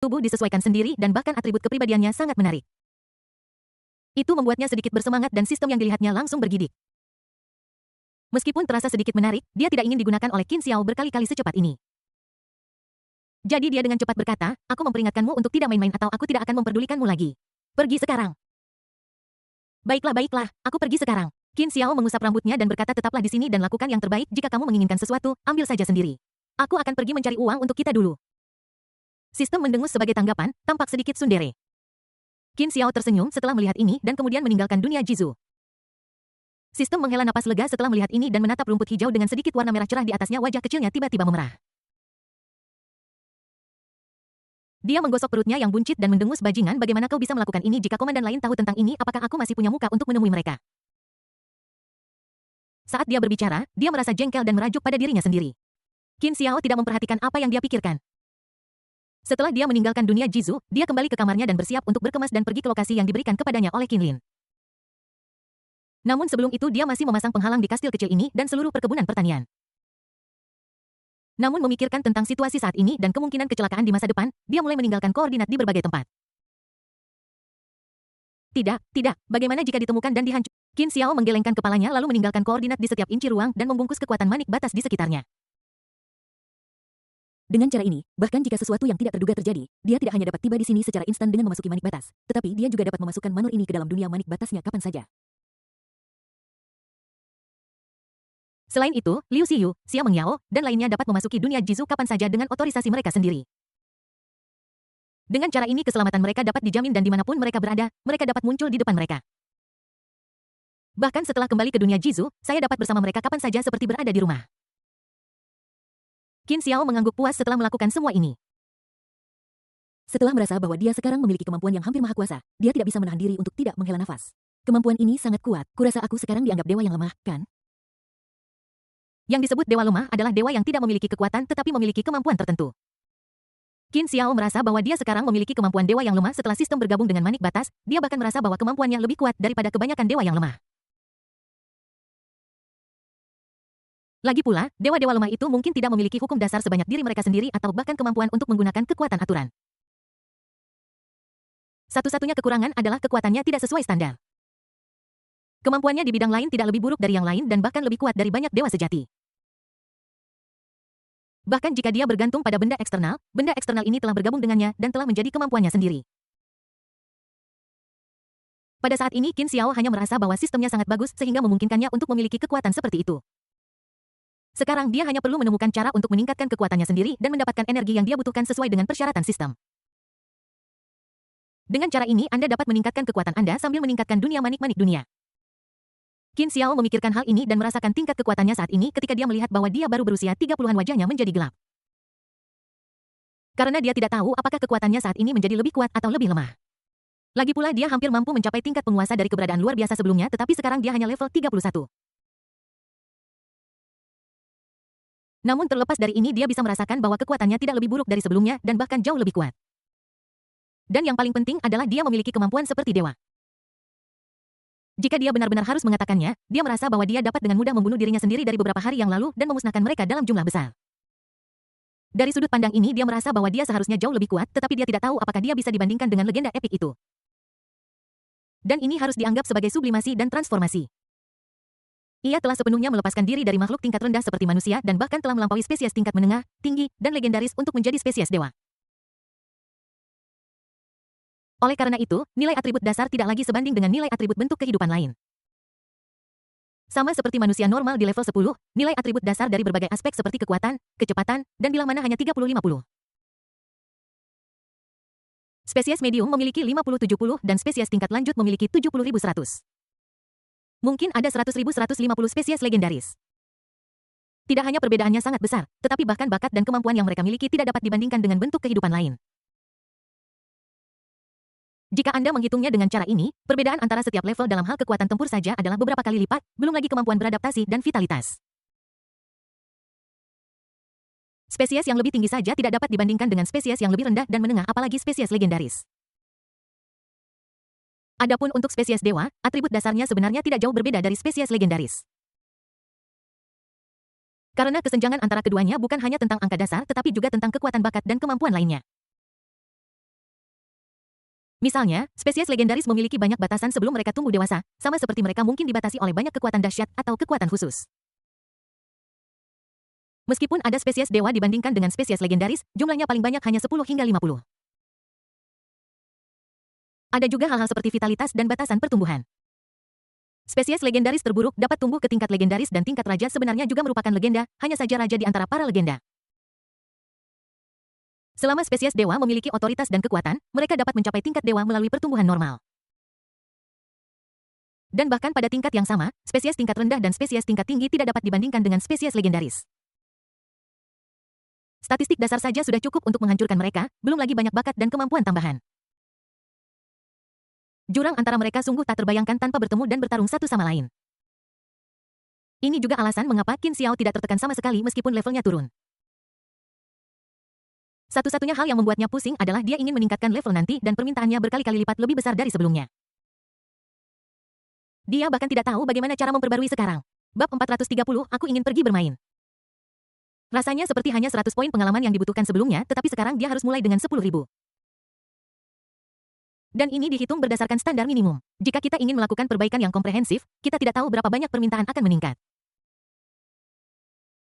tubuh disesuaikan sendiri dan bahkan atribut kepribadiannya sangat menarik. Itu membuatnya sedikit bersemangat dan sistem yang dilihatnya langsung bergidik. Meskipun terasa sedikit menarik, dia tidak ingin digunakan oleh Qin Xiao berkali-kali secepat ini. Jadi dia dengan cepat berkata, aku memperingatkanmu untuk tidak main-main atau aku tidak akan memperdulikanmu lagi. Pergi sekarang. Baiklah, aku pergi sekarang. Qin Xiao mengusap rambutnya dan berkata tetaplah di sini dan lakukan yang terbaik jika kamu menginginkan sesuatu, ambil saja sendiri. Aku akan pergi mencari uang untuk kita dulu. Sistem mendengus sebagai tanggapan, tampak sedikit tsundere. Qin Xiao tersenyum setelah melihat ini dan kemudian meninggalkan dunia Jizu. Sistem menghela napas lega setelah melihat ini dan menatap rumput hijau dengan sedikit warna merah cerah di atasnya. Wajah kecilnya tiba-tiba memerah. Dia menggosok perutnya yang buncit dan mendengus. Bajingan, bagaimana kau bisa melakukan ini jika komandan lain tahu tentang ini? Apakah aku masih punya muka untuk menemui mereka? Saat dia berbicara, dia merasa jengkel dan merajuk pada dirinya sendiri. Qin Xiao tidak memperhatikan apa yang dia pikirkan. Setelah dia meninggalkan dunia Jizu, dia kembali ke kamarnya dan bersiap untuk berkemas dan pergi ke lokasi yang diberikan kepadanya oleh Qin Lin. Namun sebelum itu dia masih memasang penghalang di kastil kecil ini dan seluruh perkebunan pertanian. Namun memikirkan tentang situasi saat ini dan kemungkinan kecelakaan di masa depan, dia mulai meninggalkan koordinat di berbagai tempat. Tidak, bagaimana jika ditemukan dan dihancurkan? Qin Xiao menggelengkan kepalanya lalu meninggalkan koordinat di setiap inci ruang dan membungkus kekuatan manik batas di sekitarnya. Dengan cara ini, bahkan jika sesuatu yang tidak terduga terjadi, dia tidak hanya dapat tiba di sini secara instan dengan memasuki manik batas, tetapi dia juga dapat memasukkan manor ini ke dalam dunia manik batasnya kapan saja. Selain itu, Liu Xiyu, Xia Mengyao, dan lainnya dapat memasuki dunia Jizu kapan saja dengan otorisasi mereka sendiri. Dengan cara ini keselamatan mereka dapat dijamin dan dimanapun mereka berada, mereka dapat muncul di depan mereka. Bahkan setelah kembali ke dunia Jizu, saya dapat bersama mereka kapan saja seperti berada di rumah. Qin Xiao mengangguk puas setelah melakukan semua ini. Setelah merasa bahwa dia sekarang memiliki kemampuan yang hampir maha kuasa, dia tidak bisa menahan diri untuk tidak menghela nafas. Kemampuan ini sangat kuat, kurasa aku sekarang dianggap dewa yang lemah, kan? Yang disebut dewa lemah adalah dewa yang tidak memiliki kekuatan tetapi memiliki kemampuan tertentu. Qin Xiao merasa bahwa dia sekarang memiliki kemampuan dewa yang lemah setelah sistem bergabung dengan manik batas, dia bahkan merasa bahwa kemampuannya lebih kuat daripada kebanyakan dewa yang lemah. Lagi pula, dewa-dewa lemah itu mungkin tidak memiliki hukum dasar sebanyak diri mereka sendiri atau bahkan kemampuan untuk menggunakan kekuatan aturan. Satu-satunya kekurangan adalah kekuatannya tidak sesuai standar. Kemampuannya di bidang lain tidak lebih buruk dari yang lain dan bahkan lebih kuat dari banyak dewa sejati. Bahkan jika dia bergantung pada benda eksternal ini telah bergabung dengannya dan telah menjadi kemampuannya sendiri. Pada saat ini Qin Xiao hanya merasa bahwa sistemnya sangat bagus sehingga memungkinkannya untuk memiliki kekuatan seperti itu. Sekarang dia hanya perlu menemukan cara untuk meningkatkan kekuatannya sendiri dan mendapatkan energi yang dia butuhkan sesuai dengan persyaratan sistem. Dengan cara ini Anda dapat meningkatkan kekuatan Anda sambil meningkatkan dunia manik-manik dunia. Qin Xiao memikirkan hal ini dan merasakan tingkat kekuatannya saat ini ketika dia melihat bahwa dia baru berusia 30-an. Wajahnya menjadi gelap. Karena dia tidak tahu apakah kekuatannya saat ini menjadi lebih kuat atau lebih lemah. Lagi pula dia hampir mampu mencapai tingkat penguasa dari keberadaan luar biasa sebelumnya tetapi sekarang dia hanya level 31. Namun terlepas dari ini dia bisa merasakan bahwa kekuatannya tidak lebih buruk dari sebelumnya dan bahkan jauh lebih kuat. Dan yang paling penting adalah dia memiliki kemampuan seperti dewa. Jika dia benar-benar harus mengatakannya, dia merasa bahwa dia dapat dengan mudah membunuh dirinya sendiri dari beberapa hari yang lalu dan memusnahkan mereka dalam jumlah besar. Dari sudut pandang ini dia merasa bahwa dia seharusnya jauh lebih kuat tetapi dia tidak tahu apakah dia bisa dibandingkan dengan legenda epik itu. Dan ini harus dianggap sebagai sublimasi dan transformasi. Ia telah sepenuhnya melepaskan diri dari makhluk tingkat rendah seperti manusia dan bahkan telah melampaui spesies tingkat menengah, tinggi, dan legendaris untuk menjadi spesies dewa. Oleh karena itu, nilai atribut dasar tidak lagi sebanding dengan nilai atribut bentuk kehidupan lain. Sama seperti manusia normal di level 10, nilai atribut dasar dari berbagai aspek seperti kekuatan, kecepatan, dan bilang mana hanya 30-50. Spesies medium memiliki 50-70 dan spesies tingkat lanjut memiliki 70.100. Mungkin ada 100.150 spesies legendaris. Tidak hanya perbedaannya sangat besar, tetapi bahkan bakat dan kemampuan yang mereka miliki tidak dapat dibandingkan dengan bentuk kehidupan lain. Jika Anda menghitungnya dengan cara ini, perbedaan antara setiap level dalam hal kekuatan tempur saja adalah beberapa kali lipat, belum lagi kemampuan beradaptasi dan vitalitas. Spesies yang lebih tinggi saja tidak dapat dibandingkan dengan spesies yang lebih rendah dan menengah apalagi spesies legendaris. Adapun untuk spesies dewa, atribut dasarnya sebenarnya tidak jauh berbeda dari spesies legendaris. Karena kesenjangan antara keduanya bukan hanya tentang angka dasar tetapi juga tentang kekuatan bakat dan kemampuan lainnya. Misalnya, spesies legendaris memiliki banyak batasan sebelum mereka tumbuh dewasa, sama seperti mereka mungkin dibatasi oleh banyak kekuatan dahsyat atau kekuatan khusus. Meskipun ada spesies dewa dibandingkan dengan spesies legendaris, jumlahnya paling banyak hanya 10 hingga 50. Ada juga hal-hal seperti vitalitas dan batasan pertumbuhan. Spesies legendaris terburuk dapat tumbuh ke tingkat legendaris dan tingkat raja sebenarnya juga merupakan legenda, hanya saja raja di antara para legenda. Selama spesies dewa memiliki otoritas dan kekuatan, mereka dapat mencapai tingkat dewa melalui pertumbuhan normal. Dan bahkan pada tingkat yang sama, spesies tingkat rendah dan spesies tingkat tinggi tidak dapat dibandingkan dengan spesies legendaris. Statistik dasar saja sudah cukup untuk menghancurkan mereka, belum lagi banyak bakat dan kemampuan tambahan. Jurang antara mereka sungguh tak terbayangkan tanpa bertemu dan bertarung satu sama lain. Ini juga alasan mengapa Qin Xiao tidak tertekan sama sekali meskipun levelnya turun. Satu-satunya hal yang membuatnya pusing adalah dia ingin meningkatkan level nanti dan permintaannya berkali-kali lipat lebih besar dari sebelumnya. Dia bahkan tidak tahu bagaimana cara memperbarui sekarang. Bab 430, aku ingin pergi bermain. Rasanya seperti hanya 100 poin pengalaman yang dibutuhkan sebelumnya, tetapi sekarang dia harus mulai dengan 10.000. Dan ini dihitung berdasarkan standar minimum. Jika kita ingin melakukan perbaikan yang komprehensif, kita tidak tahu berapa banyak permintaan akan meningkat.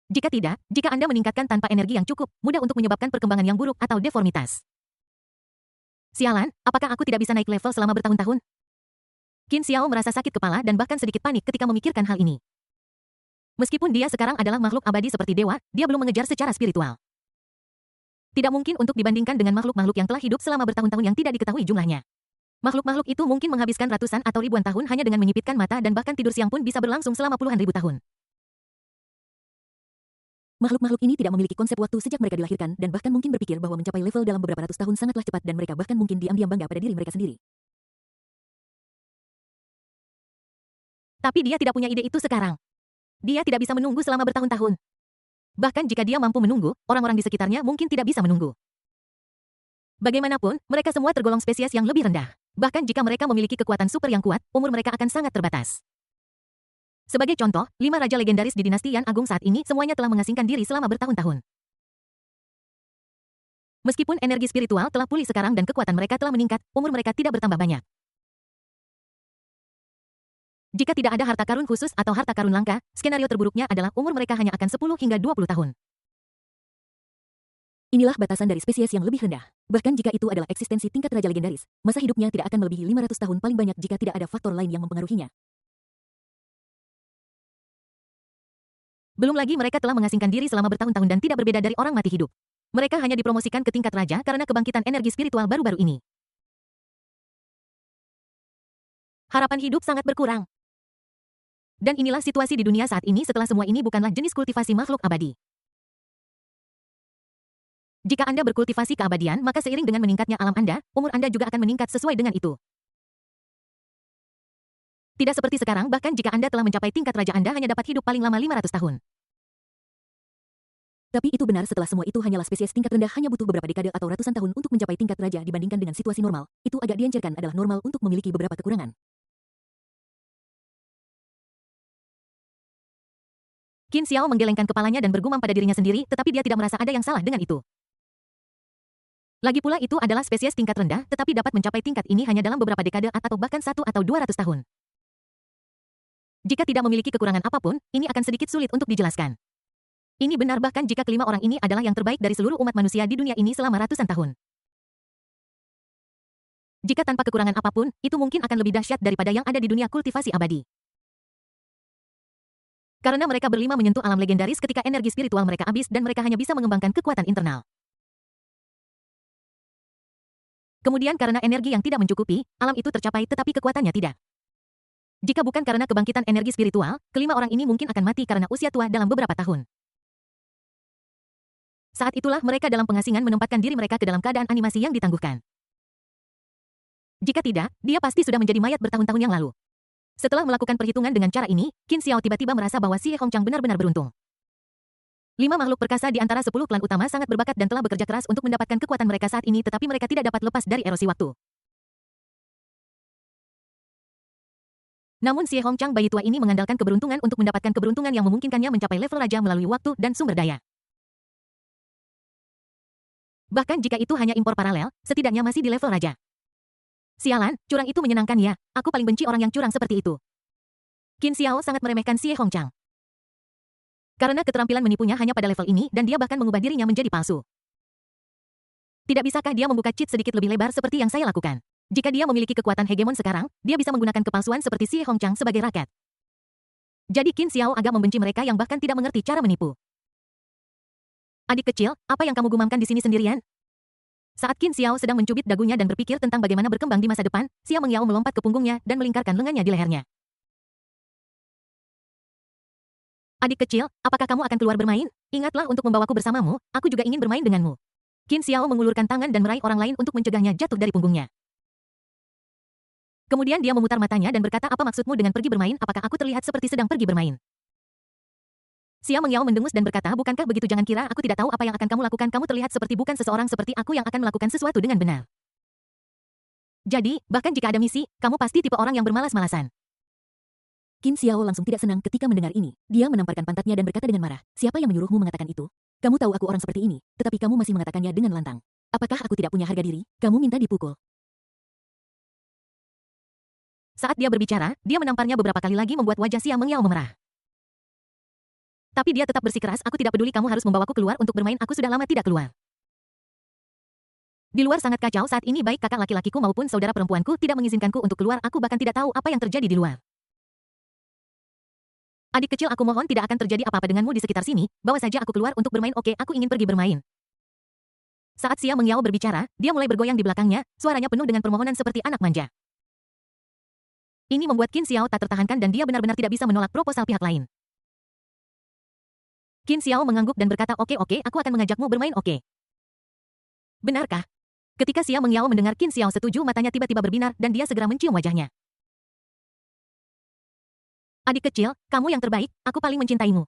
Jika tidak, jika Anda meningkatkan tanpa energi yang cukup, mudah untuk menyebabkan perkembangan yang buruk atau deformitas. Sialan, apakah aku tidak bisa naik level selama bertahun-tahun? Qin Xiao merasa sakit kepala dan bahkan sedikit panik ketika memikirkan hal ini. Meskipun dia sekarang adalah makhluk abadi seperti dewa, dia belum mengejar secara spiritual. Tidak mungkin untuk dibandingkan dengan makhluk-makhluk yang telah hidup selama bertahun-tahun yang tidak diketahui jumlahnya. Makhluk-makhluk itu mungkin menghabiskan ratusan atau ribuan tahun hanya dengan menyipitkan mata dan bahkan tidur siang pun bisa berlangsung selama puluhan ribu tahun. Makhluk-makhluk ini tidak memiliki konsep waktu sejak mereka dilahirkan dan bahkan mungkin berpikir bahwa mencapai level dalam beberapa ratus tahun sangatlah cepat dan mereka bahkan mungkin diam-diam bangga pada diri mereka sendiri. Tapi dia tidak punya ide itu sekarang. Dia tidak bisa menunggu selama bertahun-tahun. Bahkan jika dia mampu menunggu, orang-orang di sekitarnya mungkin tidak bisa menunggu. Bagaimanapun, mereka semua tergolong spesies yang lebih rendah. Bahkan jika mereka memiliki kekuatan super yang kuat, umur mereka akan sangat terbatas. Sebagai contoh, 5 raja legendaris di dinasti Yan Agung saat ini semuanya telah mengasingkan diri selama bertahun-tahun. Meskipun energi spiritual telah pulih sekarang dan kekuatan mereka telah meningkat, umur mereka tidak bertambah banyak. Jika tidak ada harta karun khusus atau harta karun langka, skenario terburuknya adalah umur mereka hanya akan 10 hingga 20 tahun. Inilah batasan dari spesies yang lebih rendah. Bahkan jika itu adalah eksistensi tingkat raja legendaris, masa hidupnya tidak akan melebihi 500 tahun paling banyak jika tidak ada faktor lain yang mempengaruhinya. Belum lagi mereka telah mengasingkan diri selama bertahun-tahun dan tidak berbeda dari orang mati hidup. Mereka hanya dipromosikan ke tingkat raja karena kebangkitan energi spiritual baru-baru ini. Harapan hidup sangat berkurang. Dan inilah situasi di dunia saat ini setelah semua ini bukanlah jenis kultivasi makhluk abadi. Jika Anda berkultivasi keabadian, maka seiring dengan meningkatnya alam Anda, umur Anda juga akan meningkat sesuai dengan itu. Tidak seperti sekarang, bahkan jika Anda telah mencapai tingkat raja Anda hanya dapat hidup paling lama 500 tahun. Tapi itu benar setelah semua itu hanyalah spesies tingkat rendah hanya butuh beberapa dekade atau ratusan tahun untuk mencapai tingkat raja dibandingkan dengan situasi normal. Itu agak dianjurkan adalah normal untuk memiliki beberapa kekurangan. Qin Xiao menggelengkan kepalanya dan bergumam pada dirinya sendiri, tetapi dia tidak merasa ada yang salah dengan itu. Lagi pula itu adalah spesies tingkat rendah, tetapi dapat mencapai tingkat ini hanya dalam beberapa dekade atau bahkan 1 atau 200 tahun. Jika tidak memiliki kekurangan apapun, ini akan sedikit sulit untuk dijelaskan. Ini benar bahkan jika kelima orang ini adalah yang terbaik dari seluruh umat manusia di dunia ini selama ratusan tahun. Jika tanpa kekurangan apapun, itu mungkin akan lebih dahsyat daripada yang ada di dunia kultivasi abadi. Karena mereka berlima menyentuh alam legendaris ketika energi spiritual mereka habis dan mereka hanya bisa mengembangkan kekuatan internal. Kemudian karena energi yang tidak mencukupi, alam itu tercapai tetapi kekuatannya tidak. Jika bukan karena kebangkitan energi spiritual, kelima orang ini mungkin akan mati karena usia tua dalam beberapa tahun. Saat itulah mereka dalam pengasingan menempatkan diri mereka ke dalam keadaan animasi yang ditangguhkan. Jika tidak, dia pasti sudah menjadi mayat bertahun-tahun yang lalu. Setelah melakukan perhitungan dengan cara ini, Qin Xiao tiba-tiba merasa bahwa Xie Hongqiang benar-benar beruntung. 5 makhluk perkasa di antara 10 klan utama sangat berbakat dan telah bekerja keras untuk mendapatkan kekuatan mereka saat ini, tetapi mereka tidak dapat lepas dari erosi waktu. Namun Xie Hongqiang bayi tua ini mengandalkan keberuntungan untuk mendapatkan keberuntungan yang memungkinkannya mencapai level raja melalui waktu dan sumber daya. Bahkan jika itu hanya impor paralel, setidaknya masih di level raja. Sialan, curang itu menyenangkan ya. Aku paling benci orang yang curang seperti itu. Qin Xiao sangat meremehkan Xie Hongchang. Karena keterampilan menipunya hanya pada level ini dan dia bahkan mengubah dirinya menjadi palsu. Tidak bisakah dia membuka cheat sedikit lebih lebar seperti yang saya lakukan? Jika dia memiliki kekuatan hegemon sekarang, dia bisa menggunakan kepalsuan seperti Xie Hongchang sebagai raket. Jadi Qin Xiao agak membenci mereka yang bahkan tidak mengerti cara menipu. Adik kecil, apa yang kamu gumamkan di sini sendirian? Saat Qin Xiao sedang mencubit dagunya dan berpikir tentang bagaimana berkembang di masa depan, Xia Mengyao melompat ke punggungnya dan melingkarkan lengannya di lehernya. Adik kecil, apakah kamu akan keluar bermain? Ingatlah untuk membawaku bersamamu, aku juga ingin bermain denganmu. Qin Xiao mengulurkan tangan dan meraih orang lain untuk mencegahnya jatuh dari punggungnya. Kemudian dia memutar matanya dan berkata, apa maksudmu dengan pergi bermain? Apakah aku terlihat seperti sedang pergi bermain? Xia Mengyao mendengus dan berkata, bukankah begitu, jangan kira aku tidak tahu apa yang akan kamu lakukan. Kamu terlihat seperti bukan seseorang seperti aku yang akan melakukan sesuatu dengan benar. Jadi, bahkan jika ada misi, kamu pasti tipe orang yang bermalas-malasan. Qin Xiao langsung tidak senang ketika mendengar ini. Dia menamparkan pantatnya dan berkata dengan marah, siapa yang menyuruhmu mengatakan itu? Kamu tahu aku orang seperti ini, tetapi kamu masih mengatakannya dengan lantang. Apakah aku tidak punya harga diri? Kamu minta dipukul. Saat dia berbicara, dia menamparnya beberapa kali lagi membuat wajah Xia Mengyao memerah. Tapi dia tetap bersikeras, aku tidak peduli kamu harus membawaku keluar untuk bermain, aku sudah lama tidak keluar. Di luar sangat kacau saat ini, baik kakak laki-lakiku maupun saudara perempuanku tidak mengizinkanku untuk keluar, aku bahkan tidak tahu apa yang terjadi di luar. Adik kecil, aku mohon tidak akan terjadi apa-apa denganmu di sekitar sini, bawa saja aku keluar untuk bermain, oke, aku ingin pergi bermain. Saat Xia Mengyao berbicara, dia mulai bergoyang di belakangnya, suaranya penuh dengan permohonan seperti anak manja. Ini membuat Qin Xiao tak tertahankan dan dia benar-benar tidak bisa menolak proposal pihak lain. Qin Xiao mengangguk dan berkata, oke, aku akan mengajakmu bermain, oke. Benarkah? Ketika Xia Mengyao mendengar Qin Xiao setuju, matanya tiba-tiba berbinar dan dia segera mencium wajahnya. Adik kecil, kamu yang terbaik, aku paling mencintaimu.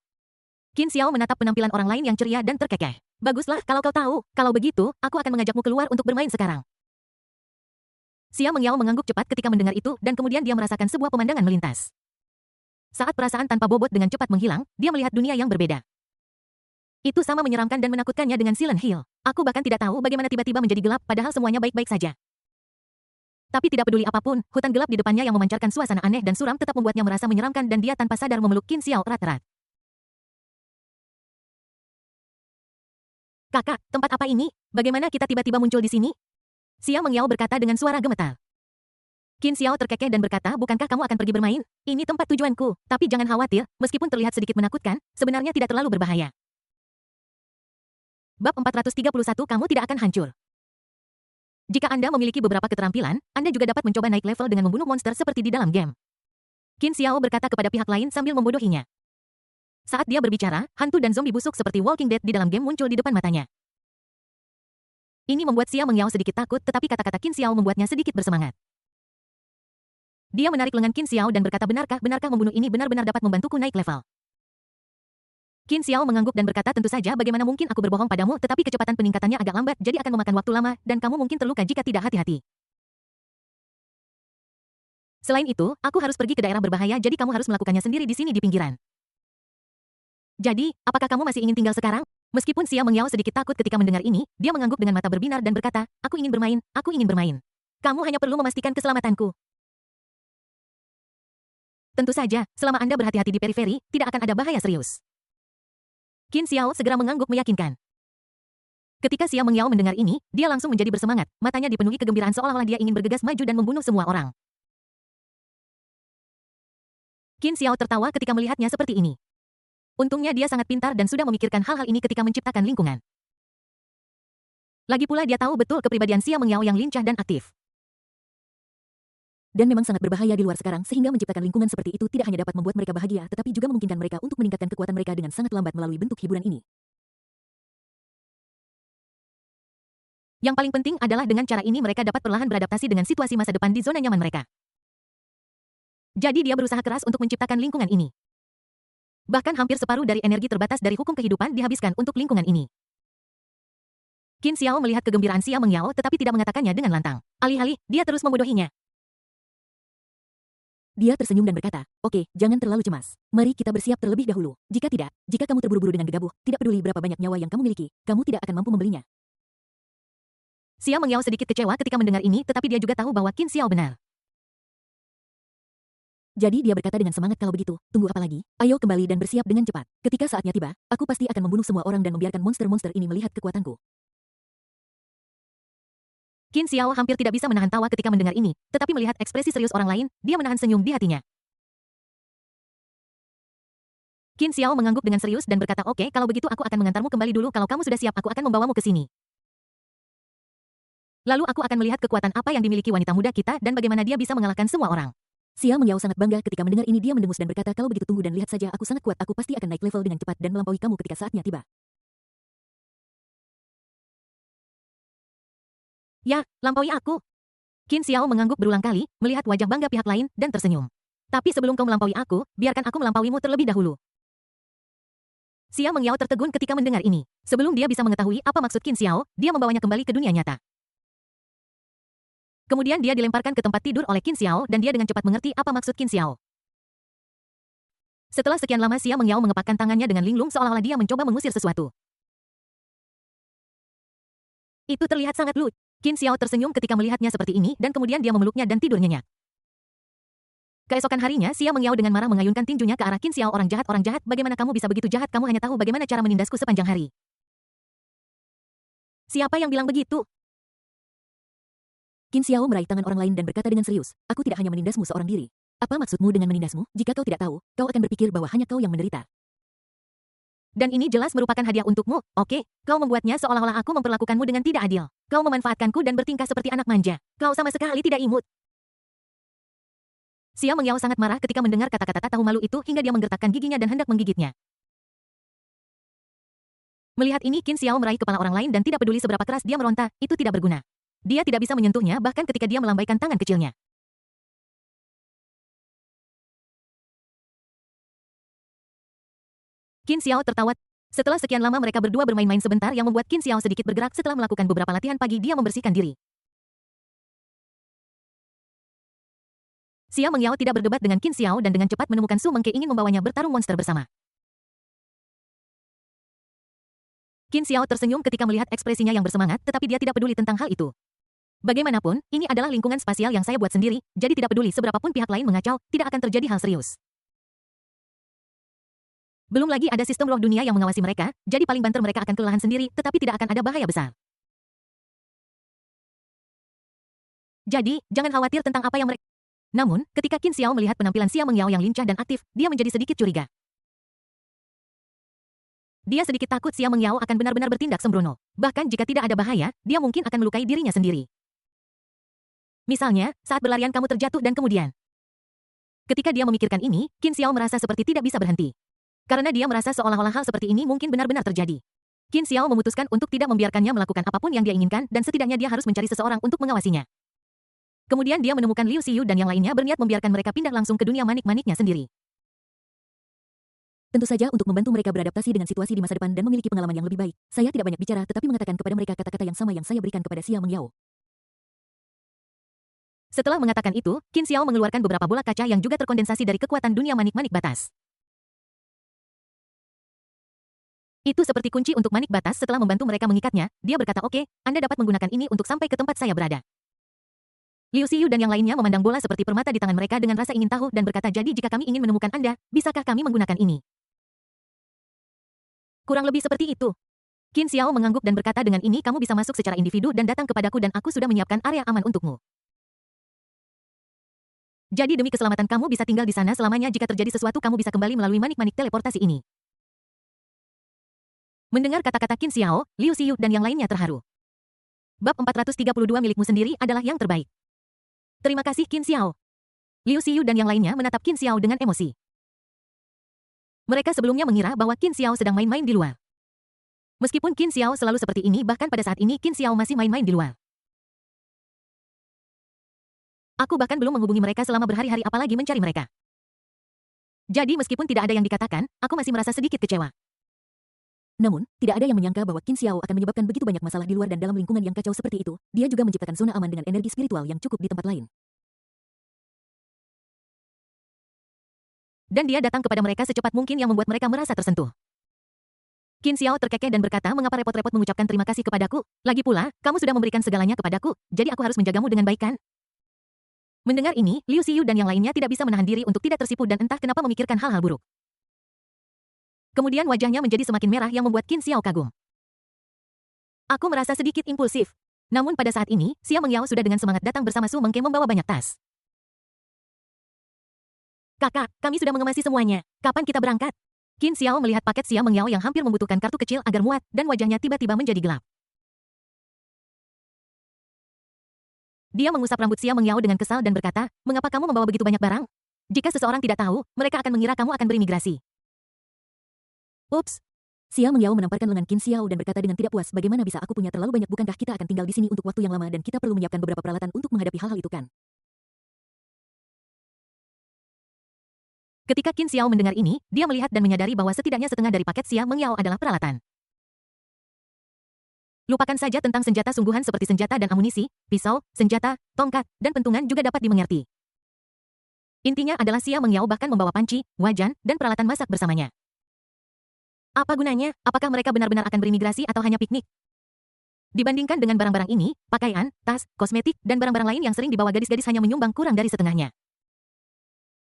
Qin Xiao menatap penampilan orang lain yang ceria dan terkekeh. Baguslah, kalau kau tahu, kalau begitu, aku akan mengajakmu keluar untuk bermain sekarang. Xia Mengyao mengangguk cepat ketika mendengar itu dan kemudian dia merasakan sebuah pemandangan melintas. Saat perasaan tanpa bobot dengan cepat menghilang, dia melihat dunia yang berbeda. Itu sama menyeramkan dan menakutkannya dengan Silent Hill. Aku bahkan tidak tahu bagaimana tiba-tiba menjadi gelap padahal semuanya baik-baik saja. Tapi tidak peduli apapun, hutan gelap di depannya yang memancarkan suasana aneh dan suram tetap membuatnya merasa menyeramkan dan dia tanpa sadar memeluk Qin Xiao erat-erat. Kakak, tempat apa ini? Bagaimana kita tiba-tiba muncul di sini? Xia Mengyao berkata dengan suara gemetar. Qin Xiao terkekeh dan berkata, bukankah kamu akan pergi bermain? Ini tempat tujuanku, tapi jangan khawatir, meskipun terlihat sedikit menakutkan, sebenarnya tidak terlalu berbahaya. Bab 431, kamu tidak akan hancur. Jika Anda memiliki beberapa keterampilan, Anda juga dapat mencoba naik level dengan membunuh monster seperti di dalam game. Qin Xiao berkata kepada pihak lain sambil membodohinya. Saat dia berbicara, hantu dan zombie busuk seperti Walking Dead di dalam game muncul di depan matanya. Ini membuat Xia Mengyao sedikit takut, tetapi kata-kata Qin Xiao membuatnya sedikit bersemangat. Dia menarik lengan Qin Xiao dan berkata, benarkah membunuh ini benar-benar dapat membantuku naik level? Qin Xiao mengangguk dan berkata, tentu saja, bagaimana mungkin aku berbohong padamu, tetapi kecepatan peningkatannya agak lambat, jadi akan memakan waktu lama, dan kamu mungkin terluka jika tidak hati-hati. Selain itu, aku harus pergi ke daerah berbahaya, jadi kamu harus melakukannya sendiri di sini di pinggiran. Jadi, apakah kamu masih ingin tinggal sekarang? Meskipun Xia Mengyao sedikit takut ketika mendengar ini, dia mengangguk dengan mata berbinar dan berkata, aku ingin bermain, aku ingin bermain. Kamu hanya perlu memastikan keselamatanku. Tentu saja, selama Anda berhati-hati di periferi, tidak akan ada bahaya serius. Qin Xiao segera mengangguk meyakinkan. Ketika Xia Mengyao mendengar ini, dia langsung menjadi bersemangat, matanya dipenuhi kegembiraan seolah-olah dia ingin bergegas maju dan membunuh semua orang. Qin Xiao tertawa ketika melihatnya seperti ini. Untungnya dia sangat pintar dan sudah memikirkan hal-hal ini ketika menciptakan lingkungan. Lagi pula dia tahu betul kepribadian Xia Mengyao yang lincah dan aktif. Dan memang sangat berbahaya di luar sekarang sehingga menciptakan lingkungan seperti itu tidak hanya dapat membuat mereka bahagia tetapi juga memungkinkan mereka untuk meningkatkan kekuatan mereka dengan sangat lambat melalui bentuk hiburan ini. Yang paling penting adalah dengan cara ini mereka dapat perlahan beradaptasi dengan situasi masa depan di zona nyaman mereka. Jadi dia berusaha keras untuk menciptakan lingkungan ini. Bahkan hampir separuh dari energi terbatas dari hukum kehidupan dihabiskan untuk lingkungan ini. Qin Xiao melihat kegembiraan Xia Mengyao tetapi tidak mengatakannya dengan lantang. Alih-alih, dia terus membodohinya. Dia tersenyum dan berkata, oke, jangan terlalu cemas. Mari kita bersiap terlebih dahulu. Jika tidak, jika kamu terburu-buru dengan gegabah, tidak peduli berapa banyak nyawa yang kamu miliki, kamu tidak akan mampu membelinya. Xia Mengyao sedikit kecewa ketika mendengar ini, tetapi dia juga tahu bahwa Qin Xiao benar. Jadi dia berkata dengan semangat, kalau begitu, tunggu apa lagi? Ayo kembali dan bersiap dengan cepat. Ketika saatnya tiba, aku pasti akan membunuh semua orang dan membiarkan monster-monster ini melihat kekuatanku. Qin Xiao hampir tidak bisa menahan tawa ketika mendengar ini, tetapi melihat ekspresi serius orang lain, dia menahan senyum di hatinya. Qin Xiao mengangguk dengan serius dan berkata, oke, kalau begitu aku akan mengantarmu kembali dulu. Kalau kamu sudah siap, aku akan membawamu ke sini. Lalu aku akan melihat kekuatan apa yang dimiliki wanita muda kita dan bagaimana dia bisa mengalahkan semua orang. Xia Mengyao sangat bangga ketika mendengar ini. Dia mendengus dan berkata, kalau begitu tunggu dan lihat saja, aku sangat kuat, aku pasti akan naik level dengan cepat dan melampaui kamu ketika saatnya tiba. Ya, lampaui aku. Qin Xiao mengangguk berulang kali, melihat wajah bangga pihak lain, dan tersenyum. Tapi sebelum kau melampaui aku, biarkan aku melampauimu terlebih dahulu. Xia Mengyao tertegun ketika mendengar ini. Sebelum dia bisa mengetahui apa maksud Qin Xiao, dia membawanya kembali ke dunia nyata. Kemudian dia dilemparkan ke tempat tidur oleh Qin Xiao dan dia dengan cepat mengerti apa maksud Qin Xiao. Setelah sekian lama Xia Mengyao mengepakkan tangannya dengan linglung seolah-olah dia mencoba mengusir sesuatu. Itu terlihat sangat lucu. Qin Xiao tersenyum ketika melihatnya seperti ini dan kemudian dia memeluknya dan tidur nyenyak. Keesokan harinya Xia Mengyao dengan marah mengayunkan tinjunya ke arah Qin Xiao, orang jahat, bagaimana kamu bisa begitu jahat, kamu hanya tahu bagaimana cara menindasku sepanjang hari. Siapa yang bilang begitu? Qin Xiao meraih tangan orang lain dan berkata dengan serius, aku tidak hanya menindasmu seorang diri. Apa maksudmu dengan menindasmu? Jika kau tidak tahu, kau akan berpikir bahwa hanya kau yang menderita. Dan ini jelas merupakan hadiah untukmu, oke? Kau membuatnya seolah-olah aku memperlakukanmu dengan tidak adil. Kau memanfaatkanku dan bertingkah seperti anak manja. Kau sama sekali tidak imut. Xia Mengyao sangat marah ketika mendengar kata-kata tak tahu malu itu hingga dia menggertakkan giginya dan hendak menggigitnya. Melihat ini Qin Xiao meraih kepala orang lain dan tidak peduli seberapa keras dia meronta, itu tidak berguna. Dia tidak bisa menyentuhnya bahkan ketika dia melambaikan tangan kecilnya. Qin Xiao tertawa. Setelah sekian lama mereka berdua bermain-main sebentar yang membuat Qin Xiao sedikit bergerak setelah melakukan beberapa latihan pagi dia membersihkan diri. Xia Mengyao tidak berdebat dengan Qin Xiao dan dengan cepat menemukan Su Mengke ingin membawanya bertarung monster bersama. Qin Xiao tersenyum ketika melihat ekspresinya yang bersemangat tetapi dia tidak peduli tentang hal itu. Bagaimanapun, ini adalah lingkungan spasial yang saya buat sendiri, jadi tidak peduli seberapapun pihak lain mengacau, tidak akan terjadi hal serius. Belum lagi ada sistem roh dunia yang mengawasi mereka, jadi paling banter mereka akan kelelahan sendiri, tetapi tidak akan ada bahaya besar. Jadi, jangan khawatir tentang apa yang mereka... Namun, ketika Qin Xiao melihat penampilan Xia Mengyao yang lincah dan aktif, dia menjadi sedikit curiga. Dia sedikit takut Xia Mengyao akan benar-benar bertindak sembrono. Bahkan jika tidak ada bahaya, dia mungkin akan melukai dirinya sendiri. Misalnya, saat berlarian kamu terjatuh dan kemudian. Ketika dia memikirkan ini, Qin Xiao merasa seperti tidak bisa berhenti. Karena dia merasa seolah-olah hal seperti ini mungkin benar-benar terjadi. Qin Xiao memutuskan untuk tidak membiarkannya melakukan apapun yang dia inginkan dan setidaknya dia harus mencari seseorang untuk mengawasinya. Kemudian dia menemukan Liu Xiyu dan yang lainnya berniat membiarkan mereka pindah langsung ke dunia manik-maniknya sendiri. Tentu saja untuk membantu mereka beradaptasi dengan situasi di masa depan dan memiliki pengalaman yang lebih baik, saya tidak banyak bicara tetapi mengatakan kepada mereka kata-kata yang sama yang saya berikan kepada Xia Mengyao. Setelah mengatakan itu, Qin Xiao mengeluarkan beberapa bola kaca yang juga terkondensasi dari kekuatan dunia manik-manik batas. Itu seperti kunci untuk manik batas. Setelah membantu mereka mengikatnya, dia berkata, oke, Anda dapat menggunakan ini untuk sampai ke tempat saya berada. Liu Xiyu dan yang lainnya memandang bola seperti permata di tangan mereka dengan rasa ingin tahu dan berkata, jadi jika kami ingin menemukan Anda, bisakah kami menggunakan ini? Kurang lebih seperti itu. Qin Xiao mengangguk dan berkata, dengan ini kamu bisa masuk secara individu dan datang kepadaku dan aku sudah menyiapkan area aman untukmu. Jadi demi keselamatan kamu bisa tinggal di sana selamanya, jika terjadi sesuatu kamu bisa kembali melalui manik-manik teleportasi ini. Mendengar kata-kata Qin Xiao, Liu Xiyu dan yang lainnya terharu. Bab 432 milikmu sendiri adalah yang terbaik. Terima kasih Qin Xiao. Liu Xiyu dan yang lainnya menatap Qin Xiao dengan emosi. Mereka sebelumnya mengira bahwa Qin Xiao sedang main-main di luar. Meskipun Qin Xiao selalu seperti ini, bahkan pada saat ini Qin Xiao masih main-main di luar. Aku bahkan belum menghubungi mereka selama berhari-hari, apalagi mencari mereka. Jadi meskipun tidak ada yang dikatakan, aku masih merasa sedikit kecewa. Namun, tidak ada yang menyangka bahwa Qin Xiao akan menyebabkan begitu banyak masalah di luar dan dalam lingkungan yang kacau seperti itu. Dia juga menciptakan zona aman dengan energi spiritual yang cukup di tempat lain. Dan dia datang kepada mereka secepat mungkin yang membuat mereka merasa tersentuh. Qin Xiao terkekeh dan berkata, mengapa repot-repot mengucapkan terima kasih kepadaku? Lagi pula, kamu sudah memberikan segalanya kepadaku, jadi aku harus menjagamu dengan baik kan? Mendengar ini, Liu Xiyu dan yang lainnya tidak bisa menahan diri untuk tidak tersipu dan entah kenapa memikirkan hal-hal buruk. Kemudian wajahnya menjadi semakin merah yang membuat Qin Xiao kagum. Aku merasa sedikit impulsif. Namun pada saat ini, Xia Mengyao sudah dengan semangat datang bersama Su Mengke membawa banyak tas. Kakak, kami sudah mengemasi semuanya. Kapan kita berangkat? Qin Xiao melihat paket Xia Mengyao yang hampir membutuhkan kartu kecil agar muat, dan wajahnya tiba-tiba menjadi gelap. Dia mengusap rambut Xia Mengyao dengan kesal dan berkata, mengapa kamu membawa begitu banyak barang? Jika seseorang tidak tahu, mereka akan mengira kamu akan berimigrasi. Ups. Xia Mengyao menamparkan lengan Qin Xiao dan berkata dengan tidak puas, bagaimana bisa aku punya terlalu banyak, bukankah kita akan tinggal di sini untuk waktu yang lama dan kita perlu menyiapkan beberapa peralatan untuk menghadapi hal-hal itu kan? Ketika Qin Xiao mendengar ini, dia melihat dan menyadari bahwa setidaknya setengah dari paket Xia Mengyao adalah peralatan. Lupakan saja tentang senjata sungguhan seperti senjata dan amunisi, pisau, senjata, tongkat, dan pentungan juga dapat dimengerti. Intinya adalah Xia Mengyao bahkan membawa panci, wajan, dan peralatan masak bersamanya. Apa gunanya? Apakah mereka benar-benar akan berimigrasi atau hanya piknik? Dibandingkan dengan barang-barang ini, pakaian, tas, kosmetik, dan barang-barang lain yang sering dibawa gadis-gadis hanya menyumbang kurang dari setengahnya.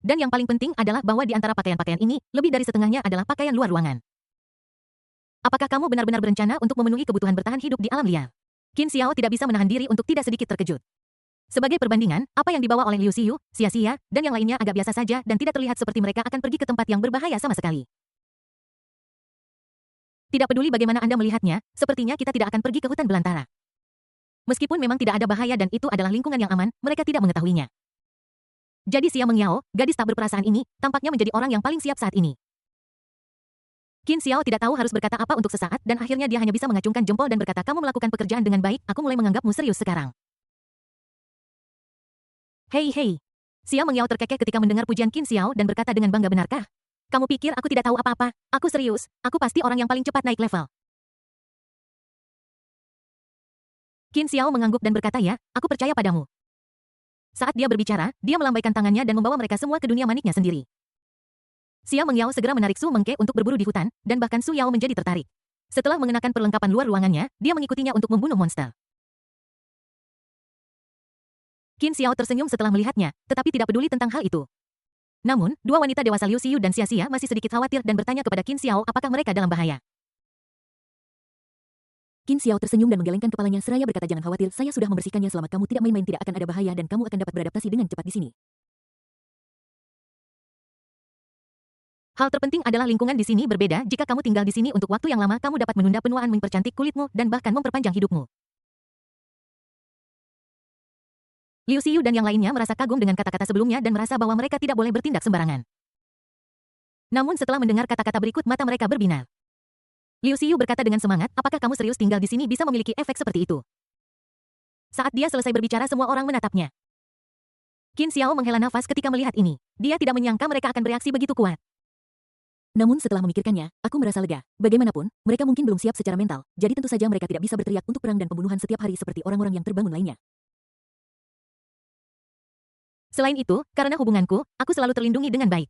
Dan yang paling penting adalah bahwa di antara pakaian-pakaian ini, lebih dari setengahnya adalah pakaian luar ruangan. Apakah kamu benar-benar berencana untuk memenuhi kebutuhan bertahan hidup di alam liar? Qin Xiao tidak bisa menahan diri untuk tidak sedikit terkejut. Sebagai perbandingan, apa yang dibawa oleh Liu Xiyu, Xia, dan yang lainnya agak biasa saja dan tidak terlihat seperti mereka akan pergi ke tempat yang berbahaya sama sekali. Tidak peduli bagaimana Anda melihatnya, sepertinya kita tidak akan pergi ke hutan belantara. Meskipun memang tidak ada bahaya dan itu adalah lingkungan yang aman, mereka tidak mengetahuinya. Jadi Xia Mengyao, gadis tak berperasaan ini, tampaknya menjadi orang yang paling siap saat ini. Qin Xiao tidak tahu harus berkata apa untuk sesaat dan akhirnya dia hanya bisa mengacungkan jempol dan berkata, kamu melakukan pekerjaan dengan baik, aku mulai menganggapmu serius sekarang. Hei. Xia Mengyao terkekeh ketika mendengar pujian Qin Xiao dan berkata dengan bangga, benarkah? Kamu pikir aku tidak tahu apa-apa? Aku serius, aku pasti orang yang paling cepat naik level. Qin Xiao mengangguk dan berkata, ya, aku percaya padamu. Saat dia berbicara, dia melambaikan tangannya dan membawa mereka semua ke dunia maniknya sendiri. Xia Mengyao segera menarik Su Mengke untuk berburu di hutan, dan bahkan Su Yao menjadi tertarik. Setelah mengenakan perlengkapan luar ruangannya, dia mengikutinya untuk membunuh monster. Qin Xiao tersenyum setelah melihatnya, tetapi tidak peduli tentang hal itu. Namun, dua wanita dewasa Liu Xiyu dan Xia masih sedikit khawatir dan bertanya kepada Qin Xiao apakah mereka dalam bahaya. Qin Xiao tersenyum dan menggelengkan kepalanya seraya berkata, jangan khawatir, saya sudah membersihkannya, selama kamu tidak main-main tidak akan ada bahaya dan kamu akan dapat beradaptasi dengan cepat di sini. Hal terpenting adalah lingkungan di sini berbeda. Jika kamu tinggal di sini untuk waktu yang lama, kamu dapat menunda penuaan, mempercantik kulitmu, dan bahkan memperpanjang hidupmu. Liu Xiyu dan yang lainnya merasa kagum dengan kata-kata sebelumnya dan merasa bahwa mereka tidak boleh bertindak sembarangan. Namun setelah mendengar kata-kata berikut, mata mereka berbinar. Liu Xiyu berkata dengan semangat, apakah kamu serius tinggal di sini bisa memiliki efek seperti itu? Saat dia selesai berbicara, semua orang menatapnya. Qin Xiao menghela nafas ketika melihat ini. Dia tidak menyangka mereka akan bereaksi begitu kuat. Namun setelah memikirkannya, aku merasa lega. Bagaimanapun, mereka mungkin belum siap secara mental, jadi tentu saja mereka tidak bisa berteriak untuk perang dan pembunuhan setiap hari seperti orang-orang yang terbangun lainnya. Selain itu, karena hubunganku, aku selalu terlindungi dengan baik.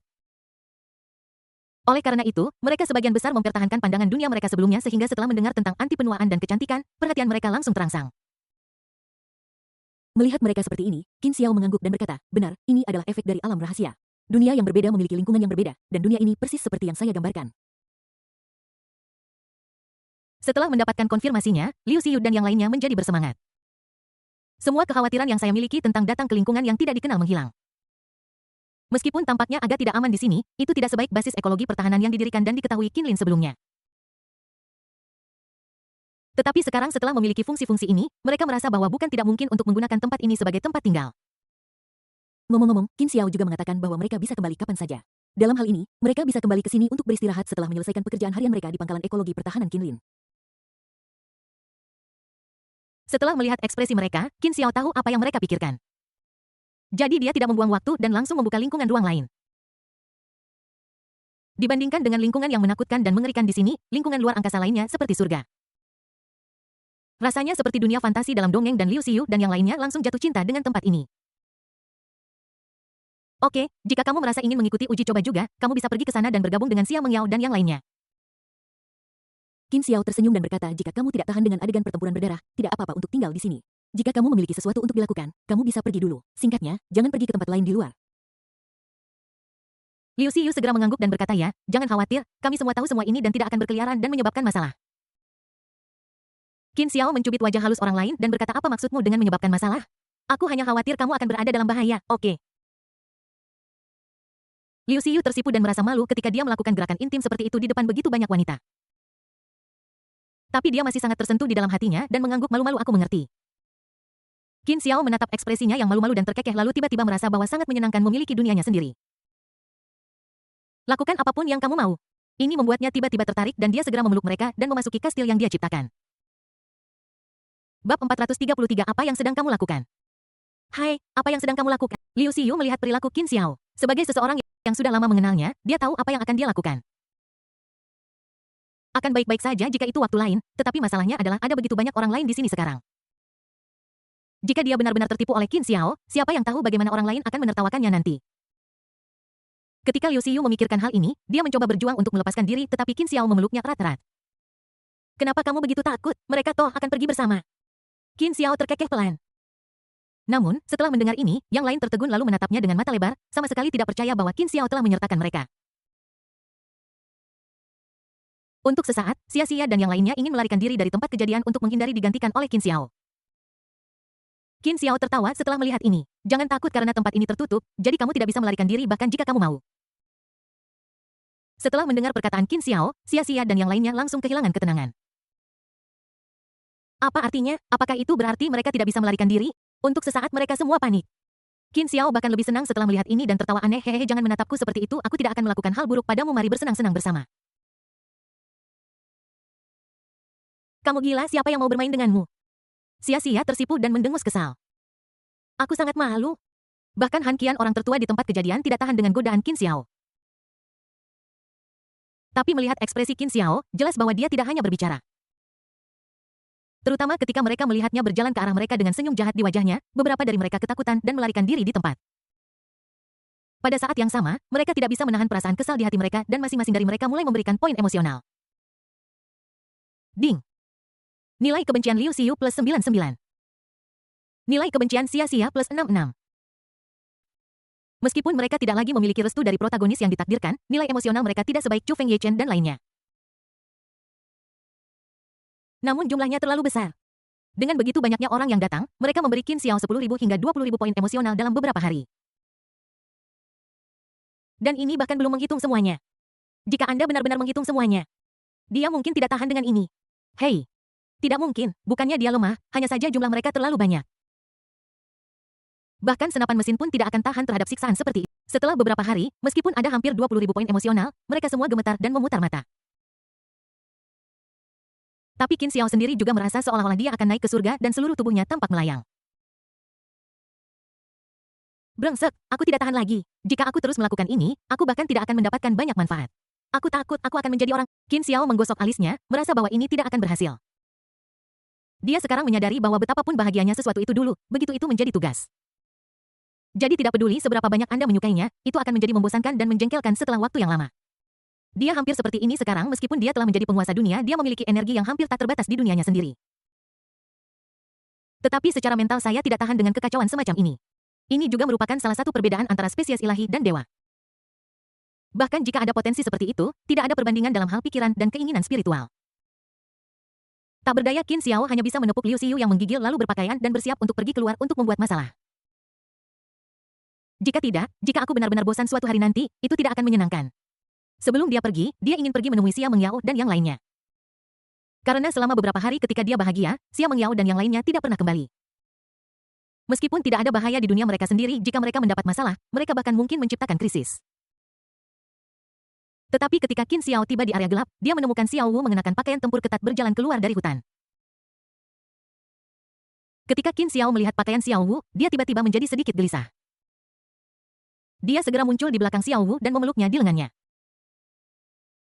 Oleh karena itu, mereka sebagian besar mempertahankan pandangan dunia mereka sebelumnya sehingga setelah mendengar tentang anti penuaan dan kecantikan, perhatian mereka langsung terangsang. Melihat mereka seperti ini, Qin Xiao mengangguk dan berkata, benar, ini adalah efek dari alam rahasia. Dunia yang berbeda memiliki lingkungan yang berbeda, dan dunia ini persis seperti yang saya gambarkan. Setelah mendapatkan konfirmasinya, Liu Xiyu dan yang lainnya menjadi bersemangat. Semua kekhawatiran yang saya miliki tentang datang ke lingkungan yang tidak dikenal menghilang. Meskipun tampaknya agak tidak aman di sini, itu tidak sebaik basis ekologi pertahanan yang didirikan dan diketahui Qin Lin sebelumnya. Tetapi sekarang setelah memiliki fungsi-fungsi ini, mereka merasa bahwa bukan tidak mungkin untuk menggunakan tempat ini sebagai tempat tinggal. Ngomong-ngomong, Qin Xiao juga mengatakan bahwa mereka bisa kembali kapan saja. Dalam hal ini, mereka bisa kembali ke sini untuk beristirahat setelah menyelesaikan pekerjaan harian mereka di pangkalan ekologi pertahanan Qin Lin. Setelah melihat ekspresi mereka, Qin Xiao tahu apa yang mereka pikirkan. Jadi dia tidak membuang waktu dan langsung membuka lingkungan ruang lain. Dibandingkan dengan lingkungan yang menakutkan dan mengerikan di sini, lingkungan luar angkasa lainnya seperti surga. Rasanya seperti dunia fantasi dalam dongeng dan Liu Xiyu dan yang lainnya langsung jatuh cinta dengan tempat ini. Oke, jika kamu merasa ingin mengikuti uji coba juga, kamu bisa pergi ke sana dan bergabung dengan Xia Mengyao dan yang lainnya. Qin Xiao tersenyum dan berkata, jika kamu tidak tahan dengan adegan pertempuran berdarah, tidak apa-apa untuk tinggal di sini. Jika kamu memiliki sesuatu untuk dilakukan, kamu bisa pergi dulu. Singkatnya, jangan pergi ke tempat lain di luar. Liu Xiyu segera mengangguk dan berkata, ya, jangan khawatir, kami semua tahu semua ini dan tidak akan berkeliaran dan menyebabkan masalah. Qin Xiao mencubit wajah halus orang lain dan berkata, apa maksudmu dengan menyebabkan masalah? Aku hanya khawatir kamu akan berada dalam bahaya, oke. Liu Xiyu tersipu dan merasa malu ketika dia melakukan gerakan intim seperti itu di depan begitu banyak wanita. Tapi dia masih sangat tersentuh di dalam hatinya dan mengangguk malu-malu, aku mengerti. Qin Xiao menatap ekspresinya yang malu-malu dan terkekeh lalu tiba-tiba merasa bahwa sangat menyenangkan memiliki dunianya sendiri. Lakukan apapun yang kamu mau. Ini membuatnya tiba-tiba tertarik dan dia segera memeluk mereka dan memasuki kastil yang dia ciptakan. Bab 433, apa yang sedang kamu lakukan? Hai, apa yang sedang kamu lakukan? Liu Xiyu melihat perilaku Qin Xiao. Sebagai seseorang yang sudah lama mengenalnya, dia tahu apa yang akan dia lakukan. Akan baik-baik saja jika itu waktu lain, tetapi masalahnya adalah ada begitu banyak orang lain di sini sekarang. Jika dia benar-benar tertipu oleh Qin Xiao, siapa yang tahu bagaimana orang lain akan menertawakannya nanti. Ketika Liu Xiyu memikirkan hal ini, dia mencoba berjuang untuk melepaskan diri tetapi Qin Xiao memeluknya erat-erat. Kenapa kamu begitu takut? Mereka toh akan pergi bersama. Qin Xiao terkekeh pelan. Namun, setelah mendengar ini, yang lain tertegun lalu menatapnya dengan mata lebar, sama sekali tidak percaya bahwa Qin Xiao telah menyertakan mereka. Untuk sesaat, Xia dan yang lainnya ingin melarikan diri dari tempat kejadian untuk menghindari digantikan oleh Qin Xiao. Qin Xiao tertawa setelah melihat ini. Jangan takut karena tempat ini tertutup, jadi kamu tidak bisa melarikan diri bahkan jika kamu mau. Setelah mendengar perkataan Qin Xiao, Xia dan yang lainnya langsung kehilangan ketenangan. Apa artinya? Apakah itu berarti mereka tidak bisa melarikan diri? Untuk sesaat mereka semua panik. Qin Xiao bahkan lebih senang setelah melihat ini dan tertawa aneh, hehehe, jangan menatapku seperti itu, aku tidak akan melakukan hal buruk padamu, mari bersenang-senang bersama. Kamu gila, siapa yang mau bermain denganmu? Xia tersipu dan mendengus kesal. Aku sangat malu. Bahkan Han Qian, orang tertua di tempat kejadian, tidak tahan dengan godaan Qin Xiao. Tapi melihat ekspresi Qin Xiao, jelas bahwa dia tidak hanya berbicara. Terutama ketika mereka melihatnya berjalan ke arah mereka dengan senyum jahat di wajahnya, beberapa dari mereka ketakutan dan melarikan diri di tempat. Pada saat yang sama, mereka tidak bisa menahan perasaan kesal di hati mereka dan masing-masing dari mereka mulai memberikan poin emosional. Ding. Nilai kebencian Liu Xiyu plus 99. Nilai kebencian Xia plus 66. Meskipun mereka tidak lagi memiliki restu dari protagonis yang ditakdirkan, nilai emosional mereka tidak sebaik Chu Feng Yechen dan lainnya. Namun jumlahnya terlalu besar. Dengan begitu banyaknya orang yang datang, mereka memberi Qin Xiao 10.000 hingga 20.000 poin emosional dalam beberapa hari. Dan ini bahkan belum menghitung semuanya. Jika Anda benar-benar menghitung semuanya, dia mungkin tidak tahan dengan ini. Hei, tidak mungkin, bukannya dia lemah, hanya saja jumlah mereka terlalu banyak. Bahkan senapan mesin pun tidak akan tahan terhadap siksaan seperti itu. Setelah beberapa hari, meskipun ada hampir 20.000 poin emosional, mereka semua gemetar dan memutar mata. Tapi Qin Xiao sendiri juga merasa seolah-olah dia akan naik ke surga dan seluruh tubuhnya tampak melayang. Brengsek, aku tidak tahan lagi. Jika aku terus melakukan ini, aku bahkan tidak akan mendapatkan banyak manfaat. Aku takut aku akan menjadi orang. Qin Xiao menggosok alisnya, merasa bahwa ini tidak akan berhasil. Dia sekarang menyadari bahwa betapapun bahagianya sesuatu itu dulu, begitu itu menjadi tugas. Jadi tidak peduli seberapa banyak Anda menyukainya, itu akan menjadi membosankan dan menjengkelkan setelah waktu yang lama. Dia hampir seperti ini sekarang meskipun dia telah menjadi penguasa dunia, dia memiliki energi yang hampir tak terbatas di dunianya sendiri. Tetapi secara mental saya tidak tahan dengan kekacauan semacam ini. Ini juga merupakan salah satu perbedaan antara spesies ilahi dan dewa. Bahkan jika ada potensi seperti itu, tidak ada perbandingan dalam hal pikiran dan keinginan spiritual. Tak berdaya Qin Xiao hanya bisa menepuk Liu Xiyu yang menggigil lalu berpakaian dan bersiap untuk pergi keluar untuk membuat masalah. Jika tidak, jika aku benar-benar bosan suatu hari nanti, itu tidak akan menyenangkan. Sebelum dia pergi, dia ingin pergi menemui Xia Mengyao dan yang lainnya. Karena selama beberapa hari ketika dia bahagia, Xia Mengyao dan yang lainnya tidak pernah kembali. Meskipun tidak ada bahaya di dunia mereka sendiri, jika mereka mendapat masalah, mereka bahkan mungkin menciptakan krisis. Tetapi ketika Qin Xiao tiba di area gelap, dia menemukan Xiao Wu mengenakan pakaian tempur ketat berjalan keluar dari hutan. Ketika Qin Xiao melihat pakaian Xiao Wu, dia tiba-tiba menjadi sedikit gelisah. Dia segera muncul di belakang Xiao Wu dan memeluknya di lengannya.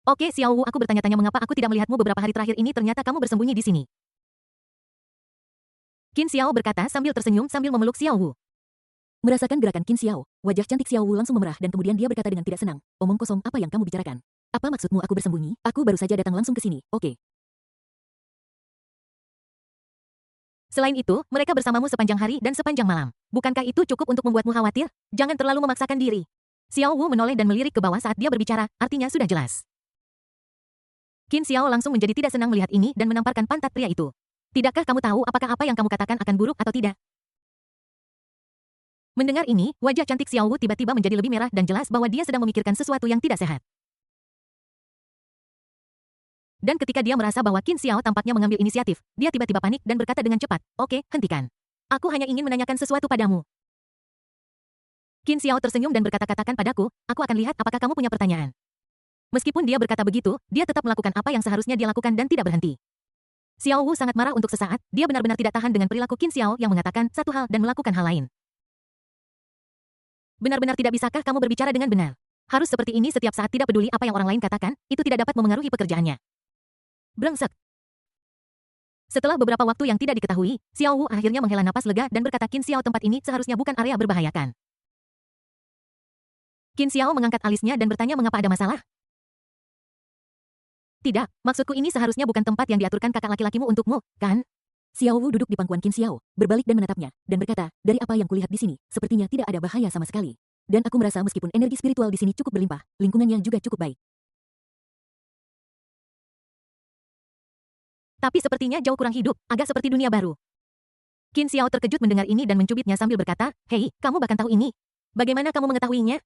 Oke Xiao Wu, aku bertanya-tanya mengapa aku tidak melihatmu beberapa hari terakhir ini, ternyata kamu bersembunyi di sini. Qin Xiao berkata sambil tersenyum sambil memeluk Xiao Wu. Merasakan gerakan Qin Xiao, wajah cantik Xiao Wu langsung memerah dan kemudian dia berkata dengan tidak senang, omong kosong, apa yang kamu bicarakan? Apa maksudmu aku bersembunyi? Aku baru saja datang langsung ke sini, oke. Selain itu, mereka bersamamu sepanjang hari dan sepanjang malam. Bukankah itu cukup untuk membuatmu khawatir? Jangan terlalu memaksakan diri. Xiao Wu menoleh dan melirik ke bawah saat dia berbicara, artinya sudah jelas. Qin Xiao langsung menjadi tidak senang melihat ini dan menamparkan pantat pria itu. Tidakkah kamu tahu apakah apa yang kamu katakan akan buruk atau tidak? Mendengar ini, wajah cantik Xiao Wu tiba-tiba menjadi lebih merah dan jelas bahwa dia sedang memikirkan sesuatu yang tidak sehat. Dan ketika dia merasa bahwa Qin Xiao tampaknya mengambil inisiatif, dia tiba-tiba panik dan berkata dengan cepat, "Oke, hentikan. Aku hanya ingin menanyakan sesuatu padamu." Qin Xiao tersenyum dan berkata, "Katakan padaku, aku akan lihat apakah kamu punya pertanyaan." Meskipun dia berkata begitu, dia tetap melakukan apa yang seharusnya dia lakukan dan tidak berhenti. Xiao Wu sangat marah untuk sesaat, dia benar-benar tidak tahan dengan perilaku Qin Xiao yang mengatakan satu hal dan melakukan hal lain. Benar-benar tidak bisakah kamu berbicara dengan benar? Harus seperti ini setiap saat tidak peduli apa yang orang lain katakan, itu tidak dapat memengaruhi pekerjaannya. Brengsek. Setelah beberapa waktu yang tidak diketahui, Xiao Wu akhirnya menghela napas lega dan berkata, "Qin Xiao, tempat ini seharusnya bukan area berbahayakan." Qin Xiao mengangkat alisnya dan bertanya, "Mengapa ada masalah?" "Tidak, maksudku ini seharusnya bukan tempat yang diaturkan kakak laki-lakimu untukmu, kan?" Xiao Wu duduk di pangkuan Qin Xiao, berbalik dan menatapnya, dan berkata, "Dari apa yang kulihat di sini, sepertinya tidak ada bahaya sama sekali. Dan aku merasa meskipun energi spiritual di sini cukup berlimpah, lingkungannya juga cukup baik." Tapi sepertinya jauh kurang hidup, agak seperti dunia baru. Qin Xiao terkejut mendengar ini dan mencubitnya sambil berkata, "Hei, kamu bahkan tahu ini. Bagaimana kamu mengetahuinya?"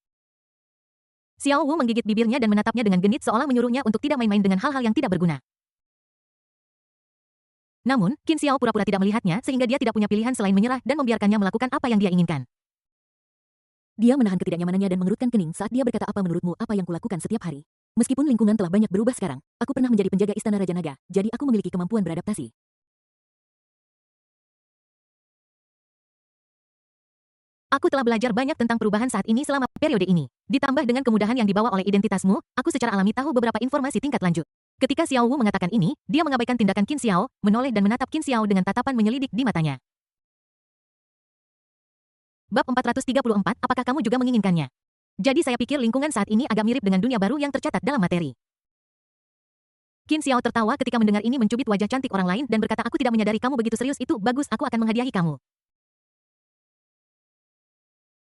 Xiao Wu menggigit bibirnya dan menatapnya dengan genit seolah menyuruhnya untuk tidak main-main dengan hal-hal yang tidak berguna. Namun, Qin Xiao pura-pura tidak melihatnya sehingga dia tidak punya pilihan selain menyerah dan membiarkannya melakukan apa yang dia inginkan. Dia menahan ketidaknyamanannya dan mengerutkan kening saat dia berkata, "Apa menurutmu apa yang kulakukan setiap hari? Meskipun lingkungan telah banyak berubah sekarang, aku pernah menjadi penjaga istana Raja Naga, jadi aku memiliki kemampuan beradaptasi." Aku telah belajar banyak tentang perubahan saat ini selama periode ini. Ditambah dengan kemudahan yang dibawa oleh identitasmu, aku secara alami tahu beberapa informasi tingkat lanjut. Ketika Xiao Wu mengatakan ini, dia mengabaikan tindakan Qin Xiao, menoleh dan menatap Qin Xiao dengan tatapan menyelidik di matanya. Bab 434, apakah kamu juga menginginkannya? Jadi saya pikir lingkungan saat ini agak mirip dengan dunia baru yang tercatat dalam materi. Qin Xiao tertawa ketika mendengar ini mencubit wajah cantik orang lain dan berkata, "Aku tidak menyadari kamu begitu serius itu, bagus, aku akan menghadiahi kamu."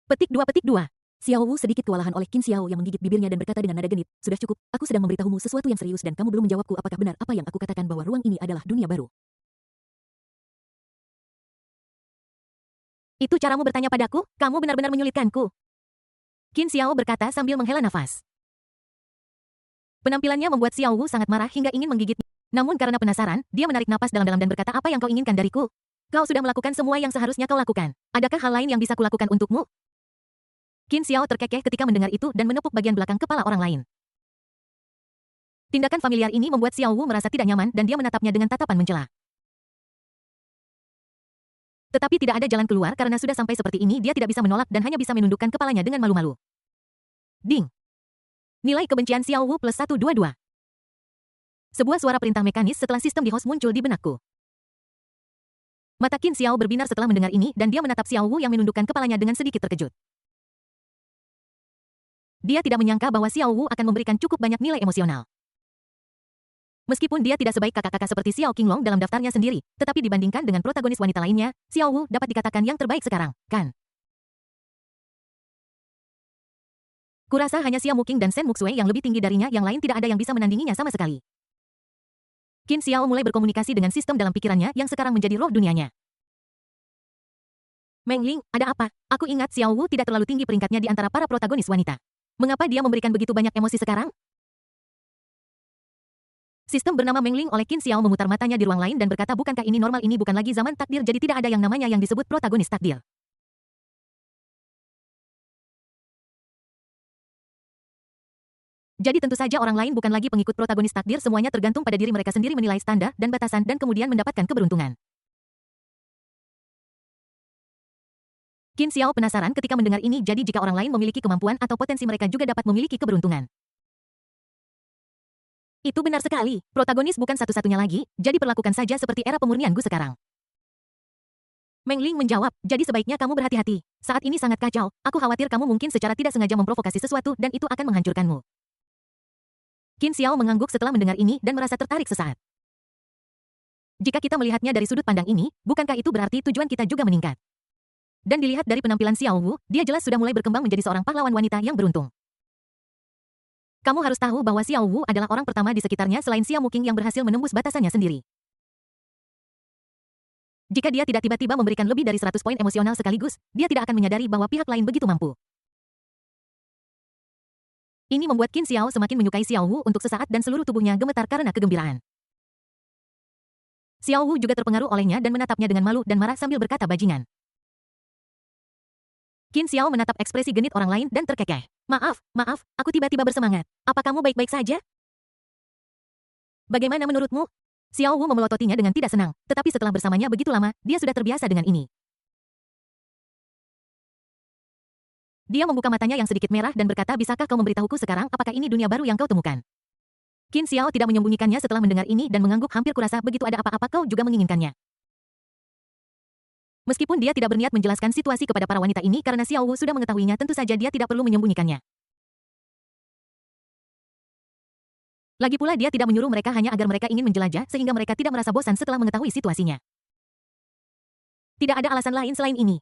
Petik 2. Xiao Wu sedikit kewalahan oleh Qin Xiao yang menggigit bibirnya dan berkata dengan nada genit, "Sudah cukup, aku sedang memberitahumu sesuatu yang serius dan kamu belum menjawabku apakah benar apa yang aku katakan bahwa ruang ini adalah dunia baru." Itu caramu bertanya padaku? Kamu benar-benar menyulitkanku. Qin Xiao berkata sambil menghela nafas. Penampilannya membuat Xiao Wu sangat marah hingga ingin menggigitnya. Namun karena penasaran, dia menarik napas dalam-dalam dan berkata, "Apa yang kau inginkan dariku? Kau sudah melakukan semua yang seharusnya kau lakukan. Adakah hal lain yang bisa kulakukan untukmu?" Qin Xiao terkekeh ketika mendengar itu dan menepuk bagian belakang kepala orang lain. Tindakan familiar ini membuat Xiao Wu merasa tidak nyaman dan dia menatapnya dengan tatapan mencela. Tetapi tidak ada jalan keluar karena sudah sampai seperti ini dia tidak bisa menolak dan hanya bisa menundukkan kepalanya dengan malu-malu. Ding. Nilai kebencian Xiao Wu plus 122. Sebuah suara perintah mekanis setelah sistem di host muncul di benakku. Mata Qin Xiao berbinar setelah mendengar ini dan dia menatap Xiao Wu yang menundukkan kepalanya dengan sedikit terkejut. Dia tidak menyangka bahwa Xiao Wu akan memberikan cukup banyak nilai emosional. Meskipun dia tidak sebaik kakak-kakak seperti Xiao Qinglong dalam daftarnya sendiri, tetapi dibandingkan dengan protagonis wanita lainnya, Xiao Wu dapat dikatakan yang terbaik sekarang, kan? Kurasa hanya Xia Muqing dan Shen Muxue yang lebih tinggi darinya, yang lain tidak ada yang bisa menandinginya sama sekali. Qin Xiao mulai berkomunikasi dengan sistem dalam pikirannya yang sekarang menjadi roh dunianya. Meng Ling, ada apa? Aku ingat Xiao Wu tidak terlalu tinggi peringkatnya di antara para protagonis wanita. Mengapa dia memberikan begitu banyak emosi sekarang? Sistem bernama Meng Ling oleh Qin Xiao memutar matanya di ruang lain dan berkata, "Bukankah ini normal? Ini bukan lagi zaman takdir, jadi tidak ada yang namanya yang disebut protagonis takdir." Jadi tentu saja orang lain bukan lagi pengikut protagonis takdir, semuanya tergantung pada diri mereka sendiri menilai standar dan batasan dan kemudian mendapatkan keberuntungan. Qin Xiao penasaran ketika mendengar ini, jadi jika orang lain memiliki kemampuan atau potensi mereka juga dapat memiliki keberuntungan. Itu benar sekali, protagonis bukan satu-satunya lagi, jadi perlakukan saja seperti era pemurnian Gu sekarang. Meng Ling menjawab, "Jadi sebaiknya kamu berhati-hati. Saat ini sangat kacau, aku khawatir kamu mungkin secara tidak sengaja memprovokasi sesuatu dan itu akan menghancurkanmu." Qin Xiao mengangguk setelah mendengar ini dan merasa tertarik sesaat. Jika kita melihatnya dari sudut pandang ini, bukankah itu berarti tujuan kita juga meningkat? Dan dilihat dari penampilan Xiao Wu, dia jelas sudah mulai berkembang menjadi seorang pahlawan wanita yang beruntung. Kamu harus tahu bahwa Xiao Wu adalah orang pertama di sekitarnya selain Xiao Muqing yang berhasil menembus batasannya sendiri. Jika dia tidak tiba-tiba memberikan lebih dari 100 poin emosional sekaligus, dia tidak akan menyadari bahwa pihak lain begitu mampu. Ini membuat Qin Xiao semakin menyukai Xiao Wu untuk sesaat dan seluruh tubuhnya gemetar karena kegembiraan. Xiao Wu juga terpengaruh olehnya dan menatapnya dengan malu dan marah sambil berkata bajingan. Qin Xiao menatap ekspresi genit orang lain dan terkekeh. Maaf, aku tiba-tiba bersemangat. Apa kamu baik-baik saja? Bagaimana menurutmu? Xiao Wu memelototinya dengan tidak senang, tetapi setelah bersamanya begitu lama, dia sudah terbiasa dengan ini. Dia membuka matanya yang sedikit merah dan berkata, bisakah kau memberitahuku sekarang apakah ini dunia baru yang kau temukan? Qin Xiao tidak menyembunyikannya setelah mendengar ini dan mengangguk, hampir kurasa begitu ada apa-apa kau juga menginginkannya. Meskipun dia tidak berniat menjelaskan situasi kepada para wanita ini karena Xiao Wu sudah mengetahuinya, tentu saja dia tidak perlu menyembunyikannya. Lagi pula dia tidak menyuruh mereka hanya agar mereka ingin menjelajah sehingga mereka tidak merasa bosan setelah mengetahui situasinya. Tidak ada alasan lain selain ini.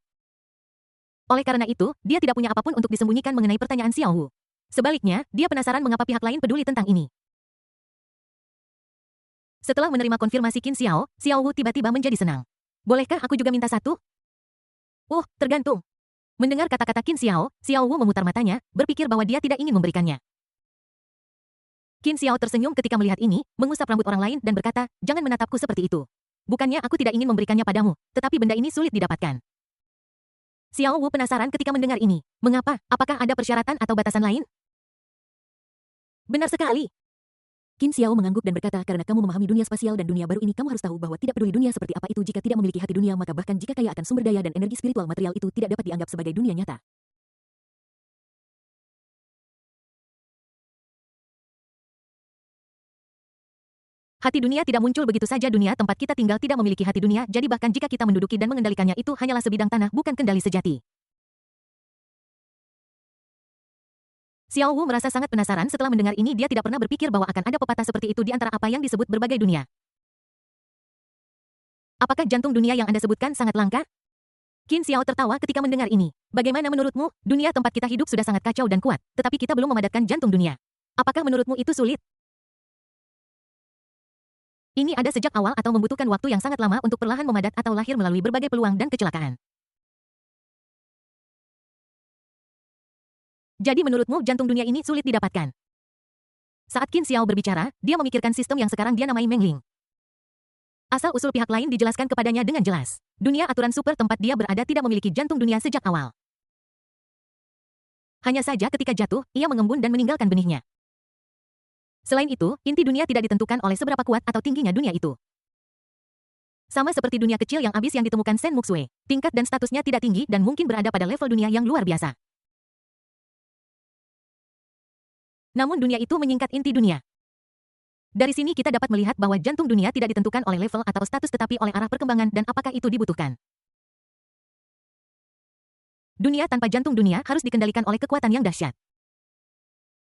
Oleh karena itu, dia tidak punya apapun untuk disembunyikan mengenai pertanyaan Xiao Wu. Sebaliknya, dia penasaran mengapa pihak lain peduli tentang ini. Setelah menerima konfirmasi Qin Xiao, Xiao Wu tiba-tiba menjadi senang. Bolehkah aku juga minta satu? Tergantung. Mendengar kata-kata Qin Xiao, Xiao Wu memutar matanya, berpikir bahwa dia tidak ingin memberikannya. Qin Xiao tersenyum ketika melihat ini, mengusap rambut orang lain dan berkata, jangan menatapku seperti itu. Bukannya aku tidak ingin memberikannya padamu, tetapi benda ini sulit didapatkan. Xiao Wu penasaran ketika mendengar ini. Mengapa? Apakah ada persyaratan atau batasan lain? Benar sekali. Qin Xiao mengangguk dan berkata, karena kamu memahami dunia spasial dan dunia baru ini, kamu harus tahu bahwa tidak peduli dunia seperti apa itu, jika tidak memiliki hati dunia, maka bahkan jika kaya akan sumber daya dan energi spiritual material itu tidak dapat dianggap sebagai dunia nyata. Hati dunia tidak muncul begitu saja. Dunia tempat kita tinggal tidak memiliki hati dunia, jadi bahkan jika kita menduduki dan mengendalikannya itu hanyalah sebidang tanah, bukan kendali sejati. Xiao Wu merasa sangat penasaran setelah mendengar ini. Dia tidak pernah berpikir bahwa akan ada pepatah seperti itu di antara apa yang disebut berbagai dunia. Apakah jantung dunia yang Anda sebutkan sangat langka? Qin Xiao tertawa ketika mendengar ini. Bagaimana menurutmu? Dunia tempat kita hidup sudah sangat kacau dan kuat, tetapi kita belum memadatkan jantung dunia. Apakah menurutmu itu sulit? Ini ada sejak awal atau membutuhkan waktu yang sangat lama untuk perlahan memadat atau lahir melalui berbagai peluang dan kecelakaan. Jadi menurutmu jantung dunia ini sulit didapatkan? Saat Qin Xiao berbicara, dia memikirkan sistem yang sekarang dia namai Mengling. Asal-usul pihak lain dijelaskan kepadanya dengan jelas. Dunia aturan super tempat dia berada tidak memiliki jantung dunia sejak awal. Hanya saja ketika jatuh, ia mengembun dan meninggalkan benihnya. Selain itu, inti dunia tidak ditentukan oleh seberapa kuat atau tingginya dunia itu. Sama seperti dunia kecil yang abis yang ditemukan Shen Muxue, tingkat dan statusnya tidak tinggi dan mungkin berada pada level dunia yang luar biasa. Namun dunia itu menyingkat inti dunia. Dari sini kita dapat melihat bahwa jantung dunia tidak ditentukan oleh level atau status tetapi oleh arah perkembangan dan apakah itu dibutuhkan. Dunia tanpa jantung dunia harus dikendalikan oleh kekuatan yang dahsyat.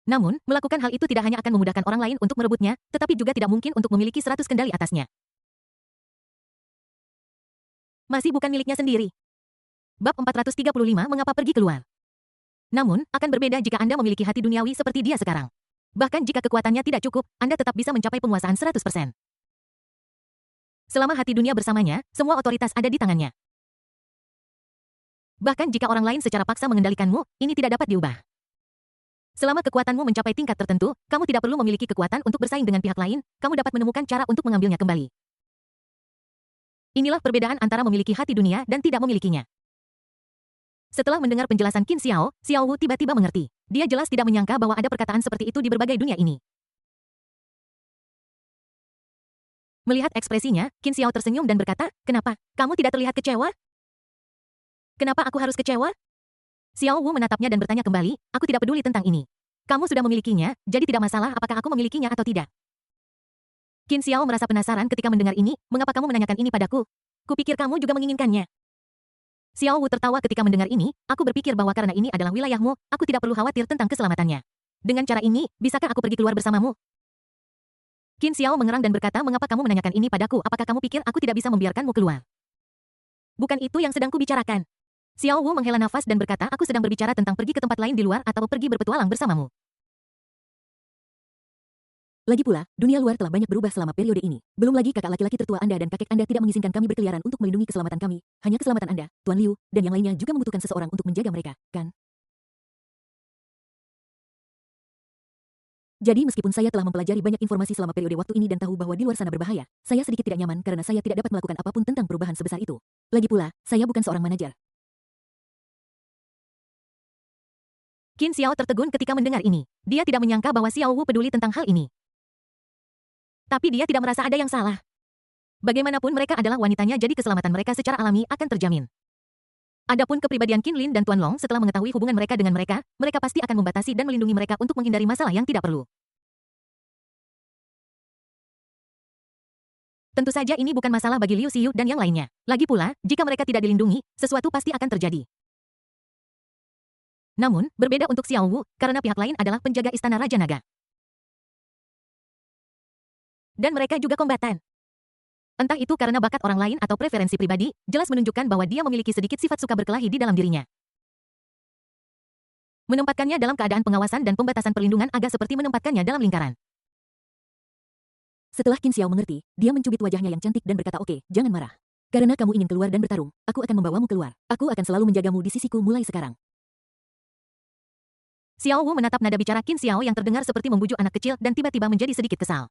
Namun, melakukan hal itu tidak hanya akan memudahkan orang lain untuk merebutnya, tetapi juga tidak mungkin untuk memiliki 100 kendali atasnya. Masih bukan miliknya sendiri. Bab 435 Mengapa pergi keluar? Namun, akan berbeda jika Anda memiliki hati duniawi seperti dia sekarang. Bahkan jika kekuatannya tidak cukup, Anda tetap bisa mencapai penguasaan 100%. Selama hati dunia bersamanya, semua otoritas ada di tangannya. Bahkan jika orang lain secara paksa mengendalikanmu, ini tidak dapat diubah. Selama kekuatanmu mencapai tingkat tertentu, kamu tidak perlu memiliki kekuatan untuk bersaing dengan pihak lain, kamu dapat menemukan cara untuk mengambilnya kembali. Inilah perbedaan antara memiliki hati dunia dan tidak memilikinya. Setelah mendengar penjelasan Qin Xiao, Xiao Wu tiba-tiba mengerti. Dia jelas tidak menyangka bahwa ada perkataan seperti itu di berbagai dunia ini. Melihat ekspresinya, Qin Xiao tersenyum dan berkata, kenapa? Kamu tidak terlihat kecewa? Kenapa aku harus kecewa? Xiao Wu menatapnya dan bertanya kembali, aku tidak peduli tentang ini. Kamu sudah memilikinya, jadi tidak masalah apakah aku memilikinya atau tidak. Qin Xiao merasa penasaran ketika mendengar ini, mengapa kamu menanyakan ini padaku? Kupikir kamu juga menginginkannya. Xiao Wu tertawa ketika mendengar ini, aku berpikir bahwa karena ini adalah wilayahmu, aku tidak perlu khawatir tentang keselamatannya. Dengan cara ini, bisakah aku pergi keluar bersamamu? Qin Xiao mengerang dan berkata, mengapa kamu menanyakan ini padaku? Apakah kamu pikir aku tidak bisa membiarkanmu keluar? Bukan itu yang sedang kubicarakan. Xiao Wu menghela nafas dan berkata, aku sedang berbicara tentang pergi ke tempat lain di luar atau pergi berpetualang bersamamu. Lagi pula, dunia luar telah banyak berubah selama periode ini. Belum lagi kakak laki-laki tertua Anda dan kakek Anda tidak mengizinkan kami berkeliaran untuk melindungi keselamatan kami. Hanya keselamatan Anda, Tuan Liu, dan yang lainnya juga membutuhkan seseorang untuk menjaga mereka, kan? Jadi meskipun saya telah mempelajari banyak informasi selama periode waktu ini dan tahu bahwa di luar sana berbahaya, saya sedikit tidak nyaman karena saya tidak dapat melakukan apapun tentang perubahan sebesar itu. Lagi pula, saya bukan seorang manajer. Qin Xiao tertegun ketika mendengar ini. Dia tidak menyangka bahwa Xiao Wu peduli tentang hal ini. Tapi dia tidak merasa ada yang salah. Bagaimanapun mereka adalah wanitanya, jadi keselamatan mereka secara alami akan terjamin. Adapun kepribadian Qin Lin dan Tuan Long setelah mengetahui hubungan mereka dengan mereka, mereka pasti akan membatasi dan melindungi mereka untuk menghindari masalah yang tidak perlu. Tentu saja ini bukan masalah bagi Liu Xiu dan yang lainnya. Lagi pula, jika mereka tidak dilindungi, sesuatu pasti akan terjadi. Namun, berbeda untuk Xiao Wu, karena pihak lain adalah penjaga Istana Raja Naga. Dan mereka juga kombatan. Entah itu karena bakat orang lain atau preferensi pribadi, jelas menunjukkan bahwa dia memiliki sedikit sifat suka berkelahi di dalam dirinya. Menempatkannya dalam keadaan pengawasan dan pembatasan perlindungan agak seperti menempatkannya dalam lingkaran. Setelah Qin Xiao mengerti, dia mencubit wajahnya yang cantik dan berkata, oke, jangan marah. Karena kamu ingin keluar dan bertarung, aku akan membawamu keluar. Aku akan selalu menjagamu di sisiku mulai sekarang. Xiao Wu menatap nada bicara Qin Xiao yang terdengar seperti membujuk anak kecil dan tiba-tiba menjadi sedikit kesal.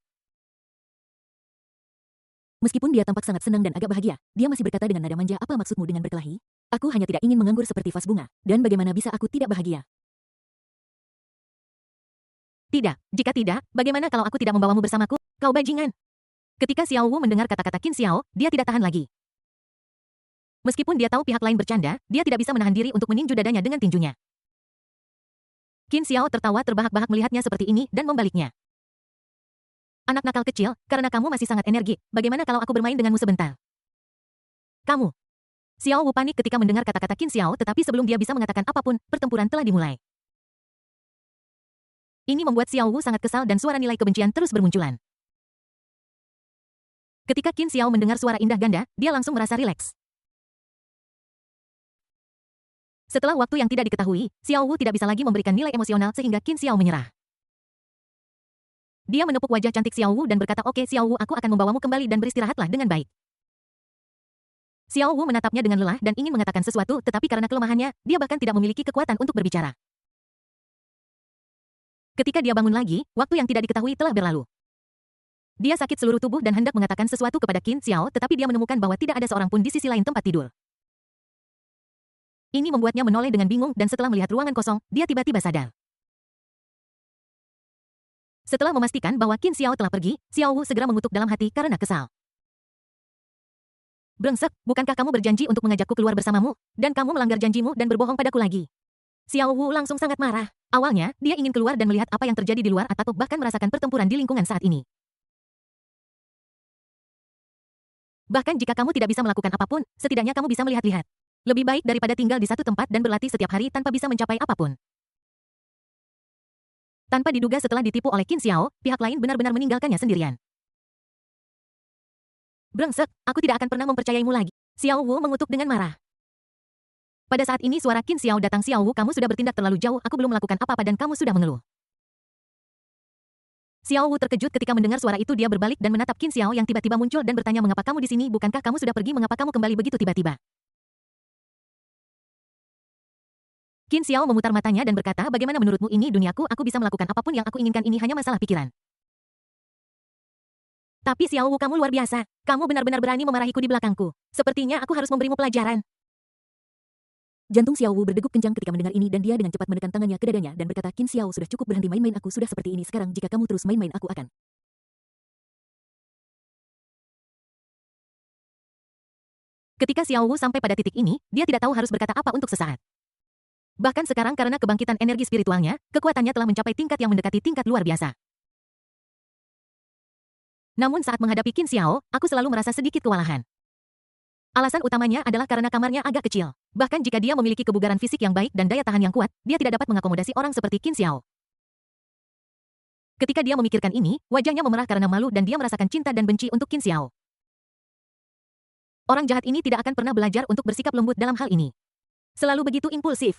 Meskipun dia tampak sangat senang dan agak bahagia, dia masih berkata dengan nada manja, apa maksudmu dengan berkelahi? Aku hanya tidak ingin menganggur seperti vas bunga, dan bagaimana bisa aku tidak bahagia? Tidak, jika tidak, bagaimana kalau aku tidak membawamu bersamaku, kau bajingan? Ketika Xiao Wu mendengar kata-kata Qin Xiao, dia tidak tahan lagi. Meskipun dia tahu pihak lain bercanda, dia tidak bisa menahan diri untuk meninju dadanya dengan tinjunya. Qin Xiao tertawa terbahak-bahak melihatnya seperti ini dan membaliknya. Anak nakal kecil, karena kamu masih sangat energik, bagaimana kalau aku bermain denganmu sebentar? Kamu. Xiao Wu panik ketika mendengar kata-kata Qin Xiao, tetapi sebelum dia bisa mengatakan apapun, pertempuran telah dimulai. Ini membuat Xiao Wu sangat kesal dan suara nilai kebencian terus bermunculan. Ketika Qin Xiao mendengar suara indah ganda, dia langsung merasa rileks. Setelah waktu yang tidak diketahui, Xiao Wu tidak bisa lagi memberikan nilai emosional sehingga Qin Xiao menyerah. Dia menepuk wajah cantik Xiao Wu dan berkata, oke Xiao Wu, aku akan membawamu kembali dan beristirahatlah dengan baik. Xiao Wu menatapnya dengan lelah dan ingin mengatakan sesuatu, tetapi karena kelemahannya, dia bahkan tidak memiliki kekuatan untuk berbicara. Ketika dia bangun lagi, waktu yang tidak diketahui telah berlalu. Dia sakit seluruh tubuh dan hendak mengatakan sesuatu kepada Qin Xiao, tetapi dia menemukan bahwa tidak ada seorang pun di sisi lain tempat tidur. Ini membuatnya menoleh dengan bingung dan setelah melihat ruangan kosong, dia tiba-tiba sadar. Setelah memastikan bahwa Qin Xiao telah pergi, Xiao Wu segera mengutuk dalam hati karena kesal. Brengsek, bukankah kamu berjanji untuk mengajakku keluar bersamamu, dan kamu melanggar janjimu dan berbohong padaku lagi? Xiao Wu langsung sangat marah. Awalnya, dia ingin keluar dan melihat apa yang terjadi di luar atau bahkan merasakan pertempuran di lingkungan saat ini. Bahkan jika kamu tidak bisa melakukan apapun, setidaknya kamu bisa melihat-lihat. Lebih baik daripada tinggal di satu tempat dan berlatih setiap hari tanpa bisa mencapai apapun. Tanpa diduga setelah ditipu oleh Qin Xiao, pihak lain benar-benar meninggalkannya sendirian. Brengsek, aku tidak akan pernah mempercayaimu lagi. Xiao Wu mengutuk dengan marah. Pada saat ini suara Qin Xiao datang. Xiao Wu, kamu sudah bertindak terlalu jauh, aku belum melakukan apa-apa dan kamu sudah mengeluh. Xiao Wu terkejut ketika mendengar suara itu. Dia berbalik dan menatap Qin Xiao yang tiba-tiba muncul dan bertanya, mengapa kamu di sini? Bukankah kamu sudah pergi? Mengapa kamu kembali begitu tiba-tiba? Qin Xiao memutar matanya dan berkata, bagaimana menurutmu ini duniaku? Aku bisa melakukan apapun yang aku inginkan, ini hanya masalah pikiran. Tapi Xiao Wu, kamu luar biasa. Kamu benar-benar berani memarahiku di belakangku. Sepertinya aku harus memberimu pelajaran. Jantung Xiao Wu berdegup kencang ketika mendengar ini dan dia dengan cepat menekan tangannya ke dadanya dan berkata, Qin Xiao, sudah cukup berhenti main-main, aku sudah seperti ini sekarang, jika kamu terus main-main aku akan. Ketika Xiao Wu sampai pada titik ini, dia tidak tahu harus berkata apa untuk sesaat. Bahkan sekarang karena kebangkitan energi spiritualnya, kekuatannya telah mencapai tingkat yang mendekati tingkat luar biasa. Namun saat menghadapi Qin Xiao, aku selalu merasa sedikit kewalahan. Alasan utamanya adalah karena kamarnya agak kecil. Bahkan jika dia memiliki kebugaran fisik yang baik dan daya tahan yang kuat, dia tidak dapat mengakomodasi orang seperti Qin Xiao. Ketika dia memikirkan ini, wajahnya memerah karena malu dan dia merasakan cinta dan benci untuk Qin Xiao. Orang jahat ini tidak akan pernah belajar untuk bersikap lembut dalam hal ini. Selalu begitu impulsif.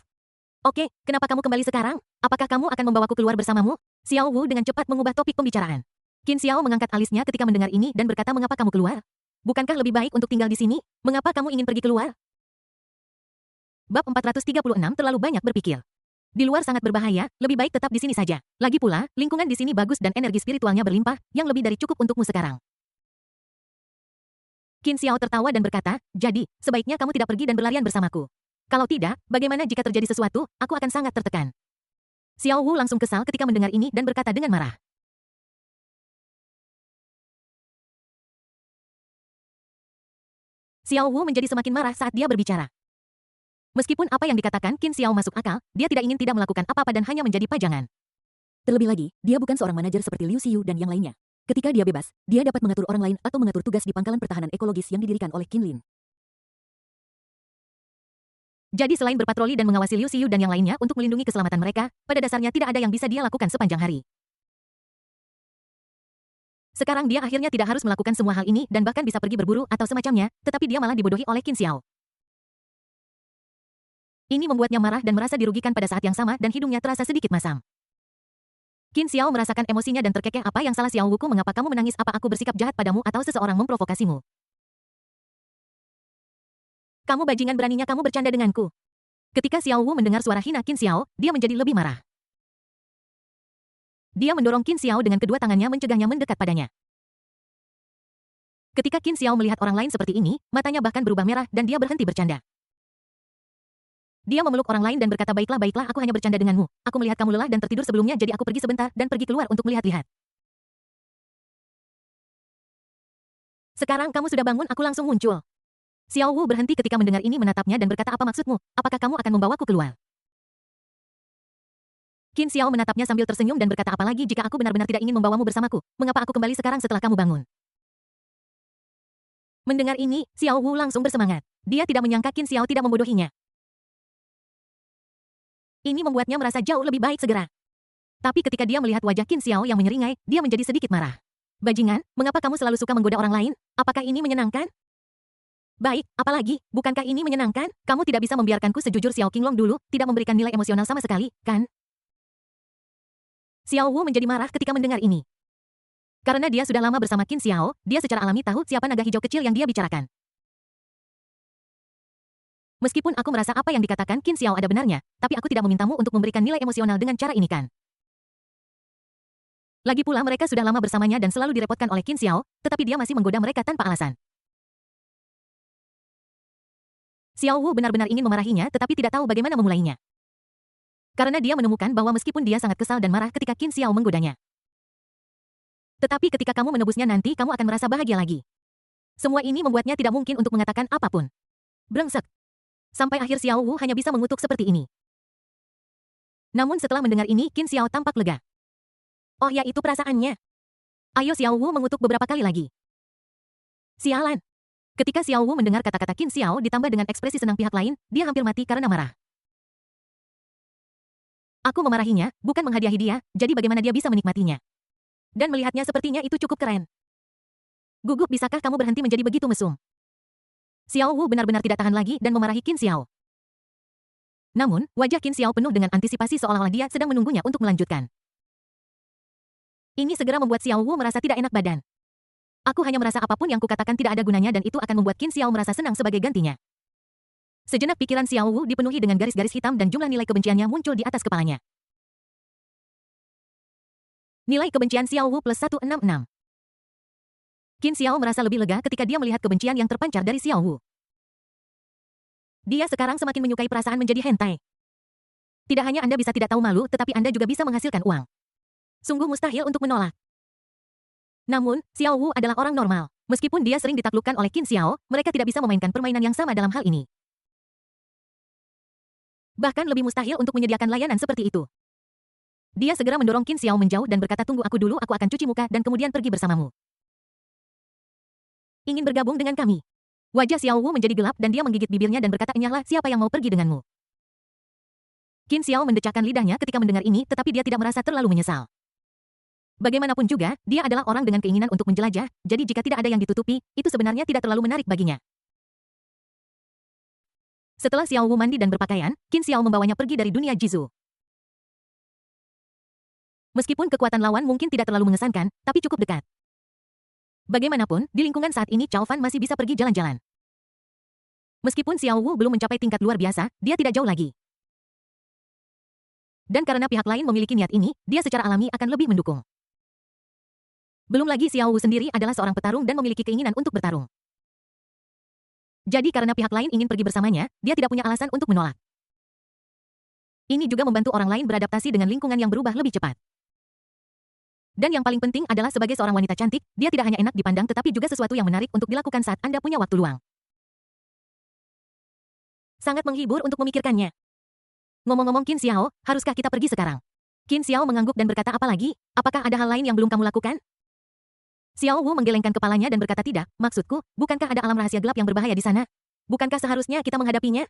Oke, kenapa kamu kembali sekarang? Apakah kamu akan membawaku keluar bersamamu? Xiao Wu dengan cepat mengubah topik pembicaraan. Qin Xiao mengangkat alisnya ketika mendengar ini dan berkata, mengapa kamu keluar? Bukankah lebih baik untuk tinggal di sini? Mengapa kamu ingin pergi keluar? Bab 436 terlalu banyak berpikir. Di luar sangat berbahaya, lebih baik tetap di sini saja. Lagi pula, lingkungan di sini bagus dan energi spiritualnya berlimpah, yang lebih dari cukup untukmu sekarang. Qin Xiao tertawa dan berkata, jadi, sebaiknya kamu tidak pergi dan berlarian bersamaku. Kalau tidak, bagaimana jika terjadi sesuatu, aku akan sangat tertekan. Xiao Wu langsung kesal ketika mendengar ini dan berkata dengan marah. Xiao Wu menjadi semakin marah saat dia berbicara. Meskipun apa yang dikatakan Qin Xiao masuk akal, dia tidak ingin tidak melakukan apa-apa dan hanya menjadi pajangan. Terlebih lagi, dia bukan seorang manajer seperti Liu Xiu dan yang lainnya. Ketika dia bebas, dia dapat mengatur orang lain atau mengatur tugas di pangkalan pertahanan ekologis yang didirikan oleh Qin Lin. Jadi selain berpatroli dan mengawasi Liu Xiu dan yang lainnya untuk melindungi keselamatan mereka, pada dasarnya tidak ada yang bisa dia lakukan sepanjang hari. Sekarang dia akhirnya tidak harus melakukan semua hal ini dan bahkan bisa pergi berburu atau semacamnya, tetapi dia malah dibodohi oleh Qin Xiao. Ini membuatnya marah dan merasa dirugikan pada saat yang sama dan hidungnya terasa sedikit masam. Qin Xiao merasakan emosinya dan terkekeh, apa yang salah Xiao Wuku, mengapa kamu menangis, apa aku bersikap jahat padamu atau seseorang memprovokasimu? Kamu bajingan, beraninya kamu bercanda denganku. Ketika Xiao Wu mendengar suara hina Qin Xiao, dia menjadi lebih marah. Dia mendorong Qin Xiao dengan kedua tangannya mencegahnya mendekat padanya. Ketika Qin Xiao melihat orang lain seperti ini, matanya bahkan berubah merah dan dia berhenti bercanda. Dia memeluk orang lain dan berkata, baiklah, aku hanya bercanda denganmu. Aku melihat kamu lelah dan tertidur sebelumnya, jadi aku pergi sebentar dan pergi keluar untuk melihat-lihat. Sekarang kamu sudah bangun, aku langsung muncul. Xiao Wu berhenti ketika mendengar ini, menatapnya dan berkata, apa maksudmu? Apakah kamu akan membawaku keluar? Qin Xiao menatapnya sambil tersenyum dan berkata, apalagi jika aku benar-benar tidak ingin membawamu bersamaku, mengapa aku kembali sekarang setelah kamu bangun? Mendengar ini, Xiao Wu langsung bersemangat. Dia tidak menyangka Qin Xiao tidak membodohinya. Ini membuatnya merasa jauh lebih baik segera. Tapi ketika dia melihat wajah Qin Xiao yang menyeringai, dia menjadi sedikit marah. Bajingan, mengapa kamu selalu suka menggoda orang lain? Apakah ini menyenangkan? Baik, apalagi, bukankah ini menyenangkan? Kamu tidak bisa membiarkanku sejujur Xiao Qinglong dulu, tidak memberikan nilai emosional sama sekali, kan? Xiao Wu menjadi marah ketika mendengar ini. Karena dia sudah lama bersama Qin Xiao, dia secara alami tahu siapa naga hijau kecil yang dia bicarakan. Meskipun aku merasa apa yang dikatakan Qin Xiao ada benarnya, tapi aku tidak memintamu untuk memberikan nilai emosional dengan cara ini, kan? Lagi pula mereka sudah lama bersamanya dan selalu direpotkan oleh Qin Xiao, tetapi dia masih menggoda mereka tanpa alasan. Xiao Wu benar-benar ingin memarahinya tetapi tidak tahu bagaimana memulainya. Karena dia menemukan bahwa meskipun dia sangat kesal dan marah ketika Qin Xiao menggodanya. Tetapi ketika kamu menebusnya nanti kamu akan merasa bahagia lagi. Semua ini membuatnya tidak mungkin untuk mengatakan apapun. Brengsek. Sampai akhir Xiao Wu hanya bisa mengutuk seperti ini. Namun setelah mendengar ini Qin Xiao tampak lega. Oh ya, itu perasaannya. Ayo, Xiao Wu mengutuk beberapa kali lagi. Sialan. Ketika Xiao Wu mendengar kata-kata Qin Xiao ditambah dengan ekspresi senang pihak lain, dia hampir mati karena marah. Aku memarahinya, bukan menghadiahi dia, jadi bagaimana dia bisa menikmatinya? Dan melihatnya sepertinya itu cukup keren. Gugup, bisakah kamu berhenti menjadi begitu mesum? Xiao Wu benar-benar tidak tahan lagi dan memarahi Qin Xiao. Namun, wajah Qin Xiao penuh dengan antisipasi seolah-olah dia sedang menunggunya untuk melanjutkan. Ini segera membuat Xiao Wu merasa tidak enak badan. Aku hanya merasa apapun yang kukatakan tidak ada gunanya dan itu akan membuat Qin Xiao merasa senang sebagai gantinya. Sejenak pikiran Xiao Wu dipenuhi dengan garis-garis hitam dan jumlah nilai kebenciannya muncul di atas kepalanya. Nilai kebencian Xiao Wu plus 166. Qin Xiao merasa lebih lega ketika dia melihat kebencian yang terpancar dari Xiao Wu. Dia sekarang semakin menyukai perasaan menjadi hentai. Tidak hanya Anda bisa tidak tahu malu, tetapi Anda juga bisa menghasilkan uang. Sungguh mustahil untuk menolak. Namun, Xiao Wu adalah orang normal. Meskipun dia sering ditaklukkan oleh Qin Xiao, mereka tidak bisa memainkan permainan yang sama dalam hal ini. Bahkan lebih mustahil untuk menyediakan layanan seperti itu. Dia segera mendorong Qin Xiao menjauh dan berkata, tunggu aku dulu, aku akan cuci muka dan kemudian pergi bersamamu. Ingin bergabung dengan kami? Wajah Xiao Wu menjadi gelap dan dia menggigit bibirnya dan berkata, enyahlah, siapa yang mau pergi denganmu? Qin Xiao mendecakkan lidahnya ketika mendengar ini, tetapi dia tidak merasa terlalu menyesal. Bagaimanapun juga, dia adalah orang dengan keinginan untuk menjelajah, jadi jika tidak ada yang ditutupi, itu sebenarnya tidak terlalu menarik baginya. Setelah Xiao Wu mandi dan berpakaian, Qin Xiao membawanya pergi dari dunia Jizu. Meskipun kekuatan lawan mungkin tidak terlalu mengesankan, tapi cukup dekat. Bagaimanapun, di lingkungan saat ini Cao Fan masih bisa pergi jalan-jalan. Meskipun Xiao Wu belum mencapai tingkat luar biasa, dia tidak jauh lagi. Dan karena pihak lain memiliki niat ini, dia secara alami akan lebih mendukung. Belum lagi Xiao Wu sendiri adalah seorang petarung dan memiliki keinginan untuk bertarung. Jadi karena pihak lain ingin pergi bersamanya, dia tidak punya alasan untuk menolak. Ini juga membantu orang lain beradaptasi dengan lingkungan yang berubah lebih cepat. Dan yang paling penting adalah sebagai seorang wanita cantik, dia tidak hanya enak dipandang tetapi juga sesuatu yang menarik untuk dilakukan saat Anda punya waktu luang. Sangat menghibur untuk memikirkannya. Ngomong-ngomong Qin Xiao, haruskah kita pergi sekarang? Qin Xiao mengangguk dan berkata apa lagi? Apakah ada hal lain yang belum kamu lakukan? Xiao Wu menggelengkan kepalanya dan berkata tidak, maksudku, bukankah ada alam rahasia gelap yang berbahaya di sana? Bukankah seharusnya kita menghadapinya?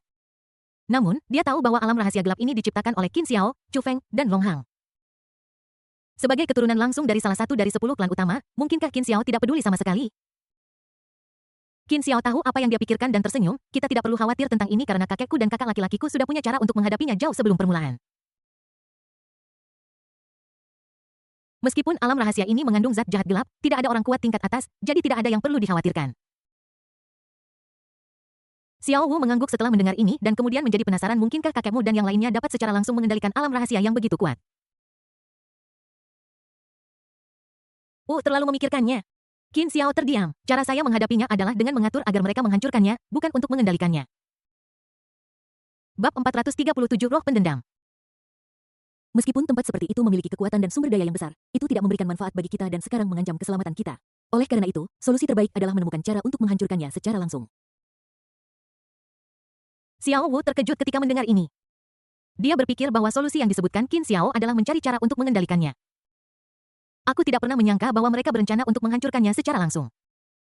Namun, dia tahu bahwa alam rahasia gelap ini diciptakan oleh Qin Xiao, Chu Feng, dan Long Hang. Sebagai keturunan langsung dari salah satu dari 10 klan utama, mungkinkah Qin Xiao tidak peduli sama sekali? Qin Xiao tahu apa yang dia pikirkan dan tersenyum, kita tidak perlu khawatir tentang ini karena kakekku dan kakak laki-lakiku sudah punya cara untuk menghadapinya jauh sebelum permulaan. Meskipun alam rahasia ini mengandung zat jahat gelap, tidak ada orang kuat tingkat atas, jadi tidak ada yang perlu dikhawatirkan. Xiao Wu mengangguk setelah mendengar ini dan kemudian menjadi penasaran mungkinkah kakekmu dan yang lainnya dapat secara langsung mengendalikan alam rahasia yang begitu kuat. Terlalu memikirkannya. Qin Xiao terdiam. Cara saya menghadapinya adalah dengan mengatur agar mereka menghancurkannya, bukan untuk mengendalikannya. Bab 437 Roh Pendendam. Meskipun tempat seperti itu memiliki kekuatan dan sumber daya yang besar, itu tidak memberikan manfaat bagi kita dan sekarang mengancam keselamatan kita. Oleh karena itu, solusi terbaik adalah menemukan cara untuk menghancurkannya secara langsung. Xiao Wu terkejut ketika mendengar ini. Dia berpikir bahwa solusi yang disebutkan Qin Xiao adalah mencari cara untuk mengendalikannya. Aku tidak pernah menyangka bahwa mereka berencana untuk menghancurkannya secara langsung.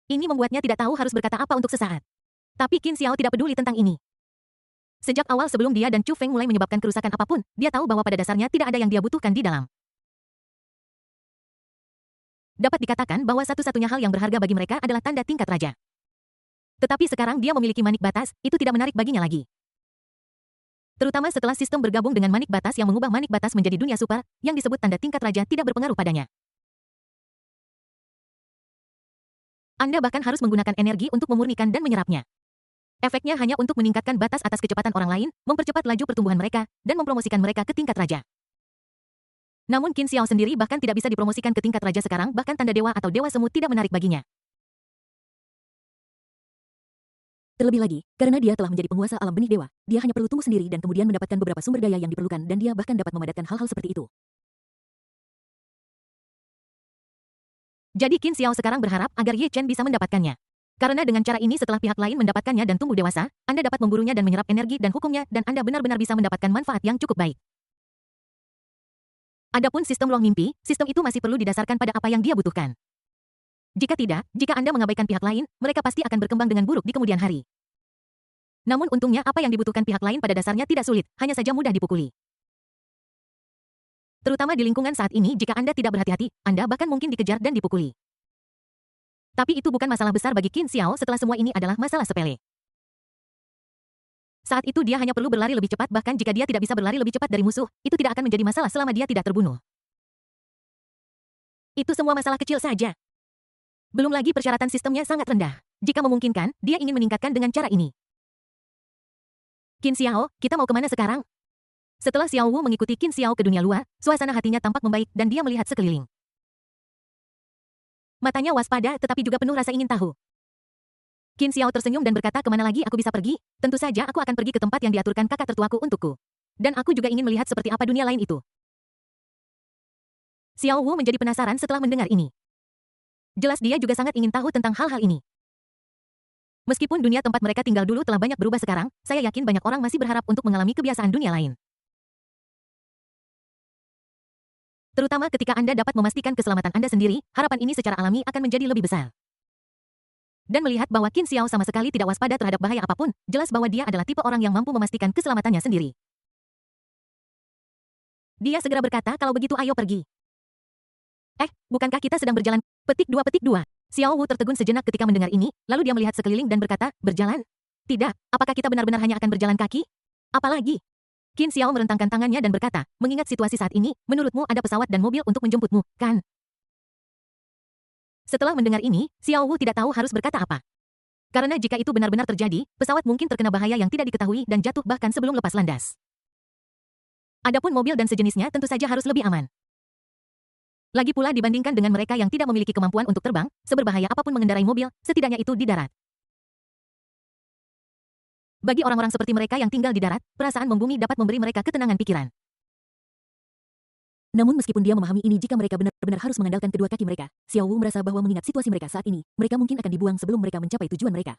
Ini membuatnya tidak tahu harus berkata apa untuk sesaat. Tapi Qin Xiao tidak peduli tentang ini. Sejak awal sebelum dia dan Chu Feng mulai menyebabkan kerusakan apapun, dia tahu bahwa pada dasarnya tidak ada yang dia butuhkan di dalam. Dapat dikatakan bahwa satu-satunya hal yang berharga bagi mereka adalah tanda tingkat raja. Tetapi sekarang dia memiliki manik batas, itu tidak menarik baginya lagi. Terutama setelah sistem bergabung dengan manik batas yang mengubah manik batas menjadi dunia super, yang disebut tanda tingkat raja tidak berpengaruh padanya. Anda bahkan harus menggunakan energi untuk memurnikan dan menyerapnya. Efeknya hanya untuk meningkatkan batas atas kecepatan orang lain, mempercepat laju pertumbuhan mereka, dan mempromosikan mereka ke tingkat raja. Namun Qin Xiao sendiri bahkan tidak bisa dipromosikan ke tingkat raja sekarang, bahkan tanda dewa atau dewa semu tidak menarik baginya. Terlebih lagi, karena dia telah menjadi penguasa alam benih dewa, dia hanya perlu tumbuh sendiri dan kemudian mendapatkan beberapa sumber daya yang diperlukan dan dia bahkan dapat memadatkan hal-hal seperti itu. Jadi Qin Xiao sekarang berharap agar Ye Chen bisa mendapatkannya. Karena dengan cara ini setelah pihak lain mendapatkannya dan tumbuh dewasa, Anda dapat memburunya dan menyerap energi dan hukumnya dan Anda benar-benar bisa mendapatkan manfaat yang cukup baik. Adapun sistem ruang mimpi, sistem itu masih perlu didasarkan pada apa yang dia butuhkan. Jika tidak, jika Anda mengabaikan pihak lain, mereka pasti akan berkembang dengan buruk di kemudian hari. Namun untungnya apa yang dibutuhkan pihak lain pada dasarnya tidak sulit, hanya saja mudah dipukuli. Terutama di lingkungan saat ini jika Anda tidak berhati-hati, Anda bahkan mungkin dikejar dan dipukuli. Tapi itu bukan masalah besar bagi Qin Xiao setelah semua ini adalah masalah sepele. Saat itu dia hanya perlu berlari lebih cepat bahkan jika dia tidak bisa berlari lebih cepat dari musuh, itu tidak akan menjadi masalah selama dia tidak terbunuh. Itu semua masalah kecil saja. Belum lagi persyaratan sistemnya sangat rendah. Jika memungkinkan, dia ingin meningkatkan dengan cara ini. Qin Xiao, kita mau kemana sekarang? Setelah Xiao Wu mengikuti Qin Xiao ke dunia luar, suasana hatinya tampak membaik dan dia melihat sekeliling. Matanya waspada tetapi juga penuh rasa ingin tahu. Qin Xiao tersenyum dan berkata kemana lagi aku bisa pergi? Tentu saja aku akan pergi ke tempat yang diaturkan kakak tertuaku untukku. Dan aku juga ingin melihat seperti apa dunia lain itu. Xiao Wu menjadi penasaran setelah mendengar ini. Jelas dia juga sangat ingin tahu tentang hal-hal ini. Meskipun dunia tempat mereka tinggal dulu telah banyak berubah sekarang, saya yakin banyak orang masih berharap untuk mengalami kebiasaan dunia lain. Terutama ketika Anda dapat memastikan keselamatan Anda sendiri, harapan ini secara alami akan menjadi lebih besar. Dan melihat bahwa Qin Xiao sama sekali tidak waspada terhadap bahaya apapun, jelas bahwa dia adalah tipe orang yang mampu memastikan keselamatannya sendiri. Dia segera berkata kalau begitu ayo pergi. Bukankah kita sedang berjalan? Petik 2. Xiao Wu tertegun sejenak ketika mendengar ini, lalu dia melihat sekeliling dan berkata, berjalan? Tidak, apakah kita benar-benar hanya akan berjalan kaki? Apalagi? Qin Xiao merentangkan tangannya dan berkata, mengingat situasi saat ini, menurutmu ada pesawat dan mobil untuk menjemputmu, kan? Setelah mendengar ini, Xiao Wu tidak tahu harus berkata apa. Karena jika itu benar-benar terjadi, pesawat mungkin terkena bahaya yang tidak diketahui dan jatuh bahkan sebelum lepas landas. Adapun mobil dan sejenisnya tentu saja harus lebih aman. Lagi pula dibandingkan dengan mereka yang tidak memiliki kemampuan untuk terbang, seberbahaya apapun mengendarai mobil, setidaknya itu di darat. Bagi orang-orang seperti mereka yang tinggal di darat, perasaan membumi dapat memberi mereka ketenangan pikiran. Namun meskipun dia memahami ini jika mereka benar-benar harus mengandalkan kedua kaki mereka, Xiao Wu merasa bahwa mengingat situasi mereka saat ini, mereka mungkin akan dibuang sebelum mereka mencapai tujuan mereka.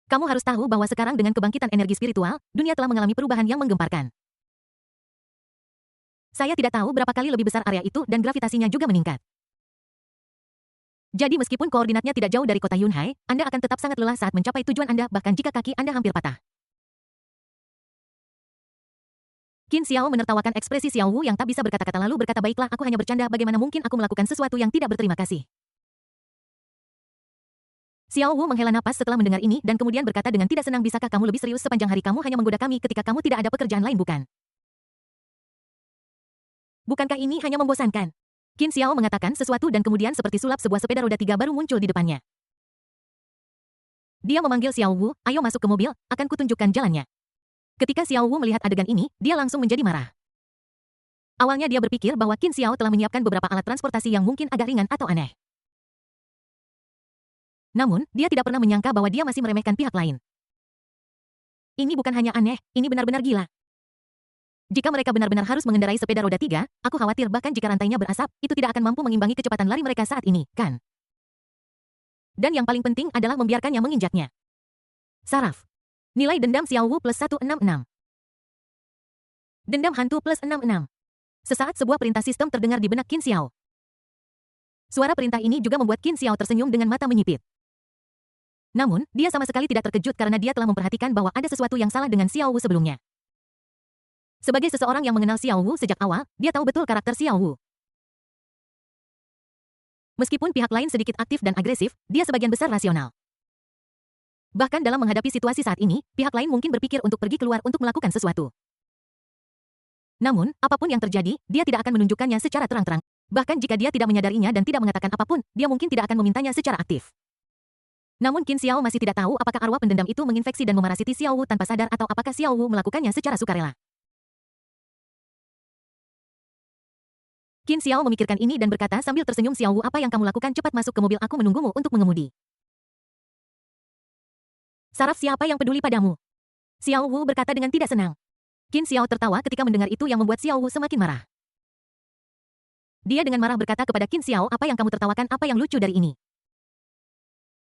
Kamu harus tahu bahwa sekarang dengan kebangkitan energi spiritual, dunia telah mengalami perubahan yang menggemparkan. Saya tidak tahu berapa kali lebih besar area itu dan gravitasinya juga meningkat. Jadi meskipun koordinatnya tidak jauh dari kota Yunhai, Anda akan tetap sangat lelah saat mencapai tujuan Anda bahkan jika kaki Anda hampir patah. Qin Xiao menertawakan ekspresi Xiao Wu yang tak bisa berkata-kata lalu berkata baiklah aku hanya bercanda bagaimana mungkin aku melakukan sesuatu yang tidak berterima kasih. Xiao Wu menghela napas setelah mendengar ini dan kemudian berkata dengan tidak senang bisakah kamu lebih serius sepanjang hari kamu hanya menggoda kami ketika kamu tidak ada pekerjaan lain bukan? Bukankah ini hanya membosankan? Qin Xiao mengatakan sesuatu dan kemudian seperti sulap sebuah sepeda roda 3 baru muncul di depannya. Dia memanggil Xiao Wu, ayo masuk ke mobil, akan kutunjukkan jalannya. Ketika Xiao Wu melihat adegan ini, dia langsung menjadi marah. Awalnya dia berpikir bahwa Qin Xiao telah menyiapkan beberapa alat transportasi yang mungkin agak ringan atau aneh. Namun, dia tidak pernah menyangka bahwa dia masih meremehkan pihak lain. Ini bukan hanya aneh, ini benar-benar gila. Jika mereka benar-benar harus mengendarai sepeda roda 3, aku khawatir bahkan jika rantainya berasap, itu tidak akan mampu mengimbangi kecepatan lari mereka saat ini, kan? Dan yang paling penting adalah membiarkannya menginjaknya. Saraf. Nilai dendam Xiao Wu plus 166. Dendam hantu plus 66. Sesaat sebuah perintah sistem terdengar di benak Qin Xiao. Suara perintah ini juga membuat Qin Xiao tersenyum dengan mata menyipit. Namun, dia sama sekali tidak terkejut karena dia telah memperhatikan bahwa ada sesuatu yang salah dengan Xiao Wu sebelumnya. Sebagai seseorang yang mengenal Xiao Wu sejak awal, dia tahu betul karakter Xiao Wu. Meskipun pihak lain sedikit aktif dan agresif, dia sebagian besar rasional. Bahkan dalam menghadapi situasi saat ini, pihak lain mungkin berpikir untuk pergi keluar untuk melakukan sesuatu. Namun, apapun yang terjadi, dia tidak akan menunjukkannya secara terang-terang. Bahkan jika dia tidak menyadarinya dan tidak mengatakan apapun, dia mungkin tidak akan memintanya secara aktif. Namun Qin Xiao masih tidak tahu apakah arwah pendendam itu menginfeksi dan memarasiti Xiao Wu tanpa sadar atau apakah Xiao Wu melakukannya secara sukarela. Qin Xiao memikirkan ini dan berkata sambil tersenyum Xiao Wu apa yang kamu lakukan cepat masuk ke mobil aku menunggumu untuk mengemudi. Saraf siapa yang peduli padamu? Xiao Wu berkata dengan tidak senang. Qin Xiao tertawa ketika mendengar itu yang membuat Xiao Wu semakin marah. Dia dengan marah berkata kepada Qin Xiao apa yang kamu tertawakan apa yang lucu dari ini?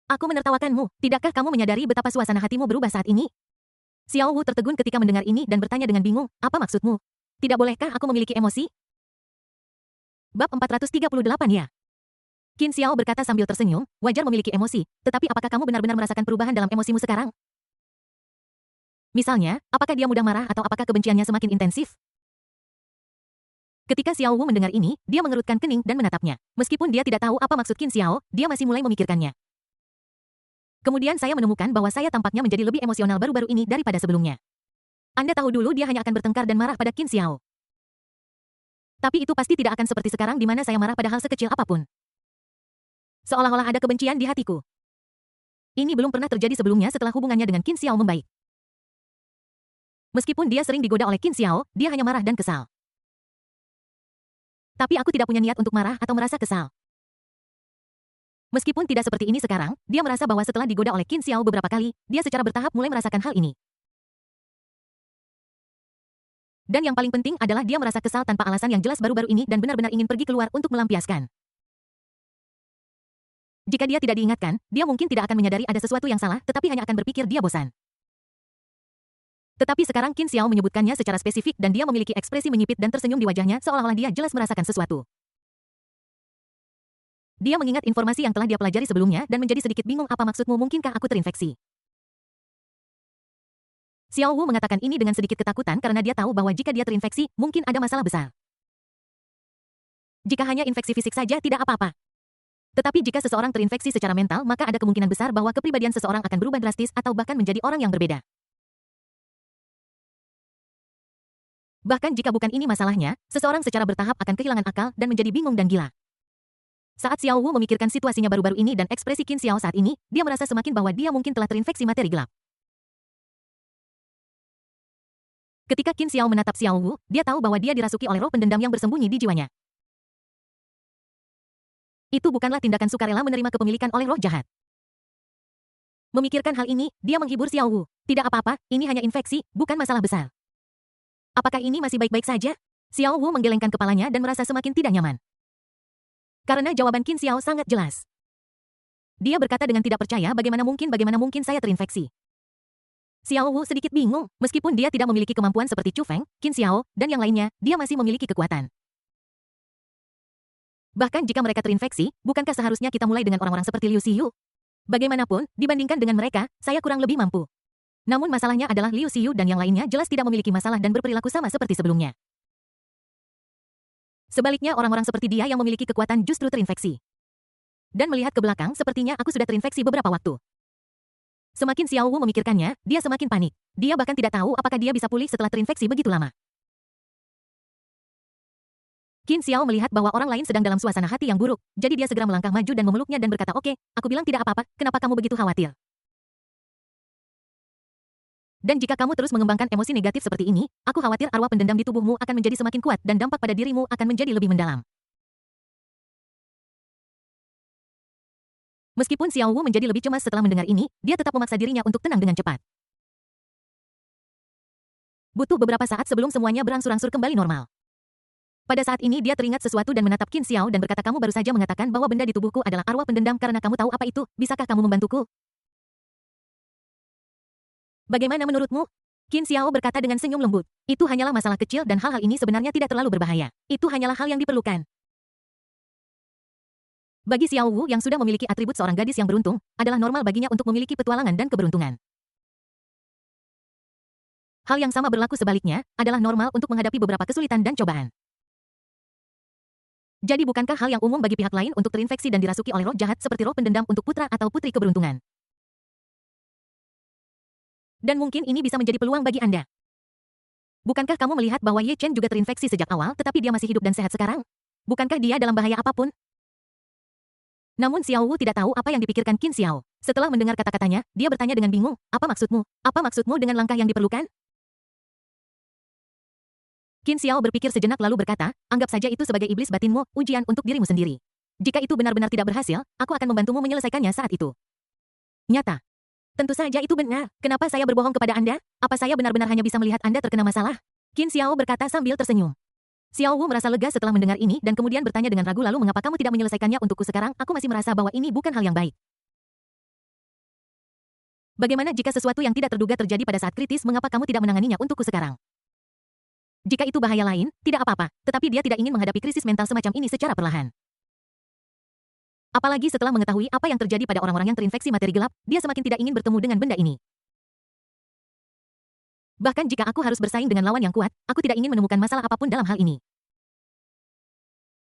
Aku menertawakanmu, tidakkah kamu menyadari betapa suasana hatimu berubah saat ini? Xiao Wu tertegun ketika mendengar ini dan bertanya dengan bingung, apa maksudmu? Tidak bolehkah aku memiliki emosi? Bab 438 ya. Qin Xiao berkata sambil tersenyum, wajar memiliki emosi, tetapi apakah kamu benar-benar merasakan perubahan dalam emosimu sekarang? Misalnya, apakah dia mudah marah atau apakah kebenciannya semakin intensif? Ketika Xiao Wu mendengar ini, dia mengerutkan kening dan menatapnya. Meskipun dia tidak tahu apa maksud Qin Xiao, dia masih mulai memikirkannya. Kemudian saya menemukan bahwa saya tampaknya menjadi lebih emosional baru-baru ini daripada sebelumnya. Anda tahu dulu dia hanya akan bertengkar dan marah pada Qin Xiao. Tapi itu pasti tidak akan seperti sekarang di mana saya marah pada hal sekecil apapun. Seolah-olah ada kebencian di hatiku. Ini belum pernah terjadi sebelumnya setelah hubungannya dengan Qin Xiao membaik. Meskipun dia sering digoda oleh Qin Xiao, dia hanya marah dan kesal. Tapi aku tidak punya niat untuk marah atau merasa kesal. Meskipun tidak seperti ini sekarang, dia merasa bahwa setelah digoda oleh Qin Xiao beberapa kali, dia secara bertahap mulai merasakan hal ini. Dan yang paling penting adalah dia merasa kesal tanpa alasan yang jelas baru-baru ini dan benar-benar ingin pergi keluar untuk melampiaskan. Jika dia tidak diingatkan, dia mungkin tidak akan menyadari ada sesuatu yang salah, tetapi hanya akan berpikir dia bosan. Tetapi sekarang Qin Xiao menyebutkannya secara spesifik dan dia memiliki ekspresi menyipit dan tersenyum di wajahnya seolah-olah dia jelas merasakan sesuatu. Dia mengingat informasi yang telah dia pelajari sebelumnya dan menjadi sedikit bingung apa maksudmu mungkinkah aku terinfeksi. Xiao Wu mengatakan ini dengan sedikit ketakutan karena dia tahu bahwa jika dia terinfeksi, mungkin ada masalah besar. Jika hanya infeksi fisik saja tidak apa-apa. Tetapi jika seseorang terinfeksi secara mental, maka ada kemungkinan besar bahwa kepribadian seseorang akan berubah drastis atau bahkan menjadi orang yang berbeda. Bahkan jika bukan ini masalahnya, seseorang secara bertahap akan kehilangan akal dan menjadi bingung dan gila. Saat Xiao Wu memikirkan situasinya baru-baru ini dan ekspresi Qin Xiao saat ini, dia merasa semakin bahwa dia mungkin telah terinfeksi materi gelap. Ketika Qin Xiao menatap Xiao Wu, dia tahu bahwa dia dirasuki oleh roh pendendam yang bersembunyi di jiwanya. Itu bukanlah tindakan sukarela menerima kepemilikan oleh roh jahat. Memikirkan hal ini, dia menghibur Xiao Wu. Tidak apa-apa, ini hanya infeksi, bukan masalah besar. Apakah ini masih baik-baik saja? Xiao Wu menggelengkan kepalanya dan merasa semakin tidak nyaman. Karena jawaban Qin Xiao sangat jelas. Dia berkata dengan tidak percaya bagaimana mungkin saya terinfeksi. Xiao Wu sedikit bingung, meskipun dia tidak memiliki kemampuan seperti Chu Feng, Qin Xiao, dan yang lainnya, dia masih memiliki kekuatan. Bahkan jika mereka terinfeksi, bukankah seharusnya kita mulai dengan orang-orang seperti Liu Xiyu? Bagaimanapun, dibandingkan dengan mereka, saya kurang lebih mampu. Namun masalahnya adalah Liu Xiyu dan yang lainnya jelas tidak memiliki masalah dan berperilaku sama seperti sebelumnya. Sebaliknya orang-orang seperti dia yang memiliki kekuatan justru terinfeksi. Dan melihat ke belakang, sepertinya aku sudah terinfeksi beberapa waktu. Semakin Xiao Wu memikirkannya, dia semakin panik. Dia bahkan tidak tahu apakah dia bisa pulih setelah terinfeksi begitu lama. Qin Xiao melihat bahwa orang lain sedang dalam suasana hati yang buruk, jadi dia segera melangkah maju dan memeluknya dan berkata, "Oke, aku bilang tidak apa-apa, kenapa kamu begitu khawatir? Dan jika kamu terus mengembangkan emosi negatif seperti ini, aku khawatir arwah pendendam di tubuhmu akan menjadi semakin kuat dan dampak pada dirimu akan menjadi lebih mendalam." Meskipun Xiao Wu menjadi lebih cemas setelah mendengar ini, dia tetap memaksa dirinya untuk tenang dengan cepat. Butuh beberapa saat sebelum semuanya berangsur-angsur kembali normal. Pada saat ini dia teringat sesuatu dan menatap Qin Xiao dan berkata, "Kamu baru saja mengatakan bahwa benda di tubuhku adalah arwah pendendam karena kamu tahu apa itu, bisakah kamu membantuku?" "Bagaimana menurutmu?" Qin Xiao berkata dengan senyum lembut. "Itu hanyalah masalah kecil dan hal-hal ini sebenarnya tidak terlalu berbahaya. Itu hanyalah hal yang diperlukan." Bagi Xiao Wu yang sudah memiliki atribut seorang gadis yang beruntung, adalah normal baginya untuk memiliki petualangan dan keberuntungan. Hal yang sama berlaku sebaliknya, adalah normal untuk menghadapi beberapa kesulitan dan cobaan. Jadi bukankah hal yang umum bagi pihak lain untuk terinfeksi dan dirasuki oleh roh jahat seperti roh pendendam untuk putra atau putri keberuntungan? Dan mungkin ini bisa menjadi peluang bagi Anda. Bukankah kamu melihat bahwa Ye Chen juga terinfeksi sejak awal tetapi dia masih hidup dan sehat sekarang? Bukankah dia dalam bahaya apapun? Namun Xiao Wu tidak tahu apa yang dipikirkan Qin Xiao. Setelah mendengar kata-katanya, dia bertanya dengan bingung, "Apa maksudmu? Apa maksudmu dengan langkah yang diperlukan?" Qin Xiao berpikir sejenak lalu berkata, "Anggap saja itu sebagai iblis batinmu, ujian untuk dirimu sendiri. Jika itu benar-benar tidak berhasil, aku akan membantumu menyelesaikannya saat itu." Nyata. Tentu saja itu benar. Kenapa saya berbohong kepada Anda? Apa saya benar-benar hanya bisa melihat Anda terkena masalah? Qin Xiao berkata sambil tersenyum. Xiao Wu merasa lega setelah mendengar ini dan kemudian bertanya dengan ragu, "Lalu mengapa kamu tidak menyelesaikannya untukku sekarang? Aku masih merasa bahwa ini bukan hal yang baik." "Bagaimana jika sesuatu yang tidak terduga terjadi pada saat kritis, mengapa kamu tidak menanganinya untukku sekarang?" "Jika itu bahaya lain, tidak apa-apa, tetapi dia tidak ingin menghadapi krisis mental semacam ini secara perlahan. Apalagi setelah mengetahui apa yang terjadi pada orang-orang yang terinfeksi materi gelap, dia semakin tidak ingin bertemu dengan benda ini. Bahkan jika aku harus bersaing dengan lawan yang kuat, aku tidak ingin menemukan masalah apapun dalam hal ini."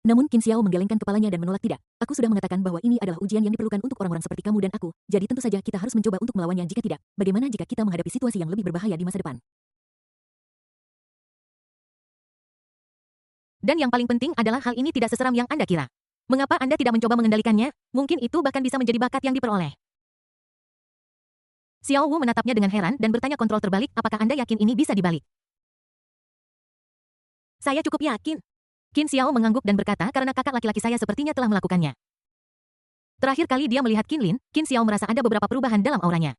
Namun Qin Xiao menggelengkan kepalanya dan menolak, "Tidak. Aku sudah mengatakan bahwa ini adalah ujian yang diperlukan untuk orang-orang seperti kamu dan aku, jadi tentu saja kita harus mencoba untuk melawannya. Jika tidak, bagaimana jika kita menghadapi situasi yang lebih berbahaya di masa depan?" Dan yang paling penting adalah hal ini tidak seseram yang Anda kira. Mengapa Anda tidak mencoba mengendalikannya? Mungkin itu bahkan bisa menjadi bakat yang diperoleh. Xiao Wu menatapnya dengan heran dan bertanya kontrol terbalik, "Apakah Anda yakin ini bisa dibalik?" "Saya cukup yakin." Qin Xiao mengangguk dan berkata, "Karena kakak laki-laki saya sepertinya telah melakukannya." Terakhir kali dia melihat Qin Lin, Qin Xiao merasa ada beberapa perubahan dalam auranya.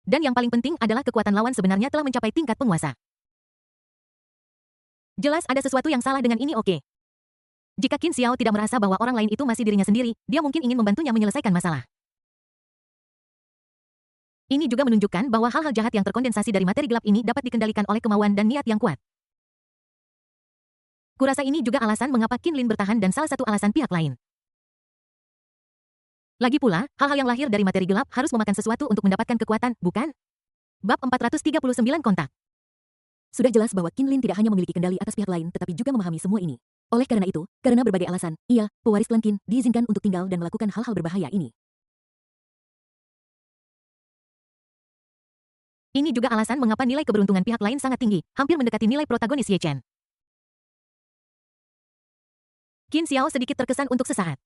Dan yang paling penting adalah kekuatan lawan sebenarnya telah mencapai tingkat penguasa. Jelas ada sesuatu yang salah dengan ini. Oke. Jika Qin Xiao tidak merasa bahwa orang lain itu masih dirinya sendiri, dia mungkin ingin membantunya menyelesaikan masalah. Ini juga menunjukkan bahwa hal-hal jahat yang terkondensasi dari materi gelap ini dapat dikendalikan oleh kemauan dan niat yang kuat. Kurasa ini juga alasan mengapa Qin Lin bertahan dan salah satu alasan pihak lain. Lagi pula, hal-hal yang lahir dari materi gelap harus memakan sesuatu untuk mendapatkan kekuatan, bukan? Bab 439 kontak. Sudah jelas bahwa Qinlin tidak hanya memiliki kendali atas pihak lain tetapi juga memahami semua ini. Oleh karena itu, karena berbagai alasan, ia, pewaris klan Qin, diizinkan untuk tinggal dan melakukan hal-hal berbahaya ini. Ini juga alasan mengapa nilai keberuntungan pihak lain sangat tinggi, hampir mendekati nilai protagonis Ye Chen. Qin Xiao sedikit terkesan untuk sesaat.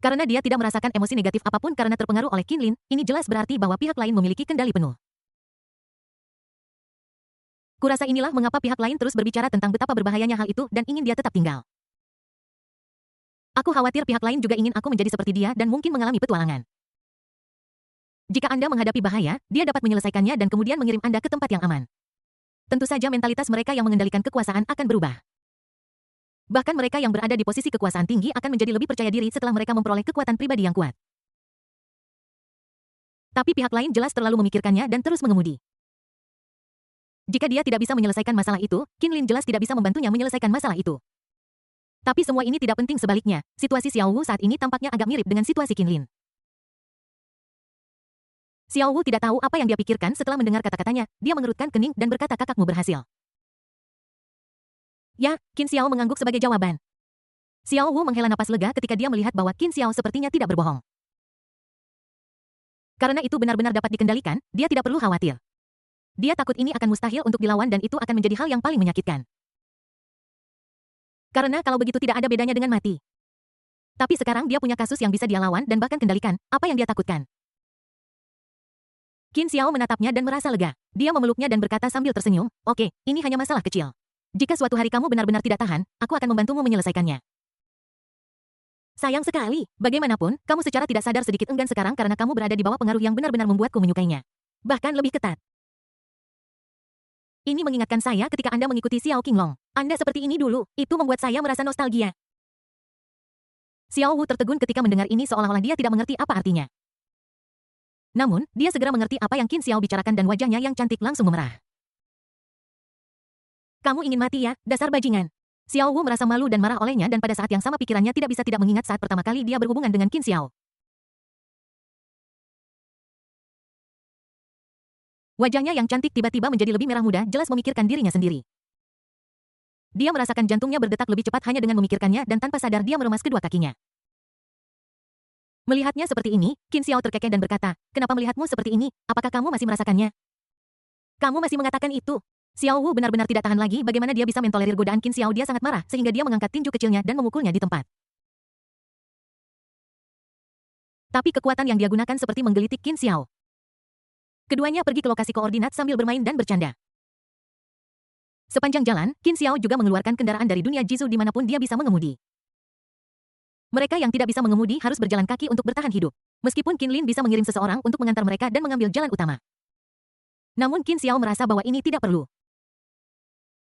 Karena dia tidak merasakan emosi negatif apapun karena terpengaruh oleh Qinlin, ini jelas berarti bahwa pihak lain memiliki kendali penuh. Kurasa inilah mengapa pihak lain terus berbicara tentang betapa berbahayanya hal itu dan ingin dia tetap tinggal. Aku khawatir pihak lain juga ingin aku menjadi seperti dia dan mungkin mengalami petualangan. Jika Anda menghadapi bahaya, dia dapat menyelesaikannya dan kemudian mengirim Anda ke tempat yang aman. Tentu saja mentalitas mereka yang mengendalikan kekuasaan akan berubah. Bahkan mereka yang berada di posisi kekuasaan tinggi akan menjadi lebih percaya diri setelah mereka memperoleh kekuatan pribadi yang kuat. Tapi pihak lain jelas terlalu memikirkannya dan terus mengemudi. Jika dia tidak bisa menyelesaikan masalah itu, Qinlin jelas tidak bisa membantunya menyelesaikan masalah itu. Tapi semua ini tidak penting sebaliknya, situasi Xiao Wu saat ini tampaknya agak mirip dengan situasi Qinlin. Xiao Wu tidak tahu apa yang dia pikirkan setelah mendengar kata-katanya, dia mengerutkan kening dan berkata kakakmu berhasil. Ya, Qin Xiao mengangguk sebagai jawaban. Xiao Wu menghela napas lega ketika dia melihat bahwa Qin Xiao sepertinya tidak berbohong. Karena itu benar-benar dapat dikendalikan, dia tidak perlu khawatir. Dia takut ini akan mustahil untuk dilawan dan itu akan menjadi hal yang paling menyakitkan. Karena kalau begitu tidak ada bedanya dengan mati. Tapi sekarang dia punya kasus yang bisa dia lawan dan bahkan kendalikan, apa yang dia takutkan. Qin Xiao menatapnya dan merasa lega. Dia memeluknya dan berkata sambil tersenyum, oke, ini hanya masalah kecil. Jika suatu hari kamu benar-benar tidak tahan, aku akan membantumu menyelesaikannya. Sayang sekali, bagaimanapun, kamu secara tidak sadar sedikit enggan sekarang karena kamu berada di bawah pengaruh yang benar-benar membuatku menyukainya. Bahkan lebih ketat. Ini mengingatkan saya ketika Anda mengikuti Xiao Qinglong. Anda seperti ini dulu, itu membuat saya merasa nostalgia. Xiao Wu tertegun ketika mendengar ini seolah-olah dia tidak mengerti apa artinya. Namun, dia segera mengerti apa yang Qin Xiao bicarakan dan wajahnya yang cantik langsung memerah. Kamu ingin mati ya, dasar bajingan. Xiao Wu merasa malu dan marah olehnya dan pada saat yang sama pikirannya tidak bisa tidak mengingat saat pertama kali dia berhubungan dengan Qin Xiao. Wajahnya yang cantik tiba-tiba menjadi lebih merah muda, jelas memikirkan dirinya sendiri. Dia merasakan jantungnya berdetak lebih cepat hanya dengan memikirkannya dan tanpa sadar dia meremas kedua kakinya. Melihatnya seperti ini, Qin Xiao terkekeh dan berkata, kenapa melihatmu seperti ini, apakah kamu masih merasakannya? Kamu masih mengatakan itu? Xiao Wu benar-benar tidak tahan lagi bagaimana dia bisa mentolerir godaan Qin Xiao. Dia sangat marah sehingga dia mengangkat tinju kecilnya dan memukulnya di tempat. Tapi kekuatan yang dia gunakan seperti menggelitik Qin Xiao. Keduanya pergi ke lokasi koordinat sambil bermain dan bercanda. Sepanjang jalan, Qin Xiao juga mengeluarkan kendaraan dari dunia Jizu dimanapun dia bisa mengemudi. Mereka yang tidak bisa mengemudi harus berjalan kaki untuk bertahan hidup. Meskipun Qinlin bisa mengirim seseorang untuk mengantar mereka dan mengambil jalan utama. Namun Qin Xiao merasa bahwa ini tidak perlu.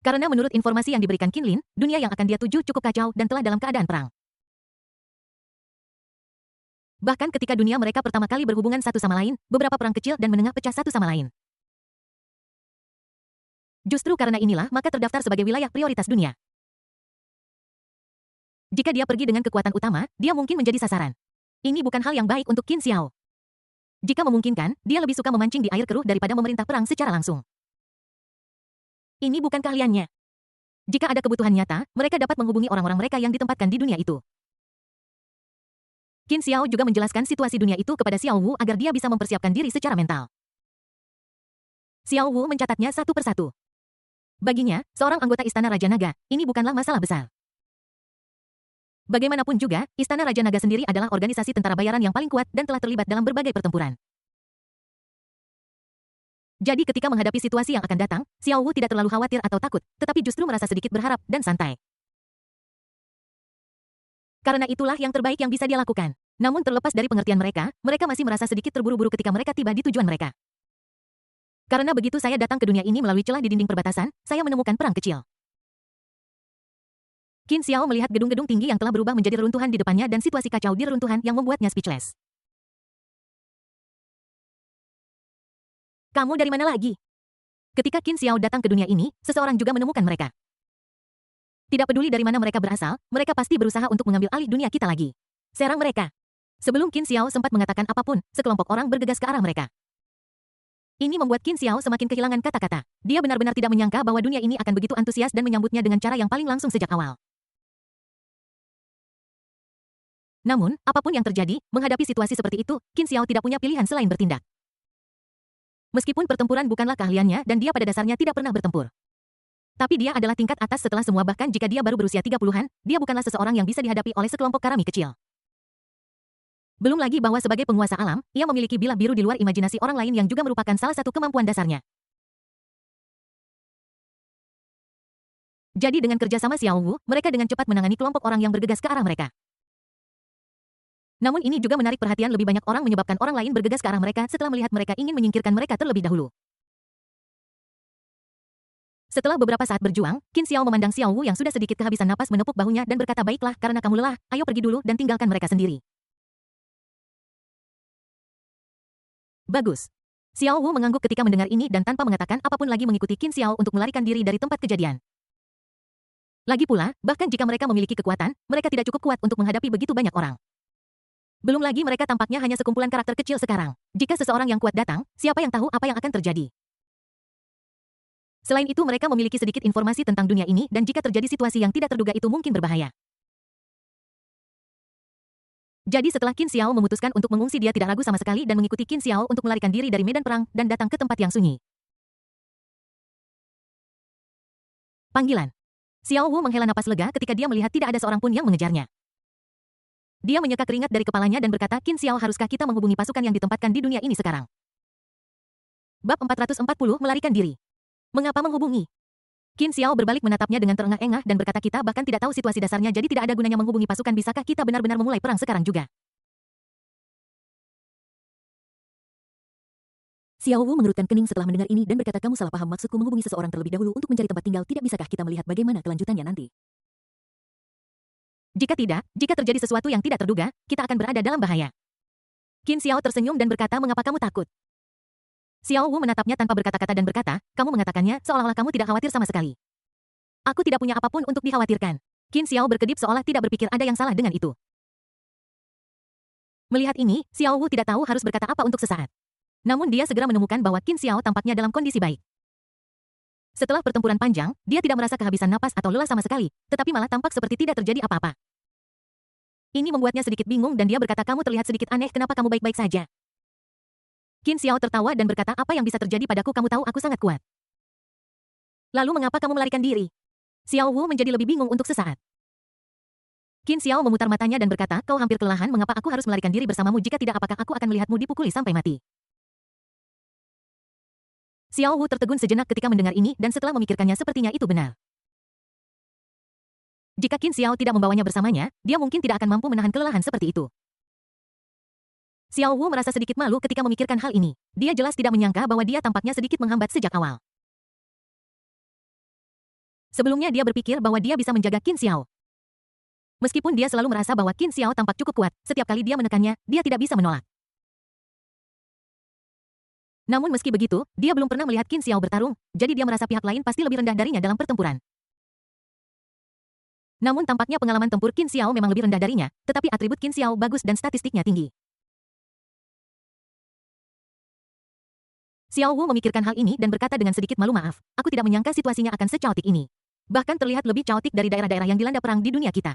Karena menurut informasi yang diberikan Qinlin, dunia yang akan dia tuju cukup kacau dan telah dalam keadaan perang. Bahkan ketika dunia mereka pertama kali berhubungan satu sama lain, beberapa perang kecil dan menengah pecah satu sama lain. Justru karena inilah maka terdaftar sebagai wilayah prioritas dunia. Jika dia pergi dengan kekuatan utama, dia mungkin menjadi sasaran. Ini bukan hal yang baik untuk Qin Xiao. Jika memungkinkan, dia lebih suka memancing di air keruh daripada memerintah perang secara langsung. Ini bukan keahliannya. Jika ada kebutuhan nyata, mereka dapat menghubungi orang-orang mereka yang ditempatkan di dunia itu. Qin Xiao juga menjelaskan situasi dunia itu kepada Xiao Wu agar dia bisa mempersiapkan diri secara mental. Xiao Wu mencatatnya satu persatu. Baginya, seorang anggota Istana Raja Naga, ini bukanlah masalah besar. Bagaimanapun juga, Istana Raja Naga sendiri adalah organisasi tentara bayaran yang paling kuat dan telah terlibat dalam berbagai pertempuran. Jadi ketika menghadapi situasi yang akan datang, Xiao Wu tidak terlalu khawatir atau takut, tetapi justru merasa sedikit berharap dan santai. Karena itulah yang terbaik yang bisa dia lakukan. Namun terlepas dari pengertian mereka, mereka masih merasa sedikit terburu-buru ketika mereka tiba di tujuan mereka. Karena begitu saya datang ke dunia ini melalui celah di dinding perbatasan, saya menemukan perang kecil. Qin Xiao melihat gedung-gedung tinggi yang telah berubah menjadi reruntuhan di depannya dan situasi kacau di reruntuhan yang membuatnya speechless. Kamu dari mana lagi? Ketika Qin Xiao datang ke dunia ini, seseorang juga menemukan mereka. Tidak peduli dari mana mereka berasal, mereka pasti berusaha untuk mengambil alih dunia kita lagi. Serang mereka. Sebelum Qin Xiao sempat mengatakan apapun, sekelompok orang bergegas ke arah mereka. Ini membuat Qin Xiao semakin kehilangan kata-kata. Dia benar-benar tidak menyangka bahwa dunia ini akan begitu antusias dan menyambutnya dengan cara yang paling langsung sejak awal. Namun, apapun yang terjadi, menghadapi situasi seperti itu, Qin Xiao tidak punya pilihan selain bertindak. Meskipun pertempuran bukanlah keahliannya dan dia pada dasarnya tidak pernah bertempur. Tapi dia adalah tingkat atas setelah semua, bahkan jika dia baru berusia 30-an, dia bukanlah seseorang yang bisa dihadapi oleh sekelompok karami kecil. Belum lagi bahwa sebagai penguasa alam, ia memiliki bilah biru di luar imajinasi orang lain yang juga merupakan salah satu kemampuan dasarnya. Jadi dengan kerjasama Xiao Wu, mereka dengan cepat menangani kelompok orang yang bergegas ke arah mereka. Namun ini juga menarik perhatian lebih banyak orang menyebabkan orang lain bergegas ke arah mereka setelah melihat mereka ingin menyingkirkan mereka terlebih dahulu. Setelah beberapa saat berjuang, Qin Xiao memandang Xiao Wu yang sudah sedikit kehabisan napas menepuk bahunya dan berkata, baiklah, karena kamu lelah, ayo pergi dulu dan tinggalkan mereka sendiri. Bagus. Xiao Wu mengangguk ketika mendengar ini dan tanpa mengatakan apapun lagi mengikuti Qin Xiao untuk melarikan diri dari tempat kejadian. Lagi pula, bahkan jika mereka memiliki kekuatan, mereka tidak cukup kuat untuk menghadapi begitu banyak orang. Belum lagi mereka tampaknya hanya sekumpulan karakter kecil sekarang. Jika seseorang yang kuat datang, siapa yang tahu apa yang akan terjadi? Selain itu mereka memiliki sedikit informasi tentang dunia ini dan jika terjadi situasi yang tidak terduga itu mungkin berbahaya. Jadi setelah Qin Xiao memutuskan untuk mengungsi, dia tidak ragu sama sekali dan mengikuti Qin Xiao untuk melarikan diri dari medan perang dan datang ke tempat yang sunyi. Panggilan. Xiao Wu menghela napas lega ketika dia melihat tidak ada seorang pun yang mengejarnya. Dia menyeka keringat dari kepalanya dan berkata, Qin Xiao, haruskah kita menghubungi pasukan yang ditempatkan di dunia ini sekarang? Bab 440, melarikan diri. Mengapa menghubungi? Qin Xiao berbalik menatapnya dengan terengah-engah dan berkata, kita bahkan tidak tahu situasi dasarnya, jadi tidak ada gunanya menghubungi pasukan. Bisakah kita benar-benar memulai perang sekarang juga? Xiao Wu mengerutkan kening setelah mendengar ini dan berkata, kamu salah paham, maksudku menghubungi seseorang terlebih dahulu untuk mencari tempat tinggal. Tidak bisakah kita melihat bagaimana kelanjutannya nanti? Jika tidak, jika terjadi sesuatu yang tidak terduga, kita akan berada dalam bahaya. Qin Xiao tersenyum dan berkata, mengapa kamu takut? Xiao Wu menatapnya tanpa berkata-kata dan berkata, kamu mengatakannya seolah-olah kamu tidak khawatir sama sekali. Aku tidak punya apapun untuk dikhawatirkan. Qin Xiao berkedip seolah tidak berpikir ada yang salah dengan itu. Melihat ini, Xiao Wu tidak tahu harus berkata apa untuk sesaat. Namun dia segera menemukan bahwa Qin Xiao tampaknya dalam kondisi baik. Setelah pertempuran panjang, dia tidak merasa kehabisan napas atau lelah sama sekali, tetapi malah tampak seperti tidak terjadi apa-apa. Ini membuatnya sedikit bingung dan dia berkata, kamu terlihat sedikit aneh, kenapa kamu baik-baik saja? Qin Xiao tertawa dan berkata, apa yang bisa terjadi padaku, kamu tahu aku sangat kuat. Lalu mengapa kamu melarikan diri? Xiao Wu menjadi lebih bingung untuk sesaat. Qin Xiao memutar matanya dan berkata, kau hampir kelelahan, mengapa aku harus melarikan diri bersamamu? Jika tidak, apakah aku akan melihatmu dipukuli sampai mati? Xiao Wu tertegun sejenak ketika mendengar ini dan setelah memikirkannya sepertinya itu benar. Jika Qin Xiao tidak membawanya bersamanya, dia mungkin tidak akan mampu menahan kelelahan seperti itu. Xiao Wu merasa sedikit malu ketika memikirkan hal ini. Dia jelas tidak menyangka bahwa dia tampaknya sedikit menghambat sejak awal. Sebelumnya dia berpikir bahwa dia bisa menjaga Qin Xiao. Meskipun dia selalu merasa bahwa Qin Xiao tampak cukup kuat, setiap kali dia menekannya, dia tidak bisa menolak. Namun meski begitu, dia belum pernah melihat Qin Xiao bertarung, jadi dia merasa pihak lain pasti lebih rendah darinya dalam pertempuran. Namun tampaknya pengalaman tempur Qin Xiao memang lebih rendah darinya, tetapi atribut Qin Xiao bagus dan statistiknya tinggi. Xiao Wu memikirkan hal ini dan berkata dengan sedikit malu, maaf, aku tidak menyangka situasinya akan secaotik ini. Bahkan terlihat lebih caotik dari daerah-daerah yang dilanda perang di dunia kita.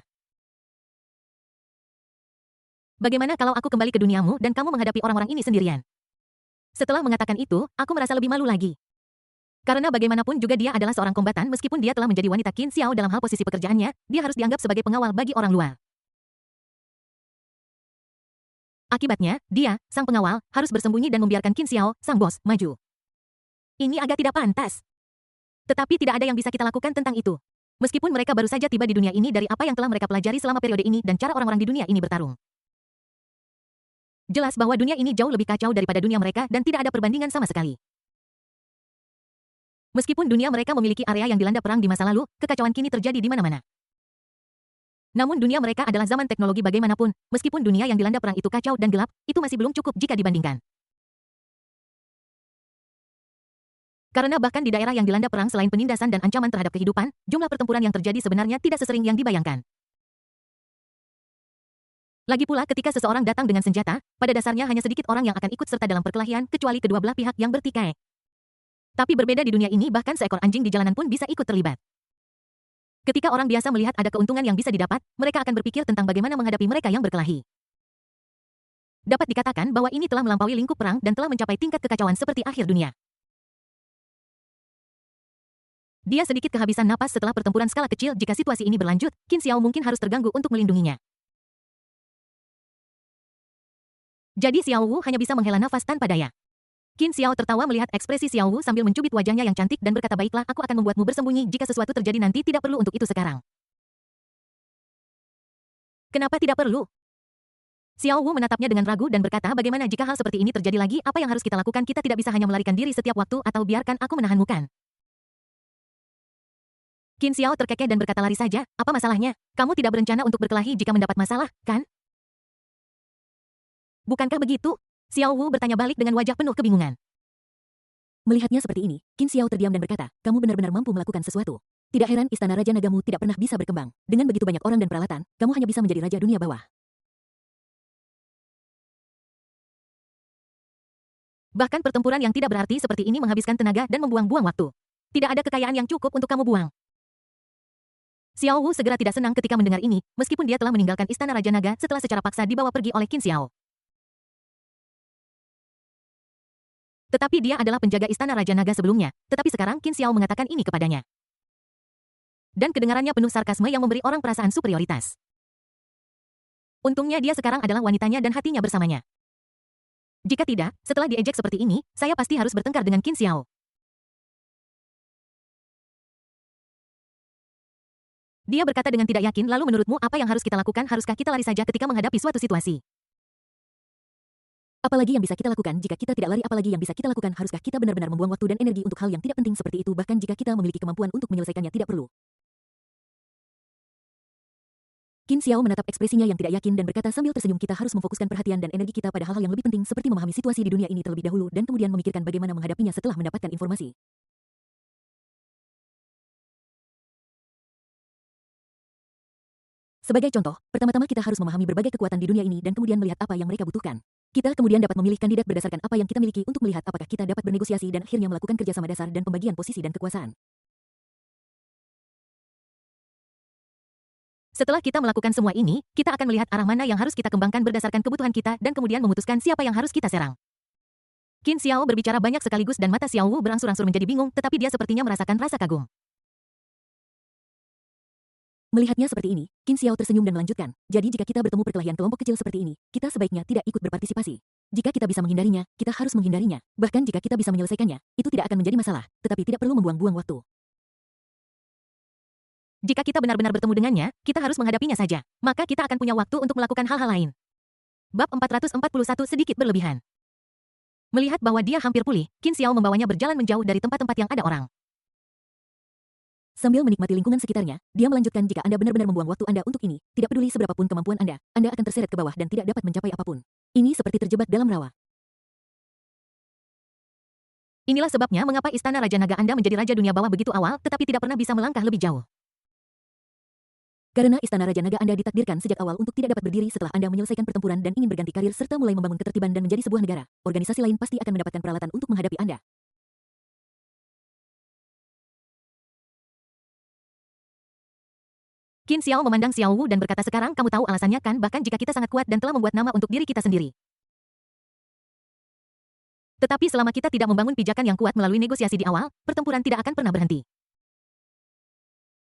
Bagaimana kalau aku kembali ke duniamu dan kamu menghadapi orang-orang ini sendirian? Setelah mengatakan itu, aku merasa lebih malu lagi. Karena bagaimanapun juga dia adalah seorang kombatan, meskipun dia telah menjadi wanita Qin Xiao dalam hal posisi pekerjaannya, dia harus dianggap sebagai pengawal bagi orang luar. Akibatnya, dia, sang pengawal, harus bersembunyi dan membiarkan Qin Xiao, sang bos, maju. Ini agak tidak pantas. Tetapi tidak ada yang bisa kita lakukan tentang itu. Meskipun mereka baru saja tiba di dunia ini dari apa yang telah mereka pelajari selama periode ini dan cara orang-orang di dunia ini bertarung. Jelas bahwa dunia ini jauh lebih kacau daripada dunia mereka dan tidak ada perbandingan sama sekali. Meskipun dunia mereka memiliki area yang dilanda perang di masa lalu, kekacauan kini terjadi di mana-mana. Namun dunia mereka adalah zaman teknologi bagaimanapun, meskipun dunia yang dilanda perang itu kacau dan gelap, itu masih belum cukup jika dibandingkan. Karena bahkan di daerah yang dilanda perang selain penindasan dan ancaman terhadap kehidupan, jumlah pertempuran yang terjadi sebenarnya tidak sesering yang dibayangkan. Lagi pula ketika seseorang datang dengan senjata, pada dasarnya hanya sedikit orang yang akan ikut serta dalam perkelahian kecuali kedua belah pihak yang bertikai. Tapi berbeda di dunia ini bahkan seekor anjing di jalanan pun bisa ikut terlibat. Ketika orang biasa melihat ada keuntungan yang bisa didapat, mereka akan berpikir tentang bagaimana menghadapi mereka yang berkelahi. Dapat dikatakan bahwa ini telah melampaui lingkup perang dan telah mencapai tingkat kekacauan seperti akhir dunia. Dia sedikit kehabisan napas setelah pertempuran skala kecil. Jika situasi ini berlanjut, Qin Xiao mungkin harus terganggu untuk melindunginya. Jadi Xiao Wu hanya bisa menghela nafas tanpa daya. Qin Xiao tertawa melihat ekspresi Xiao Wu sambil mencubit wajahnya yang cantik dan berkata, baiklah, aku akan membuatmu bersembunyi jika sesuatu terjadi nanti, tidak perlu untuk itu sekarang. Kenapa tidak perlu? Xiao Wu menatapnya dengan ragu dan berkata, bagaimana jika hal seperti ini terjadi lagi, apa yang harus kita lakukan? Kita tidak bisa hanya melarikan diri setiap waktu atau biarkan aku menahanmu kan? Qin Xiao terkekeh dan berkata, lari saja, apa masalahnya? Kamu tidak berencana untuk berkelahi jika mendapat masalah, kan? Bukankah begitu? Xiao Wu bertanya balik dengan wajah penuh kebingungan. Melihatnya seperti ini, Qin Xiao terdiam dan berkata, kamu benar-benar mampu melakukan sesuatu. Tidak heran istana Raja Nagamu tidak pernah bisa berkembang. Dengan begitu banyak orang dan peralatan, kamu hanya bisa menjadi raja dunia bawah. Bahkan pertempuran yang tidak berarti seperti ini menghabiskan tenaga dan membuang-buang waktu. Tidak ada kekayaan yang cukup untuk kamu buang. Xiao Wu segera tidak senang ketika mendengar ini, meskipun dia telah meninggalkan istana Raja Naga setelah secara paksa dibawa pergi oleh Qin Xiao. Tetapi dia adalah penjaga istana Raja Naga sebelumnya, tetapi sekarang Qin Xiao mengatakan ini kepadanya. Dan kedengarannya penuh sarkasme yang memberi orang perasaan superioritas. Untungnya dia sekarang adalah wanitanya dan hatinya bersamanya. Jika tidak, setelah diejek seperti ini, saya pasti harus bertengkar dengan Qin Xiao. Dia berkata dengan tidak yakin, lalu menurutmu apa yang harus kita lakukan? Haruskah kita lari saja ketika menghadapi suatu situasi? Apalagi yang bisa kita lakukan jika kita tidak lari? Apalagi yang bisa kita lakukan? Haruskah kita benar-benar membuang waktu dan energi untuk hal yang tidak penting seperti itu? Bahkan jika kita memiliki kemampuan untuk menyelesaikannya, tidak perlu. Qin Xiao menatap ekspresinya yang tidak yakin dan berkata sambil tersenyum, kita harus memfokuskan perhatian dan energi kita pada hal-hal yang lebih penting seperti memahami situasi di dunia ini terlebih dahulu dan kemudian memikirkan bagaimana menghadapinya setelah mendapatkan informasi. Sebagai contoh, pertama-tama kita harus memahami berbagai kekuatan di dunia ini dan kemudian melihat apa yang mereka butuhkan. Kita kemudian dapat memilih kandidat berdasarkan apa yang kita miliki untuk melihat apakah kita dapat bernegosiasi dan akhirnya melakukan kerjasama dasar dan pembagian posisi dan kekuasaan. Setelah kita melakukan semua ini, kita akan melihat arah mana yang harus kita kembangkan berdasarkan kebutuhan kita dan kemudian memutuskan siapa yang harus kita serang. Qin Xiao berbicara banyak sekaligus dan mata Xiao Wu berangsur-angsur menjadi bingung, tetapi dia sepertinya merasakan rasa kagum. Melihatnya seperti ini, Qin Xiao tersenyum dan melanjutkan, jadi jika kita bertemu perkelahian kelompok kecil seperti ini, kita sebaiknya tidak ikut berpartisipasi. Jika kita bisa menghindarinya, kita harus menghindarinya. Bahkan jika kita bisa menyelesaikannya, itu tidak akan menjadi masalah, tetapi tidak perlu membuang-buang waktu. Jika kita benar-benar bertemu dengannya, kita harus menghadapinya saja. Maka kita akan punya waktu untuk melakukan hal-hal lain. Bab 441 sedikit berlebihan. Melihat bahwa dia hampir pulih, Qin Xiao membawanya berjalan menjauh dari tempat-tempat yang ada orang. Sambil menikmati lingkungan sekitarnya, dia melanjutkan, jika Anda benar-benar membuang waktu Anda untuk ini, tidak peduli seberapapun kemampuan Anda akan terseret ke bawah dan tidak dapat mencapai apapun. Ini seperti terjebak dalam rawa. Inilah sebabnya mengapa istana Raja Naga Anda menjadi raja dunia bawah begitu awal, tetapi tidak pernah bisa melangkah lebih jauh. Karena istana Raja Naga Anda ditakdirkan sejak awal untuk tidak dapat berdiri setelah Anda menyelesaikan pertempuran dan ingin berganti karir serta mulai membangun ketertiban dan menjadi sebuah negara, organisasi lain pasti akan mendapatkan peralatan untuk menghadapi Anda. Qin Xiao memandang Xiao Wu dan berkata, sekarang kamu tahu alasannya kan, bahkan jika kita sangat kuat dan telah membuat nama untuk diri kita sendiri. Tetapi selama kita tidak membangun pijakan yang kuat melalui negosiasi di awal, pertempuran tidak akan pernah berhenti.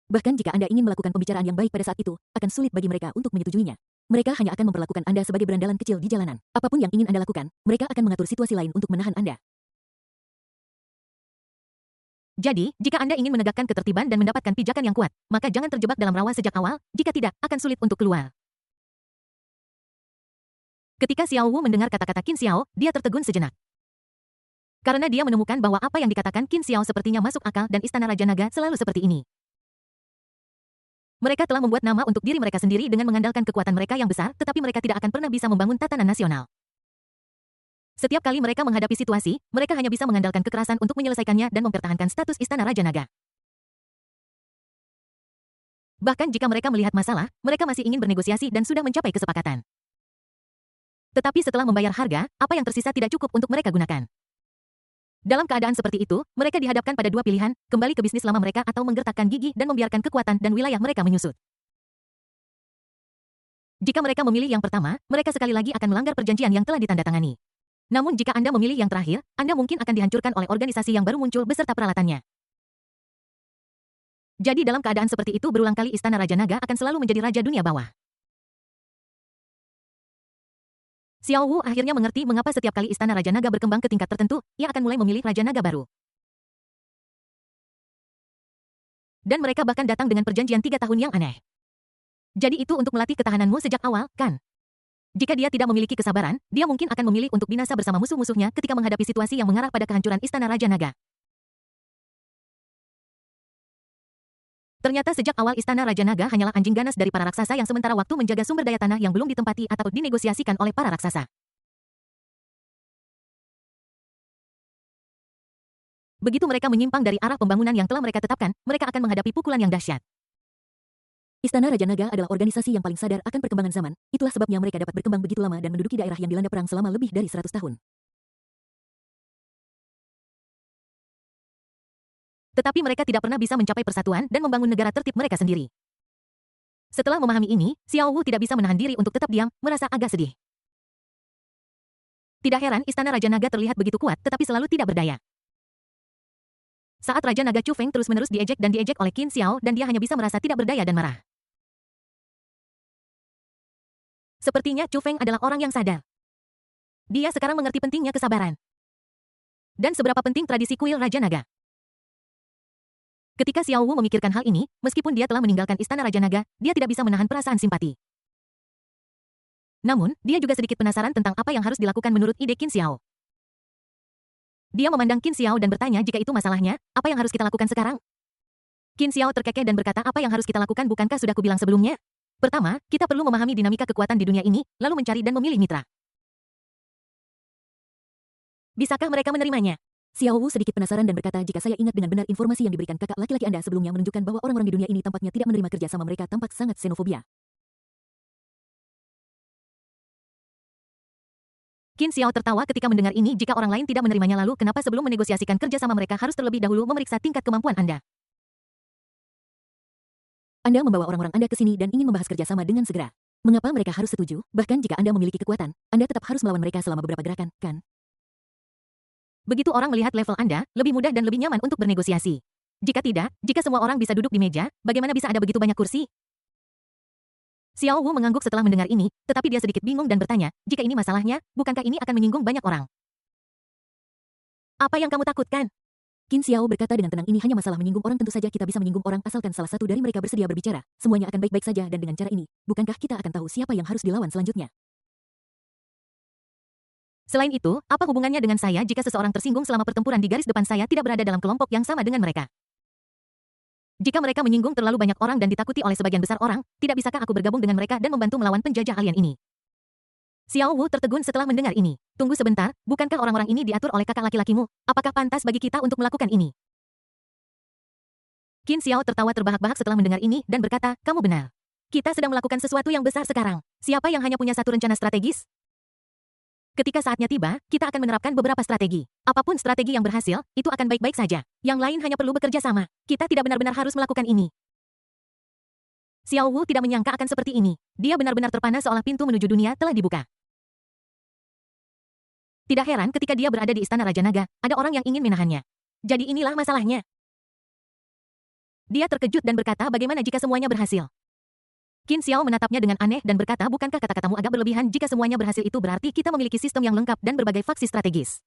Bahkan jika Anda ingin melakukan pembicaraan yang baik pada saat itu, akan sulit bagi mereka untuk menyetujuinya. Mereka hanya akan memperlakukan Anda sebagai berandalan kecil di jalanan. Apapun yang ingin Anda lakukan, mereka akan mengatur situasi lain untuk menahan Anda. Jadi, jika Anda ingin menegakkan ketertiban dan mendapatkan pijakan yang kuat, maka jangan terjebak dalam rawa sejak awal, jika tidak, akan sulit untuk keluar. Ketika Xiao Wu mendengar kata-kata Qin Xiao, dia tertegun sejenak. Karena dia menemukan bahwa apa yang dikatakan Qin Xiao sepertinya masuk akal dan istana Raja Naga selalu seperti ini. Mereka telah membuat nama untuk diri mereka sendiri dengan mengandalkan kekuatan mereka yang besar, tetapi mereka tidak akan pernah bisa membangun tatanan nasional. Setiap kali mereka menghadapi situasi, mereka hanya bisa mengandalkan kekerasan untuk menyelesaikannya dan mempertahankan status istana Raja Naga. Bahkan jika mereka melihat masalah, mereka masih ingin bernegosiasi dan sudah mencapai kesepakatan. Tetapi setelah membayar harga, apa yang tersisa tidak cukup untuk mereka gunakan. Dalam keadaan seperti itu, mereka dihadapkan pada dua pilihan, kembali ke bisnis lama mereka atau menggertakkan gigi dan membiarkan kekuatan dan wilayah mereka menyusut. Jika mereka memilih yang pertama, mereka sekali lagi akan melanggar perjanjian yang telah ditandatangani. Namun jika Anda memilih yang terakhir, Anda mungkin akan dihancurkan oleh organisasi yang baru muncul beserta peralatannya. Jadi dalam keadaan seperti itu berulang kali Istana Raja Naga akan selalu menjadi Raja Dunia Bawah. Xiao Wu akhirnya mengerti mengapa setiap kali Istana Raja Naga berkembang ke tingkat tertentu, ia akan mulai memilih Raja Naga baru. Dan mereka bahkan datang dengan perjanjian 3 tahun yang aneh. Jadi itu untuk melatih ketahananmu sejak awal, kan? Jika dia tidak memiliki kesabaran, dia mungkin akan memilih untuk binasa bersama musuh-musuhnya ketika menghadapi situasi yang mengarah pada kehancuran Istana Raja Naga. Ternyata sejak awal Istana Raja Naga hanyalah anjing ganas dari para raksasa yang sementara waktu menjaga sumber daya tanah yang belum ditempati atau dinegosiasikan oleh para raksasa. Begitu mereka menyimpang dari arah pembangunan yang telah mereka tetapkan, mereka akan menghadapi pukulan yang dahsyat. Istana Raja Naga adalah organisasi yang paling sadar akan perkembangan zaman. Itulah sebabnya mereka dapat berkembang begitu lama dan menduduki daerah yang dilanda perang selama lebih dari 100 tahun. Tetapi mereka tidak pernah bisa mencapai persatuan dan membangun negara tertib mereka sendiri. Setelah memahami ini, Xiao Wu tidak bisa menahan diri untuk tetap diam, merasa agak sedih. Tidak heran Istana Raja Naga terlihat begitu kuat tetapi selalu tidak berdaya. Saat Raja Naga Chu Feng terus-menerus diejek oleh Qin Xiao dan dia hanya bisa merasa tidak berdaya dan marah. Sepertinya Chu Feng adalah orang yang sadar. Dia sekarang mengerti pentingnya kesabaran. Dan seberapa penting tradisi kuil Raja Naga. Ketika Xiao Wu memikirkan hal ini, meskipun dia telah meninggalkan Istana Raja Naga, dia tidak bisa menahan perasaan simpati. Namun, dia juga sedikit penasaran tentang apa yang harus dilakukan menurut ide Qin Xiao. Dia memandang Qin Xiao dan bertanya jika itu masalahnya, apa yang harus kita lakukan sekarang? Qin Xiao terkekeh dan berkata apa yang harus kita lakukan bukankah sudah kubilang sebelumnya? Pertama, kita perlu memahami dinamika kekuatan di dunia ini, lalu mencari dan memilih mitra. Bisakah mereka menerimanya? Xiao Wu sedikit penasaran dan berkata jika saya ingat dengan benar informasi yang diberikan kakak laki-laki Anda sebelumnya menunjukkan bahwa orang-orang di dunia ini tampaknya tidak menerima kerja sama mereka tampak sangat xenofobia. Qin Xiao tertawa ketika mendengar ini jika orang lain tidak menerimanya lalu kenapa sebelum menegosiasikan kerja sama mereka harus terlebih dahulu memeriksa tingkat kemampuan Anda. Anda membawa orang-orang Anda ke sini dan ingin membahas kerjasama dengan segera. Mengapa mereka harus setuju? Bahkan jika Anda memiliki kekuatan, Anda tetap harus melawan mereka selama beberapa gerakan, kan? Begitu orang melihat level Anda, lebih mudah dan lebih nyaman untuk bernegosiasi. Jika tidak, jika semua orang bisa duduk di meja, bagaimana bisa ada begitu banyak kursi? Xiao Wu mengangguk setelah mendengar ini, tetapi dia sedikit bingung dan bertanya, jika ini masalahnya, bukankah ini akan menyinggung banyak orang? Apa yang kamu takutkan? Qin Xiao berkata dengan tenang ini hanya masalah menyinggung orang tentu saja kita bisa menyinggung orang asalkan salah satu dari mereka bersedia berbicara. Semuanya akan baik-baik saja dan dengan cara ini, bukankah kita akan tahu siapa yang harus dilawan selanjutnya? Selain itu, apa hubungannya dengan saya jika seseorang tersinggung selama pertempuran di garis depan saya tidak berada dalam kelompok yang sama dengan mereka? Jika mereka menyinggung terlalu banyak orang dan ditakuti oleh sebagian besar orang, tidak bisakah aku bergabung dengan mereka dan membantu melawan penjajah alien ini? Xiao Wu tertegun setelah mendengar ini. Tunggu sebentar, bukankah orang-orang ini diatur oleh kakak laki-lakimu? Apakah pantas bagi kita untuk melakukan ini? Qin Xiao tertawa terbahak-bahak setelah mendengar ini dan berkata, kamu benar. Kita sedang melakukan sesuatu yang besar sekarang. Siapa yang hanya punya satu rencana strategis? Ketika saatnya tiba, kita akan menerapkan beberapa strategi. Apapun strategi yang berhasil, itu akan baik-baik saja. Yang lain hanya perlu bekerja sama. Kita tidak benar-benar harus melakukan ini. Xiao Wu tidak menyangka akan seperti ini. Dia benar-benar terpana seolah pintu menuju dunia telah dibuka. Tidak heran ketika dia berada di Istana Raja Naga, ada orang yang ingin menahannya. Jadi inilah masalahnya. Dia terkejut dan berkata bagaimana jika semuanya berhasil. Qin Xiao menatapnya dengan aneh dan berkata bukankah kata-katamu agak berlebihan jika semuanya berhasil itu berarti kita memiliki sistem yang lengkap dan berbagai faksi strategis.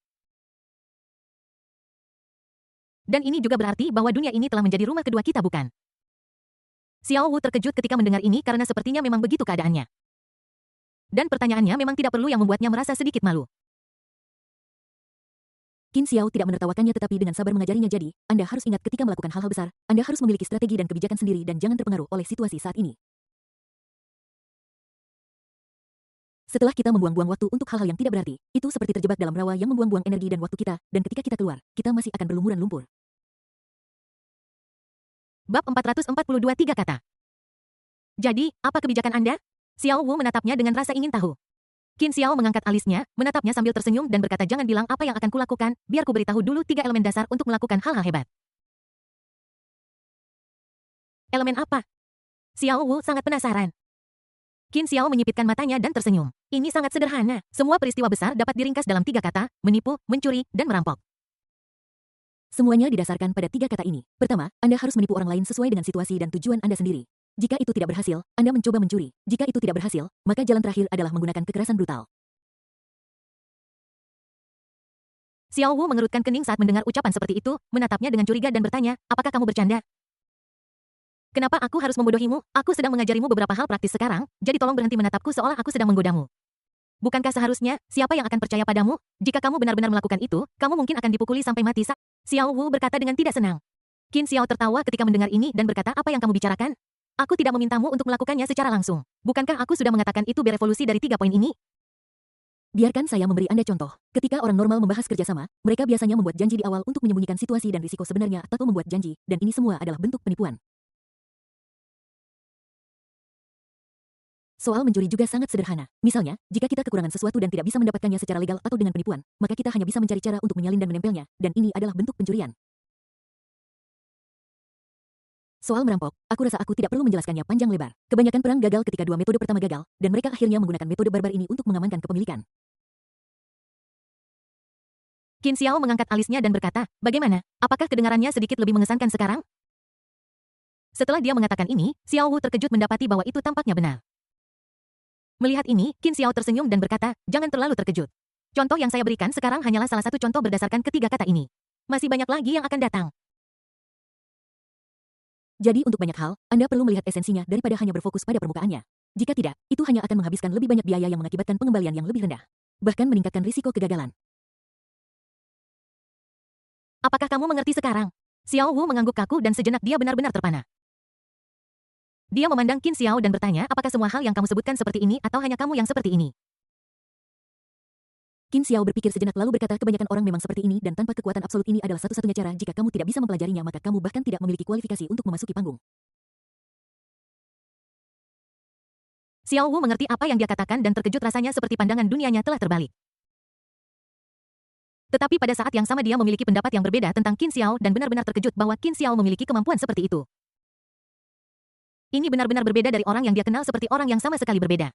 Dan ini juga berarti bahwa dunia ini telah menjadi rumah kedua kita bukan? Xiao Wu terkejut ketika mendengar ini karena sepertinya memang begitu keadaannya. Dan pertanyaannya memang tidak perlu yang membuatnya merasa sedikit malu. Qin Xiao tidak menertawakannya tetapi dengan sabar mengajarinya jadi, Anda harus ingat ketika melakukan hal-hal besar, Anda harus memiliki strategi dan kebijakan sendiri dan jangan terpengaruh oleh situasi saat ini. Setelah kita membuang-buang waktu untuk hal-hal yang tidak berarti, itu seperti terjebak dalam rawa yang membuang-buang energi dan waktu kita, dan ketika kita keluar, kita masih akan berlumuran lumpur. Bab 442 3 kata. Jadi, apa kebijakan Anda? Xiao Wu menatapnya dengan rasa ingin tahu. Qin Xiao mengangkat alisnya, menatapnya sambil tersenyum dan berkata jangan bilang apa yang akan kulakukan, biar ku beritahu dulu 3 elemen dasar untuk melakukan hal-hal hebat. Elemen apa? Xiao Wu sangat penasaran. Qin Xiao menyipitkan matanya dan tersenyum. Ini sangat sederhana. Semua peristiwa besar dapat diringkas dalam 3 kata, menipu, mencuri, dan merampok. Semuanya didasarkan pada 3 kata ini. Pertama, Anda harus menipu orang lain sesuai dengan situasi dan tujuan Anda sendiri. Jika itu tidak berhasil, Anda mencoba mencuri. Jika itu tidak berhasil, maka jalan terakhir adalah menggunakan kekerasan brutal. Xiao Wu mengerutkan kening saat mendengar ucapan seperti itu, menatapnya dengan curiga dan bertanya, apakah kamu bercanda? Kenapa aku harus membodohimu? Aku sedang mengajarimu beberapa hal praktis sekarang, jadi tolong berhenti menatapku seolah aku sedang menggodamu. Bukankah seharusnya, siapa yang akan percaya padamu? Jika kamu benar-benar melakukan itu, kamu mungkin akan dipukuli sampai mati. Xiao Wu berkata dengan tidak senang. Qin Xiao tertawa ketika mendengar ini dan berkata apa yang kamu bicarakan? Aku tidak memintamu untuk melakukannya secara langsung. Bukankah aku sudah mengatakan itu berevolusi dari 3 poin ini? Biarkan saya memberi Anda contoh. Ketika orang normal membahas kerjasama, mereka biasanya membuat janji di awal untuk menyembunyikan situasi dan risiko sebenarnya atau membuat janji, dan ini semua adalah bentuk penipuan. Soal mencuri juga sangat sederhana. Misalnya, jika kita kekurangan sesuatu dan tidak bisa mendapatkannya secara legal atau dengan penipuan, maka kita hanya bisa mencari cara untuk menyalin dan menempelnya, dan ini adalah bentuk pencurian. Soal merampok, aku rasa aku tidak perlu menjelaskannya panjang lebar. Kebanyakan perang gagal ketika 2 metode pertama gagal, dan mereka akhirnya menggunakan metode barbar ini untuk mengamankan kepemilikan. Qin Xiao mengangkat alisnya dan berkata, bagaimana? Apakah kedengarannya sedikit lebih mengesankan sekarang? Setelah dia mengatakan ini, Xiao Wu terkejut mendapati bahwa itu tampaknya benar. Melihat ini, Qin Xiao tersenyum dan berkata, jangan terlalu terkejut. Contoh yang saya berikan sekarang hanyalah salah satu contoh berdasarkan ketiga kata ini. Masih banyak lagi yang akan datang. Jadi untuk banyak hal, Anda perlu melihat esensinya daripada hanya berfokus pada permukaannya. Jika tidak, itu hanya akan menghabiskan lebih banyak biaya yang mengakibatkan pengembalian yang lebih rendah. Bahkan meningkatkan risiko kegagalan. Apakah kamu mengerti sekarang? Xiao Wu mengangguk kaku dan sejenak dia benar-benar terpana. Dia memandang Qin Xiao dan bertanya apakah semua hal yang kamu sebutkan seperti ini atau hanya kamu yang seperti ini? Qin Xiao berpikir sejenak lalu berkata kebanyakan orang memang seperti ini dan tanpa kekuatan absolut ini adalah satu-satunya cara jika kamu tidak bisa mempelajarinya maka kamu bahkan tidak memiliki kualifikasi untuk memasuki panggung. Xiao Wu mengerti apa yang dia katakan dan terkejut rasanya seperti pandangan dunianya telah terbalik. Tetapi pada saat yang sama dia memiliki pendapat yang berbeda tentang Qin Xiao dan benar-benar terkejut bahwa Qin Xiao memiliki kemampuan seperti itu. Ini benar-benar berbeda dari orang yang dia kenal seperti orang yang sama sekali berbeda.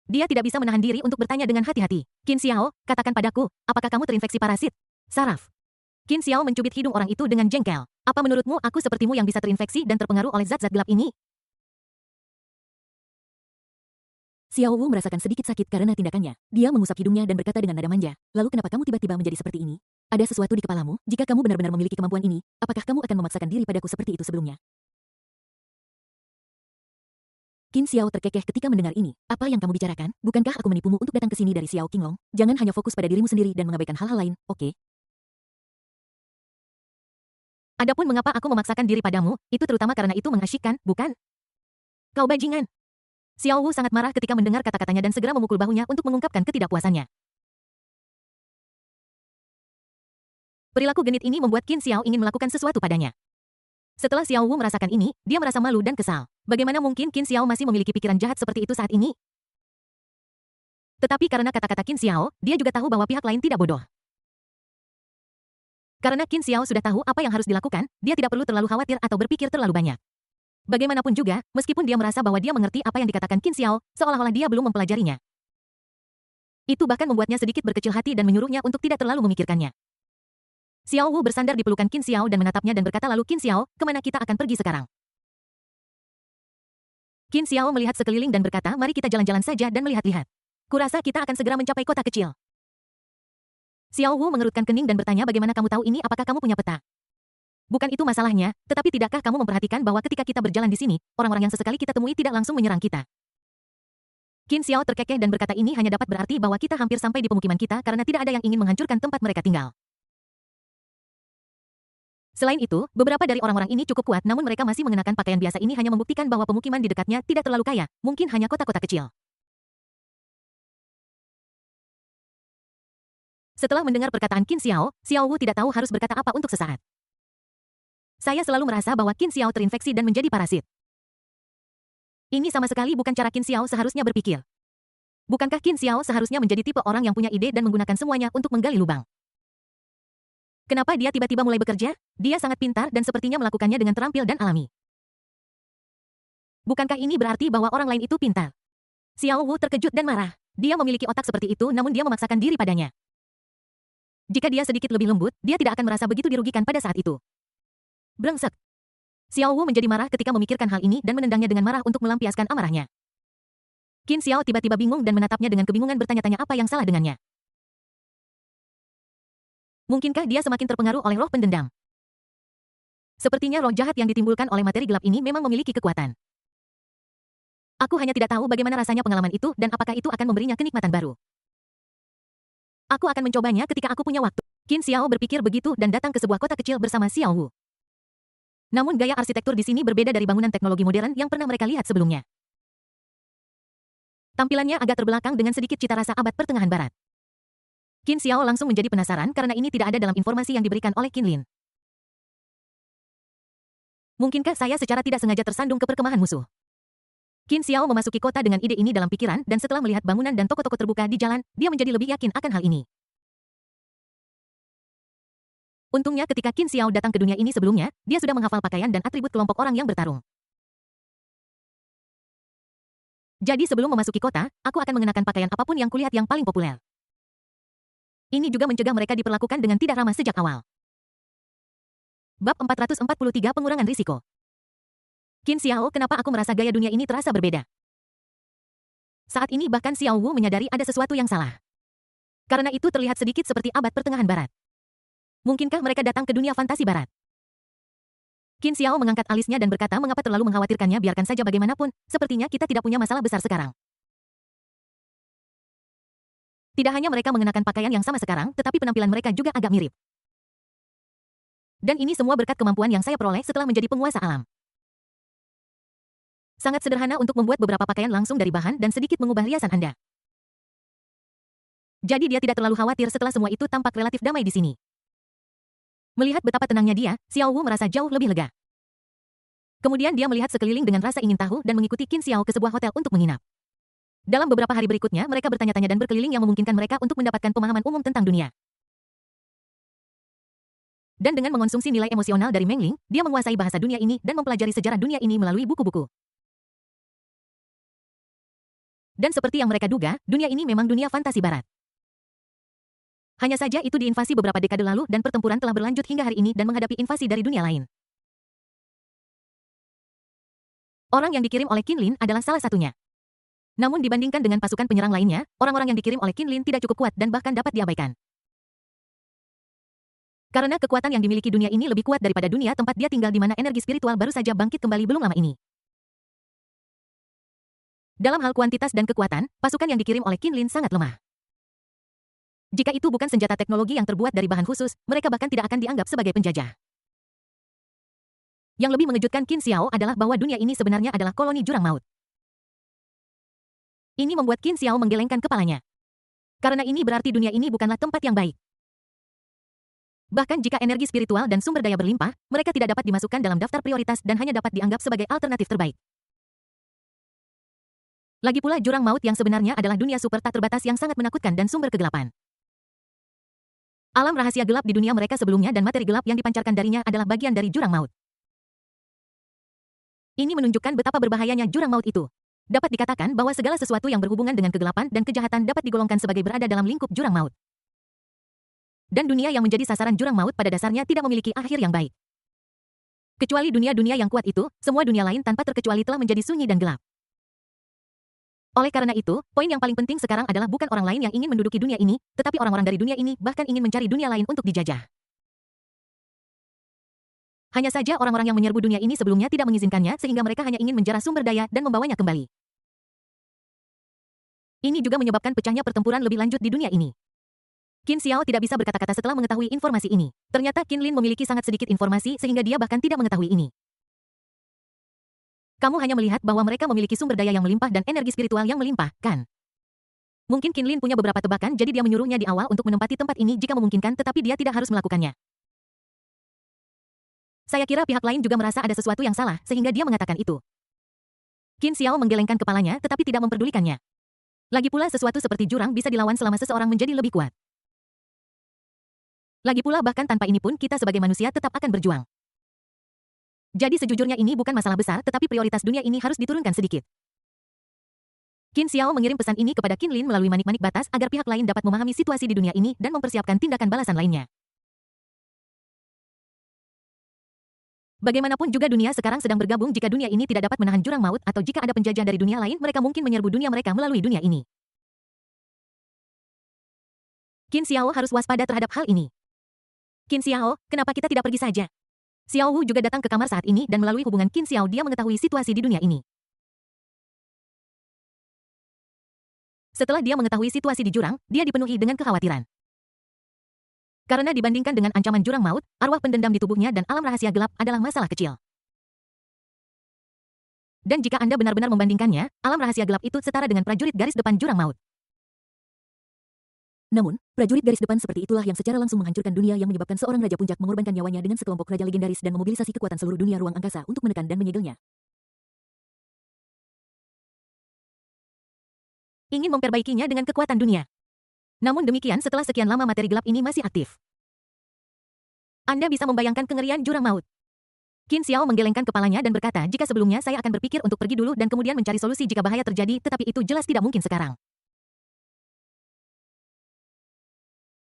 Dia tidak bisa menahan diri untuk bertanya dengan hati-hati. Qin Xiao, katakan padaku, apakah kamu terinfeksi parasit? Saraf. Qin Xiao mencubit hidung orang itu dengan jengkel. Apa menurutmu aku sepertimu yang bisa terinfeksi dan terpengaruh oleh zat-zat gelap ini? Xiao Wu merasakan sedikit sakit karena tindakannya. Dia mengusap hidungnya dan berkata dengan nada manja, lalu kenapa kamu tiba-tiba menjadi seperti ini? Ada sesuatu di kepalamu? Jika kamu benar-benar memiliki kemampuan ini, apakah kamu akan memaksakan diri padaku seperti itu sebelumnya? Qin Xiao terkekeh ketika mendengar ini. Apa yang kamu bicarakan? Bukankah aku menipumu untuk datang ke sini dari Xiao Qinglong? Jangan hanya fokus pada dirimu sendiri dan mengabaikan hal-hal lain, oke? Adapun mengapa aku memaksakan diri padamu, itu terutama karena itu mengasyikkan, bukan? Kau bajingan. Xiao Wu sangat marah ketika mendengar kata-katanya dan segera memukul bahunya untuk mengungkapkan ketidakpuasannya. Perilaku genit ini membuat Qin Xiao ingin melakukan sesuatu padanya. Setelah Xiao Wu merasakan ini, dia merasa malu dan kesal. Bagaimana mungkin Qin Xiao masih memiliki pikiran jahat seperti itu saat ini? Tetapi karena kata-kata Qin Xiao, dia juga tahu bahwa pihak lain tidak bodoh. Karena Qin Xiao sudah tahu apa yang harus dilakukan, dia tidak perlu terlalu khawatir atau berpikir terlalu banyak. Bagaimanapun juga, meskipun dia merasa bahwa dia mengerti apa yang dikatakan Qin Xiao, seolah-olah dia belum mempelajarinya. Itu bahkan membuatnya sedikit berkecil hati dan menyuruhnya untuk tidak terlalu memikirkannya. Xiao Wu bersandar di pelukan Qin Xiao dan menatapnya dan berkata lalu Qin Xiao, kemana kita akan pergi sekarang? Qin Xiao melihat sekeliling dan berkata mari kita jalan-jalan saja dan melihat-lihat. Kurasa kita akan segera mencapai kota kecil. Xiao Wu mengerutkan kening dan bertanya bagaimana kamu tahu ini apakah kamu punya peta? Bukan itu masalahnya, tetapi tidakkah kamu memperhatikan bahwa ketika kita berjalan di sini, orang-orang yang sesekali kita temui tidak langsung menyerang kita? Qin Xiao terkekeh dan berkata ini hanya dapat berarti bahwa kita hampir sampai di pemukiman kita karena tidak ada yang ingin menghancurkan tempat mereka tinggal. Selain itu, beberapa dari orang-orang ini cukup kuat namun mereka masih mengenakan pakaian biasa ini hanya membuktikan bahwa pemukiman di dekatnya tidak terlalu kaya, mungkin hanya kota-kota kecil. Setelah mendengar perkataan Qin Xiao, Xiao Wu tidak tahu harus berkata apa untuk sesaat. Saya selalu merasa bahwa Qin Xiao terinfeksi dan menjadi parasit. Ini sama sekali bukan cara Qin Xiao seharusnya berpikir. Bukankah Qin Xiao seharusnya menjadi tipe orang yang punya ide dan menggunakan semuanya untuk menggali lubang? Kenapa dia tiba-tiba mulai bekerja? Dia sangat pintar dan sepertinya melakukannya dengan terampil dan alami. Bukankah ini berarti bahwa orang lain itu pintar? Xiao Wu terkejut dan marah. Dia memiliki otak seperti itu namun dia memaksakan diri padanya. Jika dia sedikit lebih lembut, dia tidak akan merasa begitu dirugikan pada saat itu. Brengsek. Xiao Wu menjadi marah ketika memikirkan hal ini dan menendangnya dengan marah untuk melampiaskan amarahnya. Qin Xiao tiba-tiba bingung dan menatapnya dengan kebingungan bertanya-tanya apa yang salah dengannya. Mungkinkah dia semakin terpengaruh oleh roh pendendam? Sepertinya roh jahat yang ditimbulkan oleh materi gelap ini memang memiliki kekuatan. Aku hanya tidak tahu bagaimana rasanya pengalaman itu dan apakah itu akan memberinya kenikmatan baru. Aku akan mencobanya ketika aku punya waktu. Qin Xiao berpikir begitu dan datang ke sebuah kota kecil bersama Xiao Wu. Namun gaya arsitektur di sini berbeda dari bangunan teknologi modern yang pernah mereka lihat sebelumnya. Tampilannya agak terbelakang dengan sedikit cita rasa abad pertengahan barat. Qin Xiao langsung menjadi penasaran karena ini tidak ada dalam informasi yang diberikan oleh Qin Lin. Mungkinkah saya secara tidak sengaja tersandung ke perkemahan musuh? Qin Xiao memasuki kota dengan ide ini dalam pikiran dan setelah melihat bangunan dan toko-toko terbuka di jalan, dia menjadi lebih yakin akan hal ini. Untungnya ketika Qin Xiao datang ke dunia ini sebelumnya, dia sudah menghafal pakaian dan atribut kelompok orang yang bertarung. Jadi sebelum memasuki kota, aku akan mengenakan pakaian apapun yang kulihat yang paling populer. Ini juga mencegah mereka diperlakukan dengan tidak ramah sejak awal. Bab 443 Pengurangan Risiko. Qin Xiao, kenapa aku merasa gaya dunia ini terasa berbeda? Saat ini bahkan Xiao Wu menyadari ada sesuatu yang salah. Karena itu terlihat sedikit seperti abad pertengahan barat. Mungkinkah mereka datang ke dunia fantasi barat? Qin Xiao mengangkat alisnya dan berkata mengapa terlalu mengkhawatirkannya biarkan saja bagaimanapun, sepertinya kita tidak punya masalah besar sekarang. Tidak hanya mereka mengenakan pakaian yang sama sekarang, tetapi penampilan mereka juga agak mirip. Dan ini semua berkat kemampuan yang saya peroleh setelah menjadi penguasa alam. Sangat sederhana untuk membuat beberapa pakaian langsung dari bahan dan sedikit mengubah riasan Anda. Jadi dia tidak terlalu khawatir setelah semua itu tampak relatif damai di sini. Melihat betapa tenangnya dia, Xiao Wu merasa jauh lebih lega. Kemudian dia melihat sekeliling dengan rasa ingin tahu dan mengikuti Qin Xiao ke sebuah hotel untuk menginap. Dalam beberapa hari berikutnya, mereka bertanya-tanya dan berkeliling yang memungkinkan mereka untuk mendapatkan pemahaman umum tentang dunia. Dan dengan mengonsumsi nilai emosional dari Meng Ling, dia menguasai bahasa dunia ini dan mempelajari sejarah dunia ini melalui buku-buku. Dan seperti yang mereka duga, dunia ini memang dunia fantasi barat. Hanya saja itu diinvasi beberapa dekade lalu dan pertempuran telah berlanjut hingga hari ini dan menghadapi invasi dari dunia lain. Orang yang dikirim oleh Qin Lin adalah salah satunya. Namun dibandingkan dengan pasukan penyerang lainnya, orang-orang yang dikirim oleh Qin Lin tidak cukup kuat dan bahkan dapat diabaikan. Karena kekuatan yang dimiliki dunia ini lebih kuat daripada dunia tempat dia tinggal di mana energi spiritual baru saja bangkit kembali belum lama ini. Dalam hal kuantitas dan kekuatan, pasukan yang dikirim oleh Qin Lin sangat lemah. Jika itu bukan senjata teknologi yang terbuat dari bahan khusus, mereka bahkan tidak akan dianggap sebagai penjajah. Yang lebih mengejutkan Qin Xiao adalah bahwa dunia ini sebenarnya adalah koloni jurang maut. Ini membuat Qin Xiao menggelengkan kepalanya. Karena ini berarti dunia ini bukanlah tempat yang baik. Bahkan jika energi spiritual dan sumber daya berlimpah, mereka tidak dapat dimasukkan dalam daftar prioritas dan hanya dapat dianggap sebagai alternatif terbaik. Lagi pula jurang maut yang sebenarnya adalah dunia super tak terbatas yang sangat menakutkan dan sumber kegelapan. Alam rahasia gelap di dunia mereka sebelumnya dan materi gelap yang dipancarkan darinya adalah bagian dari jurang maut. Ini menunjukkan betapa berbahayanya jurang maut itu. Dapat dikatakan bahwa segala sesuatu yang berhubungan dengan kegelapan dan kejahatan dapat digolongkan sebagai berada dalam lingkup jurang maut. Dan dunia yang menjadi sasaran jurang maut pada dasarnya tidak memiliki akhir yang baik. Kecuali dunia-dunia yang kuat itu, semua dunia lain tanpa terkecuali telah menjadi sunyi dan gelap. Oleh karena itu, poin yang paling penting sekarang adalah bukan orang lain yang ingin menduduki dunia ini, tetapi orang-orang dari dunia ini bahkan ingin mencari dunia lain untuk dijajah. Hanya saja orang-orang yang menyerbu dunia ini sebelumnya tidak mengizinkannya sehingga mereka hanya ingin menjarah sumber daya dan membawanya kembali. Ini juga menyebabkan pecahnya pertempuran lebih lanjut di dunia ini. Qin Xiao tidak bisa berkata-kata setelah mengetahui informasi ini. Ternyata Qin Lin memiliki sangat sedikit informasi sehingga dia bahkan tidak mengetahui ini. Kamu hanya melihat bahwa mereka memiliki sumber daya yang melimpah dan energi spiritual yang melimpah, kan? Mungkin Qin Lin punya beberapa tebakan jadi dia menyuruhnya di awal untuk menempati tempat ini jika memungkinkan tetapi dia tidak harus melakukannya. Saya kira pihak lain juga merasa ada sesuatu yang salah, sehingga dia mengatakan itu. Qin Xiao menggelengkan kepalanya tetapi tidak memperdulikannya. Lagi pula sesuatu seperti jurang bisa dilawan selama seseorang menjadi lebih kuat. Lagi pula bahkan tanpa ini pun kita sebagai manusia tetap akan berjuang. Jadi sejujurnya ini bukan masalah besar tetapi prioritas dunia ini harus diturunkan sedikit. Qin Xiao mengirim pesan ini kepada Qin Lin melalui manik-manik batas agar pihak lain dapat memahami situasi di dunia ini dan mempersiapkan tindakan balasan lainnya. Bagaimanapun juga dunia sekarang sedang bergabung jika dunia ini tidak dapat menahan jurang maut atau jika ada penjajah dari dunia lain mereka mungkin menyerbu dunia mereka melalui dunia ini. Qin Xiao harus waspada terhadap hal ini. Qin Xiao, kenapa kita tidak pergi saja? Xiao Wu juga datang ke kamar saat ini dan melalui hubungan Qin Xiao dia mengetahui situasi di dunia ini. Setelah dia mengetahui situasi di jurang, dia dipenuhi dengan kekhawatiran. Karena dibandingkan dengan ancaman jurang maut, arwah pendendam di tubuhnya dan alam rahasia gelap adalah masalah kecil. Dan jika Anda benar-benar membandingkannya, alam rahasia gelap itu setara dengan prajurit garis depan jurang maut. Namun, prajurit garis depan seperti itulah yang secara langsung menghancurkan dunia yang menyebabkan seorang Raja Puncak mengorbankan nyawanya dengan sekelompok raja legendaris dan memobilisasi kekuatan seluruh dunia ruang angkasa untuk menekan dan menyegelnya. Ingin memperbaikinya dengan kekuatan dunia. Namun demikian setelah sekian lama materi gelap ini masih aktif. Anda bisa membayangkan kengerian jurang maut. Qin Xiao menggelengkan kepalanya dan berkata jika sebelumnya saya akan berpikir untuk pergi dulu dan kemudian mencari solusi jika bahaya terjadi tetapi itu jelas tidak mungkin sekarang.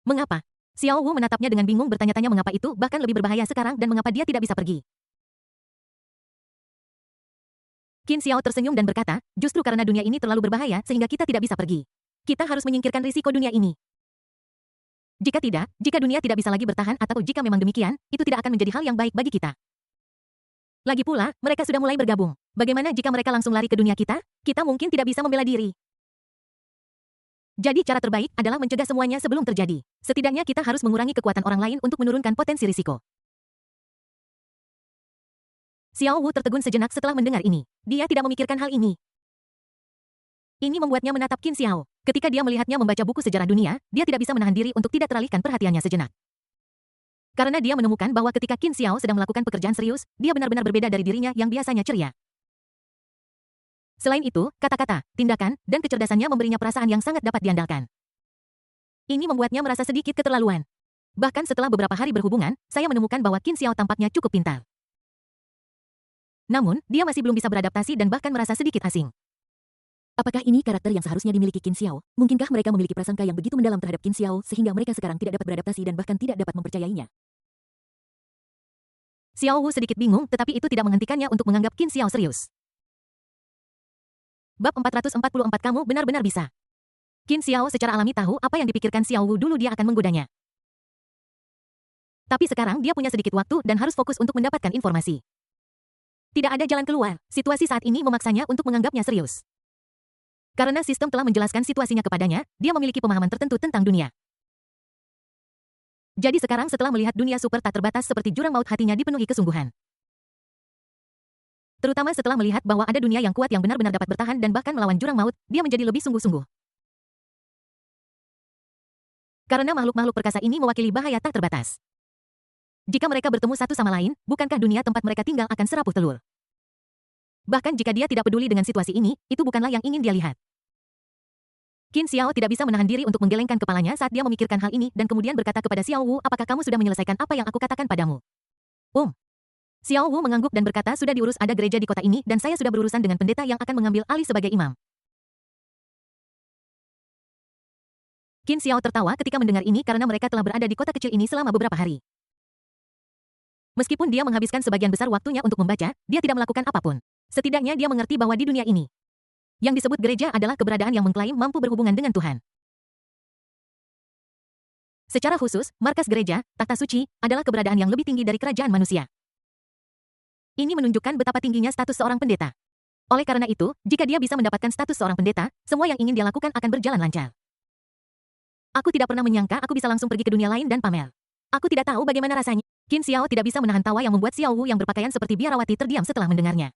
Mengapa? Xiao Wu menatapnya dengan bingung bertanya-tanya mengapa itu bahkan lebih berbahaya sekarang dan mengapa dia tidak bisa pergi. Qin Xiao tersenyum dan berkata, justru karena dunia ini terlalu berbahaya sehingga kita tidak bisa pergi. Kita harus menyingkirkan risiko dunia ini. Jika tidak, jika dunia tidak bisa lagi bertahan atau jika memang demikian, itu tidak akan menjadi hal yang baik bagi kita. Lagi pula, mereka sudah mulai bergabung. Bagaimana jika mereka langsung lari ke dunia kita? Kita mungkin tidak bisa membela diri. Jadi cara terbaik adalah mencegah semuanya sebelum terjadi. Setidaknya kita harus mengurangi kekuatan orang lain untuk menurunkan potensi risiko. Xiao Wu tertegun sejenak setelah mendengar ini. Dia tidak memikirkan hal ini. Ini membuatnya menatap Qin Xiao. Ketika dia melihatnya membaca buku sejarah dunia, dia tidak bisa menahan diri untuk tidak teralihkan perhatiannya sejenak. Karena dia menemukan bahwa ketika Qin Xiao sedang melakukan pekerjaan serius, dia benar-benar berbeda dari dirinya yang biasanya ceria. Selain itu, kata-kata, tindakan, dan kecerdasannya memberinya perasaan yang sangat dapat diandalkan. Ini membuatnya merasa sedikit keterlaluan. Bahkan setelah beberapa hari berhubungan, saya menemukan bahwa Qin Xiao tampaknya cukup pintar. Namun, dia masih belum bisa beradaptasi dan bahkan merasa sedikit asing. Apakah ini karakter yang seharusnya dimiliki Qin Xiao? Mungkinkah mereka memiliki prasangka yang begitu mendalam terhadap Qin Xiao sehingga mereka sekarang tidak dapat beradaptasi dan bahkan tidak dapat mempercayainya? Xiao Wu sedikit bingung tetapi itu tidak menghentikannya untuk menganggap Qin Xiao serius. Bab 444 kamu benar-benar bisa. Qin Xiao secara alami tahu apa yang dipikirkan Xiao Wu dulu dia akan menggodanya. Tapi sekarang dia punya sedikit waktu dan harus fokus untuk mendapatkan informasi. Tidak ada jalan keluar, situasi saat ini memaksanya untuk menganggapnya serius. Karena sistem telah menjelaskan situasinya kepadanya, dia memiliki pemahaman tertentu tentang dunia. Jadi sekarang setelah melihat dunia super tak terbatas seperti jurang maut hatinya dipenuhi kesungguhan. Terutama setelah melihat bahwa ada dunia yang kuat yang benar-benar dapat bertahan dan bahkan melawan jurang maut, dia menjadi lebih sungguh-sungguh. Karena makhluk-makhluk perkasa ini mewakili bahaya tak terbatas. Jika mereka bertemu satu sama lain, bukankah dunia tempat mereka tinggal akan serapuh telur? Bahkan jika dia tidak peduli dengan situasi ini, itu bukanlah yang ingin dia lihat. Qin Xiao tidak bisa menahan diri untuk menggelengkan kepalanya saat dia memikirkan hal ini dan kemudian berkata kepada Xiao Wu, apakah kamu sudah menyelesaikan apa yang aku katakan padamu? Xiao Wu mengangguk dan berkata sudah diurus ada gereja di kota ini dan saya sudah berurusan dengan pendeta yang akan mengambil alih sebagai imam. Qin Xiao tertawa ketika mendengar ini karena mereka telah berada di kota kecil ini selama beberapa hari. Meskipun dia menghabiskan sebagian besar waktunya untuk membaca, dia tidak melakukan apapun. Setidaknya dia mengerti bahwa di dunia ini, yang disebut gereja adalah keberadaan yang mengklaim mampu berhubungan dengan Tuhan. Secara khusus, markas gereja, takhta suci, adalah keberadaan yang lebih tinggi dari kerajaan manusia. Ini menunjukkan betapa tingginya status seorang pendeta. Oleh karena itu, jika dia bisa mendapatkan status seorang pendeta, semua yang ingin dia lakukan akan berjalan lancar. Aku tidak pernah menyangka aku bisa langsung pergi ke dunia lain dan pamer. Aku tidak tahu bagaimana rasanya. Qin Xiao tidak bisa menahan tawa yang membuat Xiao Wu yang berpakaian seperti biarawati terdiam setelah mendengarnya.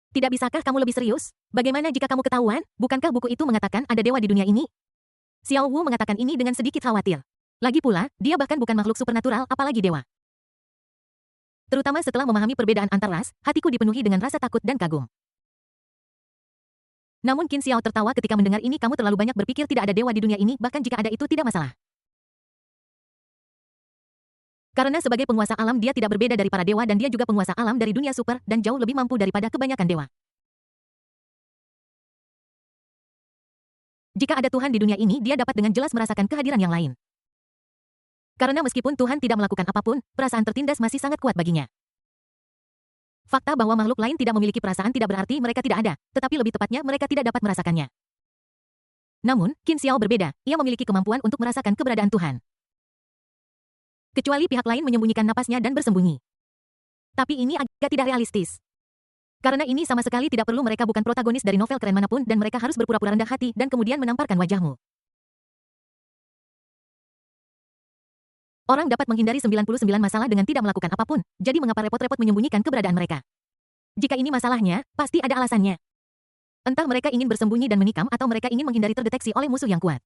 Tidak bisakah kamu lebih serius? Bagaimana jika kamu ketahuan? Bukankah buku itu mengatakan ada dewa di dunia ini? Xiao Wu mengatakan ini dengan sedikit khawatir. Lagi pula, dia bahkan bukan makhluk supernatural apalagi dewa. Terutama setelah memahami perbedaan antar ras, hatiku dipenuhi dengan rasa takut dan kagum. Namun Qin Xiao tertawa ketika mendengar ini. Kamu terlalu banyak berpikir tidak ada dewa di dunia ini, bahkan jika ada itu tidak masalah. Karena sebagai penguasa alam dia tidak berbeda dari para dewa dan dia juga penguasa alam dari dunia super dan jauh lebih mampu daripada kebanyakan dewa. Jika ada Tuhan di dunia ini, dia dapat dengan jelas merasakan kehadiran yang lain. Karena meskipun Tuhan tidak melakukan apapun, perasaan tertindas masih sangat kuat baginya. Fakta bahwa makhluk lain tidak memiliki perasaan tidak berarti mereka tidak ada, tetapi lebih tepatnya mereka tidak dapat merasakannya. Namun, Qin Xiao berbeda, ia memiliki kemampuan untuk merasakan keberadaan Tuhan. Kecuali pihak lain menyembunyikan napasnya dan bersembunyi. Tapi ini agak tidak realistis. Karena ini sama sekali tidak perlu, mereka bukan protagonis dari novel keren manapun dan mereka harus berpura-pura rendah hati dan kemudian menamparkan wajahmu. Orang dapat menghindari 99 masalah dengan tidak melakukan apapun, jadi mengapa repot-repot menyembunyikan keberadaan mereka? Jika ini masalahnya, pasti ada alasannya. Entah mereka ingin bersembunyi dan menikam atau mereka ingin menghindari terdeteksi oleh musuh yang kuat.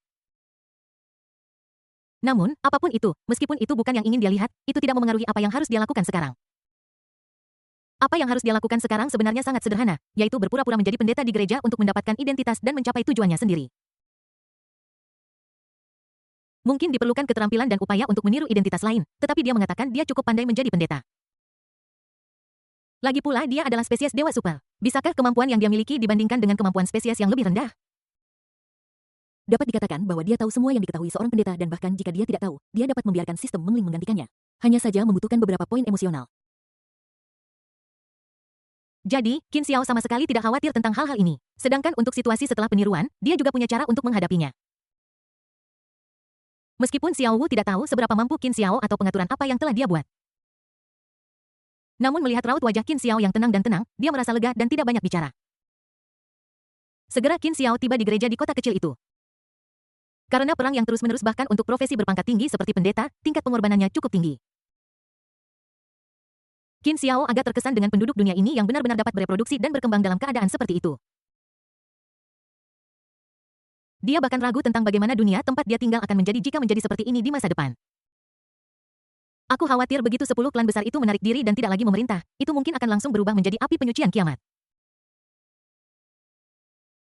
Namun, apapun itu, meskipun itu bukan yang ingin dia lihat, itu tidak memengaruhi apa yang harus dia lakukan sekarang. Apa yang harus dia lakukan sekarang sebenarnya sangat sederhana, yaitu berpura-pura menjadi pendeta di gereja untuk mendapatkan identitas dan mencapai tujuannya sendiri. Mungkin diperlukan keterampilan dan upaya untuk meniru identitas lain, tetapi dia mengatakan dia cukup pandai menjadi pendeta. Lagi pula dia adalah spesies dewa super. Bisakah kemampuan yang dia miliki dibandingkan dengan kemampuan spesies yang lebih rendah? Dapat dikatakan bahwa dia tahu semua yang diketahui seorang pendeta dan bahkan jika dia tidak tahu, dia dapat membiarkan sistem Mengling menggantikannya. Hanya saja membutuhkan beberapa poin emosional. Jadi, Qin Xiao sama sekali tidak khawatir tentang hal-hal ini. Sedangkan untuk situasi setelah peniruan, dia juga punya cara untuk menghadapinya. Meskipun Xiao Wu tidak tahu seberapa mampu Qin Xiao atau pengaturan apa yang telah dia buat. Namun melihat raut wajah Qin Xiao yang tenang dan tenang, dia merasa lega dan tidak banyak bicara. Segera Qin Xiao tiba di gereja di kota kecil itu. Karena perang yang terus-menerus bahkan untuk profesi berpangkat tinggi seperti pendeta, tingkat pengorbanannya cukup tinggi. Qin Xiao agak terkesan dengan penduduk dunia ini yang benar-benar dapat bereproduksi dan berkembang dalam keadaan seperti itu. Dia bahkan ragu tentang bagaimana dunia tempat dia tinggal akan menjadi jika menjadi seperti ini di masa depan. Aku khawatir begitu 10 klan besar itu menarik diri dan tidak lagi memerintah, itu mungkin akan langsung berubah menjadi api penyucian kiamat.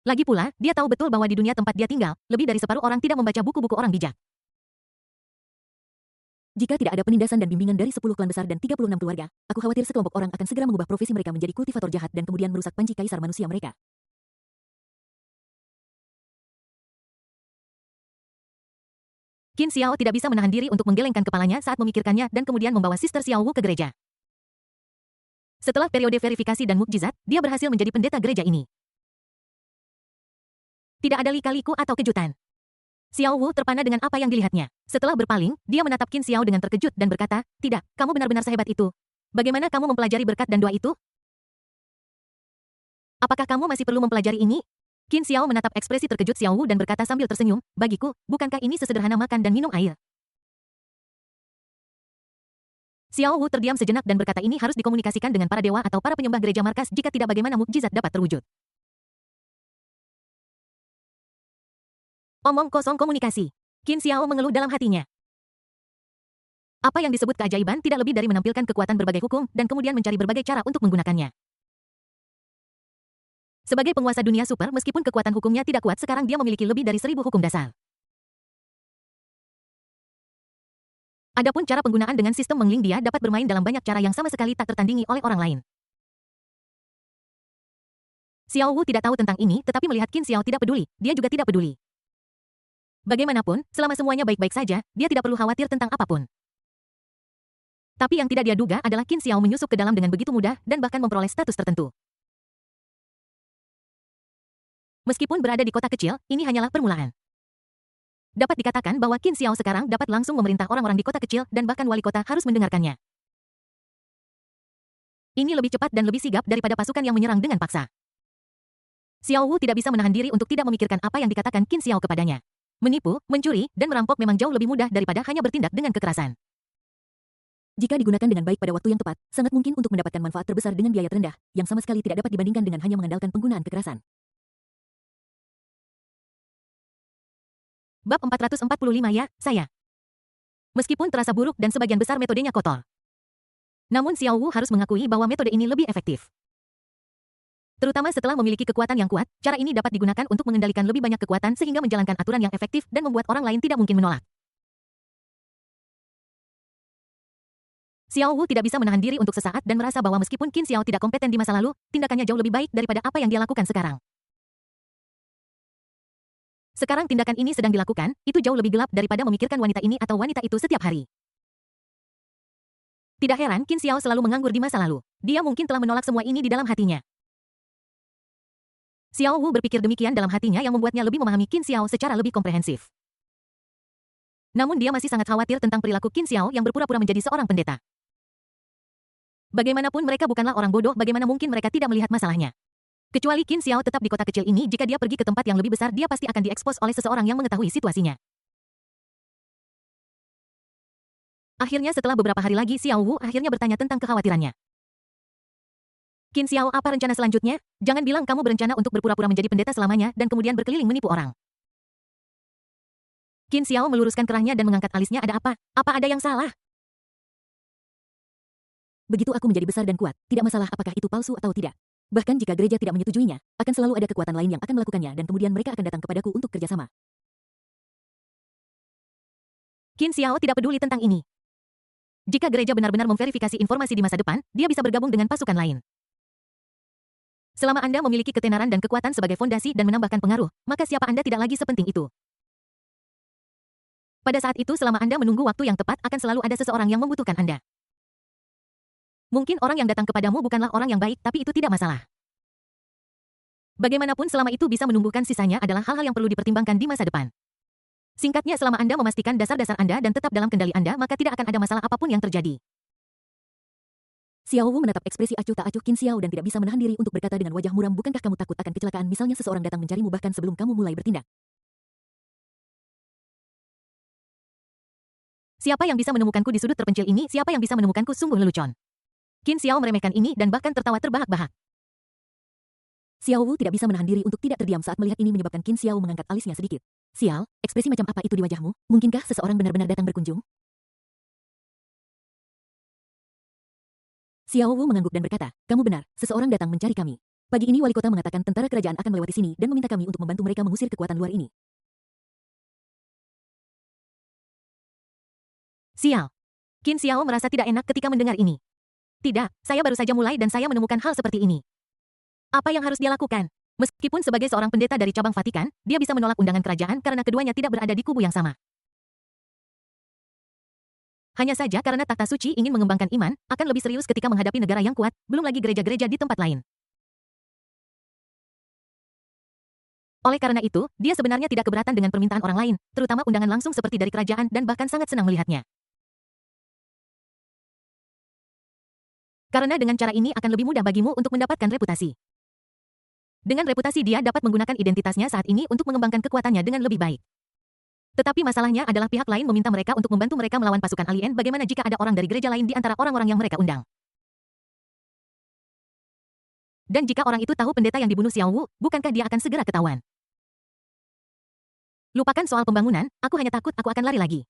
Lagi pula, dia tahu betul bahwa di dunia tempat dia tinggal, lebih dari separuh orang tidak membaca buku-buku orang bijak. Jika tidak ada penindasan dan bimbingan dari 10 klan besar dan 36 keluarga, aku khawatir sekelompok orang akan segera mengubah profesi mereka menjadi kultivator jahat dan kemudian merusak panci kaisar manusia mereka. Qin Xiao tidak bisa menahan diri untuk menggelengkan kepalanya saat memikirkannya dan kemudian membawa Sister Xiao Wu ke gereja. Setelah periode verifikasi dan mukjizat, dia berhasil menjadi pendeta gereja ini. Tidak ada lika-liku atau kejutan. Xiao Wu terpana dengan apa yang dilihatnya. Setelah berpaling, dia menatap Qin Xiao dengan terkejut dan berkata, "Tidak, kamu benar-benar sehebat itu. Bagaimana kamu mempelajari berkat dan doa itu? Apakah kamu masih perlu mempelajari ini?" Qin Xiao menatap ekspresi terkejut Xiao Wu dan berkata sambil tersenyum, "Bagiku, bukankah ini sesederhana makan dan minum air?" Xiao Wu terdiam sejenak dan berkata ini harus dikomunikasikan dengan para dewa atau para penyembah gereja markas jika tidak bagaimana mukjizat dapat terwujud. Omong kosong komunikasi. Qin Xiao mengeluh dalam hatinya. Apa yang disebut keajaiban tidak lebih dari menampilkan kekuatan berbagai hukum dan kemudian mencari berbagai cara untuk menggunakannya. Sebagai penguasa dunia super, meskipun kekuatan hukumnya tidak kuat, sekarang dia memiliki lebih dari 1000 hukum dasar. Adapun cara penggunaan dengan sistem Mengling, dia dapat bermain dalam banyak cara yang sama sekali tak tertandingi oleh orang lain. Xiao Wu tidak tahu tentang ini, tetapi melihat Qin Xiao tidak peduli, dia juga tidak peduli. Bagaimanapun, selama semuanya baik-baik saja, dia tidak perlu khawatir tentang apapun. Tapi yang tidak dia duga adalah Qin Xiao menyusup ke dalam dengan begitu mudah dan bahkan memperoleh status tertentu. Meskipun berada di kota kecil, ini hanyalah permulaan. Dapat dikatakan bahwa Qin Xiao sekarang dapat langsung memerintah orang-orang di kota kecil dan bahkan wali kota harus mendengarkannya. Ini lebih cepat dan lebih sigap daripada pasukan yang menyerang dengan paksa. Xiao Wu tidak bisa menahan diri untuk tidak memikirkan apa yang dikatakan Qin Xiao kepadanya. Menipu, mencuri, dan merampok memang jauh lebih mudah daripada hanya bertindak dengan kekerasan. Jika digunakan dengan baik pada waktu yang tepat, sangat mungkin untuk mendapatkan manfaat terbesar dengan biaya terendah, yang sama sekali tidak dapat dibandingkan dengan hanya mengandalkan penggunaan kekerasan. Bab 445 ya, saya. Meskipun terasa buruk dan sebagian besar metodenya kotor. Namun Xiao Wu harus mengakui bahwa metode ini lebih efektif. Terutama setelah memiliki kekuatan yang kuat, cara ini dapat digunakan untuk mengendalikan lebih banyak kekuatan sehingga menjalankan aturan yang efektif dan membuat orang lain tidak mungkin menolak. Xiao Wu tidak bisa menahan diri untuk sesaat dan merasa bahwa meskipun Qin Xiao tidak kompeten di masa lalu, tindakannya jauh lebih baik daripada apa yang dia lakukan sekarang. Sekarang tindakan ini sedang dilakukan, itu jauh lebih gelap daripada memikirkan wanita ini atau wanita itu setiap hari. Tidak heran Qin Xiao selalu menganggur di masa lalu. Dia mungkin telah menolak semua ini di dalam hatinya. Xiao Wu berpikir demikian dalam hatinya yang membuatnya lebih memahami Qin Xiao secara lebih komprehensif. Namun dia masih sangat khawatir tentang perilaku Qin Xiao yang berpura-pura menjadi seorang pendeta. Bagaimanapun mereka bukanlah orang bodoh, bagaimana mungkin mereka tidak melihat masalahnya. Kecuali Qin Xiao tetap di kota kecil ini, jika dia pergi ke tempat yang lebih besar dia pasti akan diekspos oleh seseorang yang mengetahui situasinya. Akhirnya setelah beberapa hari lagi Xiao Wu akhirnya bertanya tentang kekhawatirannya. Qin Xiao, apa rencana selanjutnya? Jangan bilang kamu berencana untuk berpura-pura menjadi pendeta selamanya dan kemudian berkeliling menipu orang. Qin Xiao meluruskan kerahnya dan mengangkat alisnya. Ada apa? Apa ada yang salah? Begitu aku menjadi besar dan kuat, tidak masalah apakah itu palsu atau tidak. Bahkan jika gereja tidak menyetujuinya, akan selalu ada kekuatan lain yang akan melakukannya dan kemudian mereka akan datang kepadaku untuk kerjasama. Qin Xiao tidak peduli tentang ini. Jika gereja benar-benar memverifikasi informasi di masa depan, dia bisa bergabung dengan pasukan lain. Selama Anda memiliki ketenaran dan kekuatan sebagai fondasi dan menambahkan pengaruh, maka siapa Anda tidak lagi sepenting itu. Pada saat itu selama Anda menunggu waktu yang tepat akan selalu ada seseorang yang membutuhkan Anda. Mungkin orang yang datang kepadamu bukanlah orang yang baik, tapi itu tidak masalah. Bagaimanapun selama itu bisa menumbuhkan sisanya adalah hal-hal yang perlu dipertimbangkan di masa depan. Singkatnya selama Anda memastikan dasar-dasar Anda dan tetap dalam kendali Anda maka tidak akan ada masalah apapun yang terjadi. Xiao Wu menatap ekspresi acuh tak acuh Qin Xiao dan tidak bisa menahan diri untuk berkata dengan wajah muram, bukankah kamu takut akan kecelakaan misalnya seseorang datang mencarimu bahkan sebelum kamu mulai bertindak? Siapa yang bisa menemukanku di sudut terpencil ini? Siapa yang bisa menemukanku? Sungguh lelucon. Qin Xiao meremehkan ini dan bahkan tertawa terbahak-bahak. Xiao Wu tidak bisa menahan diri untuk tidak terdiam saat melihat ini menyebabkan Qin Xiao mengangkat alisnya sedikit. Sial, ekspresi macam apa itu di wajahmu? Mungkinkah seseorang benar-benar datang berkunjung? Xiao Wu mengangguk dan berkata, kamu benar, seseorang datang mencari kami. Pagi ini wali kota mengatakan tentara kerajaan akan melewati sini dan meminta kami untuk membantu mereka mengusir kekuatan luar ini. Sial. Qin Xiao merasa tidak enak ketika mendengar ini. Tidak, saya baru saja mulai dan saya menemukan hal seperti ini. Apa yang harus dia lakukan? Meskipun sebagai seorang pendeta dari cabang Vatikan, dia bisa menolak undangan kerajaan karena keduanya tidak berada di kubu yang sama. Hanya saja karena takhta suci ingin mengembangkan iman, akan lebih serius ketika menghadapi negara yang kuat, belum lagi gereja-gereja di tempat lain. Oleh karena itu, dia sebenarnya tidak keberatan dengan permintaan orang lain, terutama undangan langsung seperti dari kerajaan dan bahkan sangat senang melihatnya. Karena dengan cara ini akan lebih mudah bagimu untuk mendapatkan reputasi. Dengan reputasi dia dapat menggunakan identitasnya saat ini untuk mengembangkan kekuatannya dengan lebih baik. Tetapi masalahnya adalah pihak lain meminta mereka untuk membantu mereka melawan pasukan alien. Bagaimana jika ada orang dari gereja lain di antara orang-orang yang mereka undang? Dan jika orang itu tahu pendeta yang dibunuh Xiao Wu, bukankah dia akan segera ketahuan? Lupakan soal pembangunan, aku hanya takut aku akan lari lagi.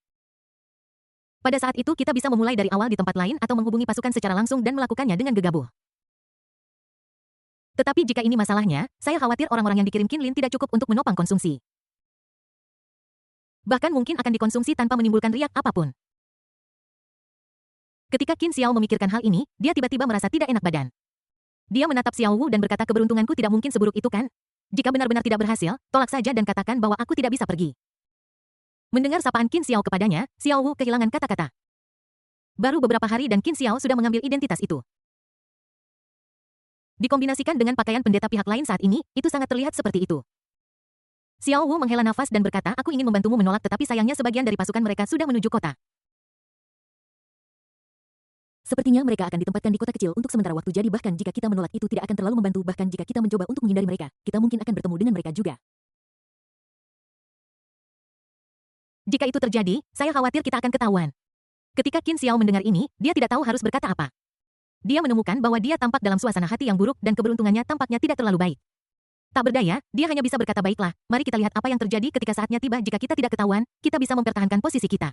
Pada saat itu kita bisa memulai dari awal di tempat lain atau menghubungi pasukan secara langsung dan melakukannya dengan gegabah. Tetapi jika ini masalahnya, saya khawatir orang-orang yang dikirim Qin Lin tidak cukup untuk menopang konsumsi. Bahkan mungkin akan dikonsumsi tanpa menimbulkan riak apapun. Ketika Qin Xiao memikirkan hal ini, dia tiba-tiba merasa tidak enak badan. Dia menatap Xiao Wu dan berkata, keberuntunganku tidak mungkin seburuk itu kan? Jika benar-benar tidak berhasil, tolak saja dan katakan bahwa aku tidak bisa pergi. Mendengar sapaan Qin Xiao kepadanya, Xiao Wu kehilangan kata-kata. Baru beberapa hari dan Qin Xiao sudah mengambil identitas itu. Dikombinasikan dengan pakaian pendeta pihak lain saat ini, itu sangat terlihat seperti itu. Xiao Wu menghela nafas dan berkata, aku ingin membantumu menolak tetapi sayangnya sebagian dari pasukan mereka sudah menuju kota. Sepertinya mereka akan ditempatkan di kota kecil untuk sementara waktu, jadi bahkan jika kita menolak itu tidak akan terlalu membantu, bahkan jika kita mencoba untuk menghindari mereka, kita mungkin akan bertemu dengan mereka juga. Jika itu terjadi, saya khawatir kita akan ketahuan. Ketika Qin Xiao mendengar ini, dia tidak tahu harus berkata apa. Dia menemukan bahwa dia tampak dalam suasana hati yang buruk dan keberuntungannya tampaknya tidak terlalu baik. Tak berdaya, dia hanya bisa berkata baiklah, mari kita lihat apa yang terjadi ketika saatnya tiba. Jika kita tidak ketahuan, kita bisa mempertahankan posisi kita.